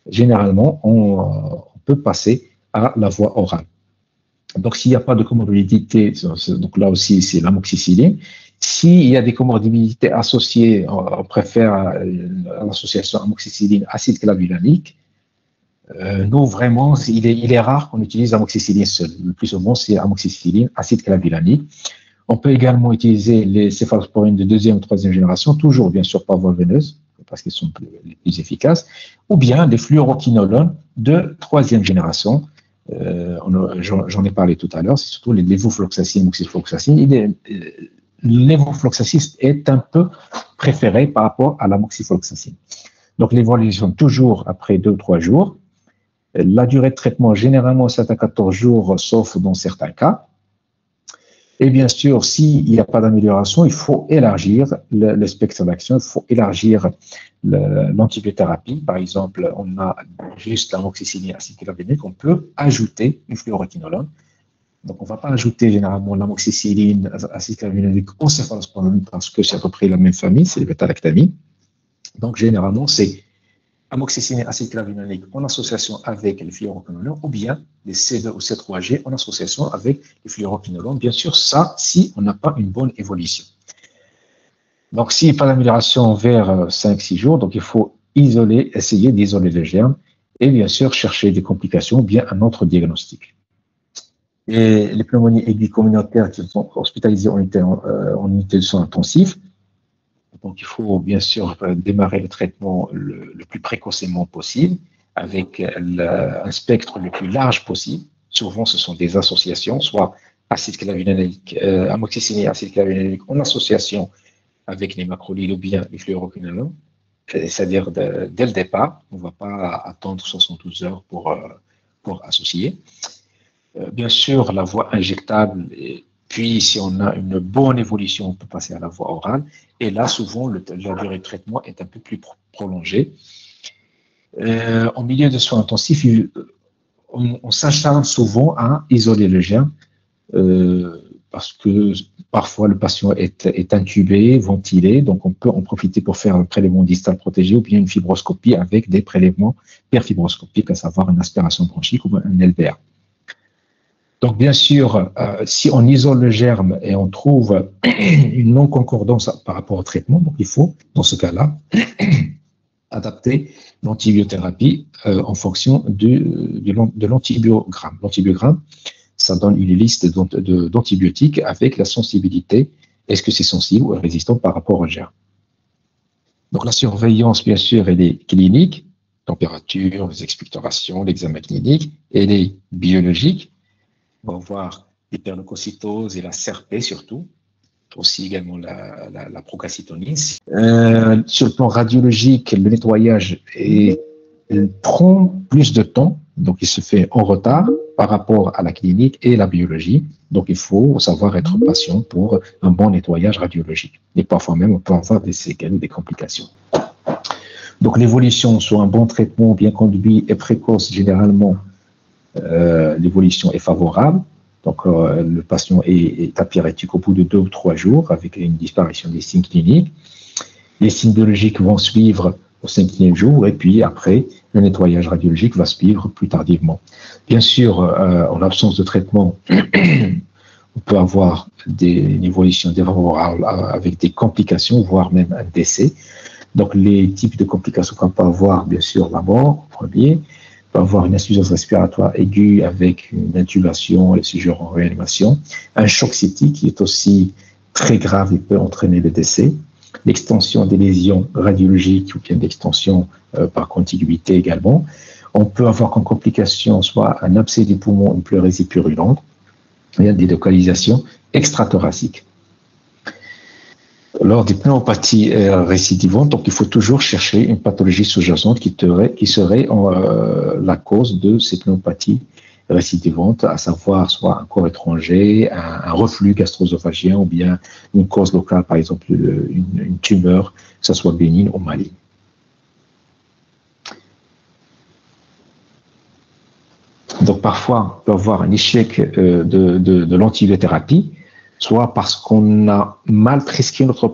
généralement, on peut passer à la voie orale. Donc, s'il n'y a pas de comorbidité, donc là aussi, c'est l'amoxicilline. S'il y a des comorbidités associées, on préfère l'association amoxicilline acide clavulanique. Nous, vraiment, il est rare qu'on utilise l'amoxicilline seul. Le plus souvent, c'est amoxicilline, acide clavulanique. On peut également utiliser les céphalosporines de deuxième ou troisième génération, toujours bien sûr par voie veineuse, parce qu'ils sont les plus efficaces, ou bien les fluoroquinolones de troisième génération. J'en ai parlé tout à l'heure, c'est surtout les lévofloxacine, moxifloxacine. Lévofloxacine est un peu préféré par rapport à la moxifloxacine. Donc, l'évolution toujours après 2 ou 3 jours. La durée de traitement, généralement, 7 à 14 jours, sauf dans certains cas. Et bien sûr, s'il n'y a pas d'amélioration, il faut élargir le spectre d'action, il faut élargir l'antibiothérapie. Par exemple, on a juste l'amoxicilline acide clavulanique, on peut ajouter une fluoroquinolone. Donc, on ne va pas ajouter généralement l'amoxicilline acide clavulanique au céphalosporine parce que c'est à peu près la même famille, c'est le bêta-lactamine. Donc, généralement, c'est amoxicilline acide clavulanique en association avec les fluoroquinolones ou bien les C2 ou C3G en association avec les fluoroquinolones. Bien sûr, ça, si on n'a pas une bonne évolution. Donc, s'il n'y a pas d'amélioration vers 5-6 jours, donc il faut essayer d'isoler le germe et bien sûr chercher des complications ou bien un autre diagnostic. Et les pneumonies aiguës communautaires qui sont hospitalisées en unité de soins intensifs, donc, il faut bien sûr démarrer le traitement le plus précocement possible avec un spectre le plus large possible. Souvent, ce sont des associations, soit acide clavulanique, amoxicilline acide clavulanique en association avec les macrolides ou bien les fluoroquinolones. C'est-à-dire, dès le départ, on ne va pas attendre 72 heures pour associer. Bien sûr, la voie injectable puis, si on a une bonne évolution, on peut passer à la voie orale. Et là, souvent, la durée de traitement est un peu plus prolongée. En milieu de soins intensifs, on s'acharne souvent à isoler le germe parce que parfois le patient est intubé, ventilé. Donc, on peut en profiter pour faire un prélèvement distal protégé ou bien une fibroscopie avec des prélèvements perfibroscopiques, à savoir une aspiration bronchique ou un LVR. Donc, bien sûr, si on isole le germe et on trouve une non-concordance par rapport au traitement, donc il faut, dans ce cas-là, adapter l'antibiothérapie en fonction de l'antibiogramme. L'antibiogramme, ça donne une liste d'antibiotiques avec la sensibilité. Est-ce que c'est sensible ou résistant par rapport au germe? Donc, la surveillance, bien sûr, elle est clinique, température, les expectorations, l'examen clinique, elle est biologique. On va voir l'hyperleucocytose et la CRP surtout, aussi également la procalcitonine. Sur le plan radiologique, le nettoyage prend plus de temps, donc il se fait en retard par rapport à la clinique et la biologie. Donc il faut savoir être patient pour un bon nettoyage radiologique. Et parfois même, on peut avoir des séquelles ou des complications. Donc l'évolution, soit un bon traitement bien conduit et précoce, généralement, l'évolution est favorable. Donc, le patient est apyrétique au bout de 2 ou 3 jours avec une disparition des signes cliniques. Les signes biologiques vont suivre au 5e jour et puis après, le nettoyage radiologique va suivre plus tardivement. Bien sûr, en l'absence de traitement, on peut avoir une évolution défavorable avec des complications, voire même un décès. Donc, les types de complications qu'on peut avoir, bien sûr, la mort, premier. On peut avoir une insuffisance respiratoire aiguë avec une intubation et le séjour en réanimation. Un choc septique qui est aussi très grave et peut entraîner le décès. L'extension des lésions radiologiques ou bien l'extension par contiguïté également. On peut avoir comme complication soit un abcès du poumon, une pleurésie purulente, il y a des localisations extrathoraciques. Lors des pneumopathies récidivantes, donc il faut toujours chercher une pathologie sous-jacente qui serait la cause de ces pneumopathies récidivantes, à savoir soit un corps étranger, un reflux gastro-œsophagien ou bien une cause locale, par exemple une tumeur, que ce soit bénigne ou maligne. Donc parfois, on peut avoir un échec de l'antibiothérapie, soit parce qu'on a mal prescrit notre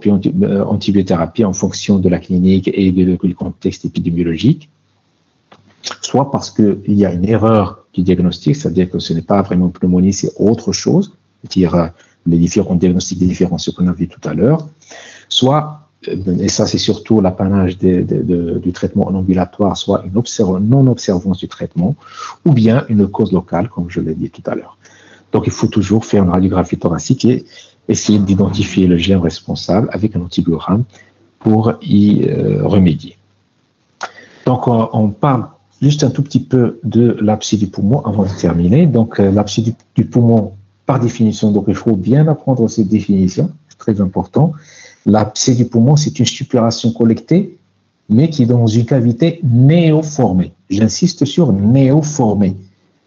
antibiothérapie en fonction de la clinique et du contexte épidémiologique, soit parce qu'il y a une erreur du diagnostic, c'est-à-dire que ce n'est pas vraiment une pneumonie, c'est autre chose, c'est-à-dire les différents diagnostics différenciés qu'on a vu tout à l'heure, soit et ça c'est surtout l'apanage du traitement en ambulatoire, soit une non-observance du traitement, ou bien une cause locale, comme je l'ai dit tout à l'heure. Donc il faut toujours faire une radiographie thoracique et essayer d'identifier le germe responsable avec un antibiogramme pour y remédier. Donc on parle juste un tout petit peu de l'abcès du poumon avant de terminer. Donc l'abcès du poumon, par définition, donc il faut bien apprendre cette définition, c'est très important. L'abcès du poumon, c'est une suppuration collectée, mais qui est dans une cavité néoformée. J'insiste sur néoformée.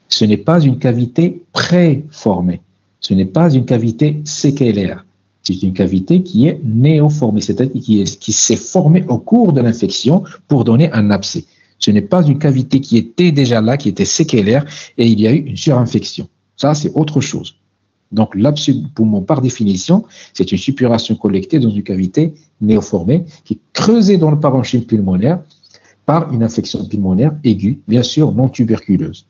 Ce n'est pas une cavité préformée. Ce n'est pas une cavité séquelaire. C'est une cavité qui est néoformée, c'est-à-dire qui s'est formée au cours de l'infection pour donner un abcès. Ce n'est pas une cavité qui était déjà là, qui était séquelaire, et il y a eu une surinfection. Ça, c'est autre chose. Donc, l'abcès du poumon, par définition, c'est une suppuration collectée dans une cavité néoformée qui est creusée dans le parenchyme pulmonaire par une infection pulmonaire aiguë, bien sûr non tuberculeuse.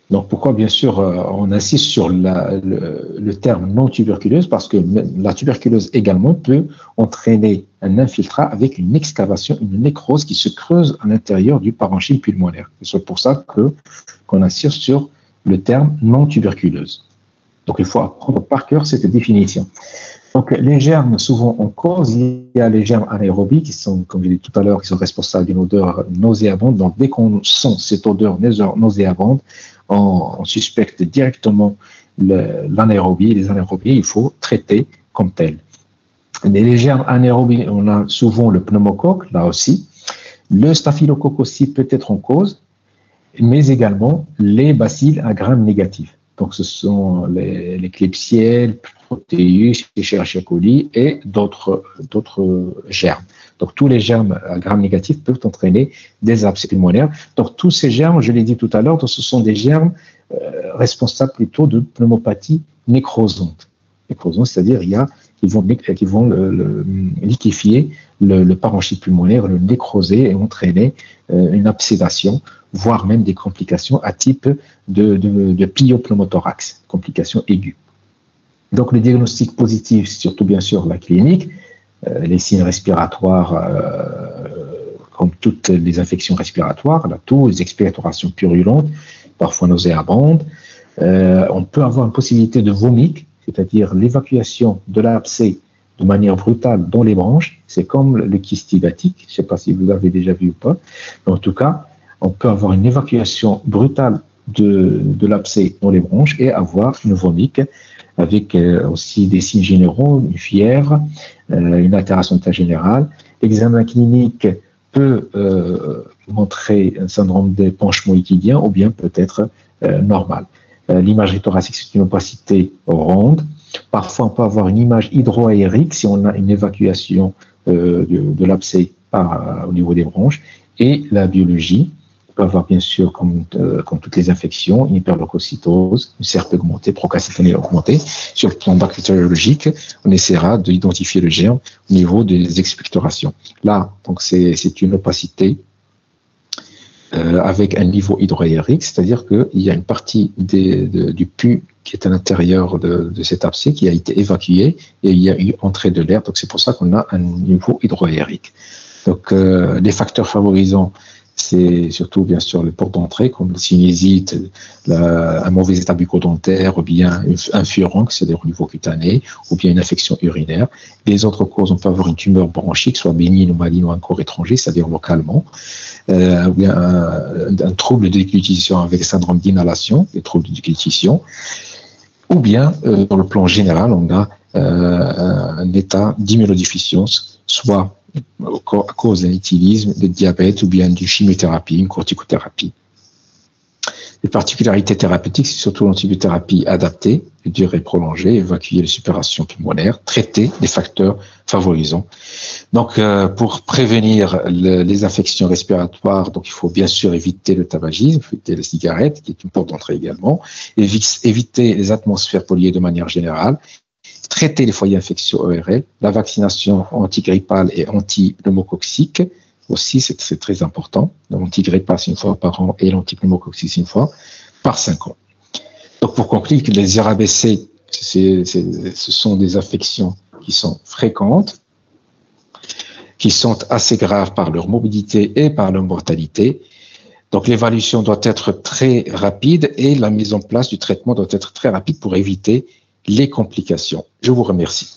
Donc, pourquoi, bien sûr, on insiste sur le terme non tuberculeuse? Parce que la tuberculose également peut entraîner un infiltrat avec une excavation, une nécrose qui se creuse à l'intérieur du parenchyme pulmonaire. C'est pour ça qu'on insiste sur le terme non tuberculeuse. Donc, il faut apprendre par cœur cette définition. Donc, les germes, souvent en cause, il y a les germes anaérobies qui sont, comme je l'ai dit tout à l'heure, qui sont responsables d'une odeur nauséabonde. Donc, dès qu'on sent cette odeur nauséabonde, on suspecte directement l'anaérobie. Les anaérobies, il faut traiter comme telles. Les germes anaérobies, on a souvent le pneumocoque, là aussi. Le staphylocoque aussi peut être en cause, mais également les bacilles à gram négatifs. Donc, ce sont les Klebsiella, Proteus, Escherichia coli et d'autres germes. Donc, tous les germes à gram négatifs peuvent entraîner des abcès pulmonaires. Donc, tous ces germes, je l'ai dit tout à l'heure, ce sont des germes responsables plutôt de pneumopathie nécrosante. Nécrosante, c'est-à-dire qui vont liquéfier le parenchyme pulmonaire, le nécroser et entraîner une absédation, voire même des complications à type de pliopneumothorax, complications aiguës. Donc, le diagnostic positif, surtout bien sûr la clinique, les signes respiratoires, comme toutes les infections respiratoires, la toux, les expectorations purulentes, parfois nauséabondes. On peut avoir une possibilité de vomite, c'est-à-dire l'évacuation de l'abcès de manière brutale dans les bronches. C'est comme le kyste hydatique, je ne sais pas si vous l'avez déjà vu ou pas, mais en tout cas, on peut avoir une évacuation brutale de l'abcès dans les bronches et avoir une vomite avec aussi des signes généraux, une fièvre, une altération d'état général. L'examen clinique peut montrer un syndrome d'épanchement liquidien ou bien peut-être normal. L'imagerie thoracique, c'est une opacité ronde. Parfois, on peut avoir une image hydroaérique si on a une évacuation de l'abcès au niveau des bronches. Et la biologie peut avoir, bien sûr, comme toutes les infections, une hyperleucocytose, une CRP augmentée, procalcitonie augmentée. Sur le plan bactériologique, on essaiera d'identifier le germe au niveau des expectorations. Là, donc, c'est une opacité avec un niveau hydroaérique, c'est-à-dire qu'il y a une partie du pus qui est à l'intérieur de cet abcès qui a été évacué et il y a eu entrée de l'air, donc c'est pour ça qu'on a un niveau hydroaérique. Donc les facteurs favorisants, c'est surtout bien sûr les portes d'entrée comme la sinusite, un mauvais état bucco-dentaire ou bien un furon, c'est-à-dire au niveau cutané, ou bien une infection urinaire. Les autres causes, on peut avoir une tumeur bronchique, soit bénigne ou maligne ou un corps étranger, c'est-à-dire localement, ou bien un trouble de déglutition avec syndrome d'inhalation, des troubles de déglutition, ou bien dans le plan général, on a un état d'immunodéficience, soit à cause d'un éthylisme, de diabète ou bien d'une chimiothérapie, une corticothérapie. Les particularités thérapeutiques, c'est surtout l'antibiothérapie adaptée, de durée prolongée, évacuer les suppurations pulmonaires, traiter les facteurs favorisants. Donc, pour prévenir les infections respiratoires, donc il faut bien sûr éviter le tabagisme, éviter les cigarettes, qui est une porte d'entrée également, éviter les atmosphères polluées de manière générale, traiter les foyers infectieux ORL, la vaccination antigrippale et antipneumococcique aussi, c'est très important. L'antigrippale, c'est une fois par an et l'antipneumococcique, c'est une fois par 5 ans. Donc, pour conclure, les IRABC Ce sont des affections qui sont fréquentes, qui sont assez graves par leur morbidité et par leur mortalité. Donc, l'évaluation doit être très rapide et la mise en place du traitement doit être très rapide pour éviter les complications. Je vous remercie.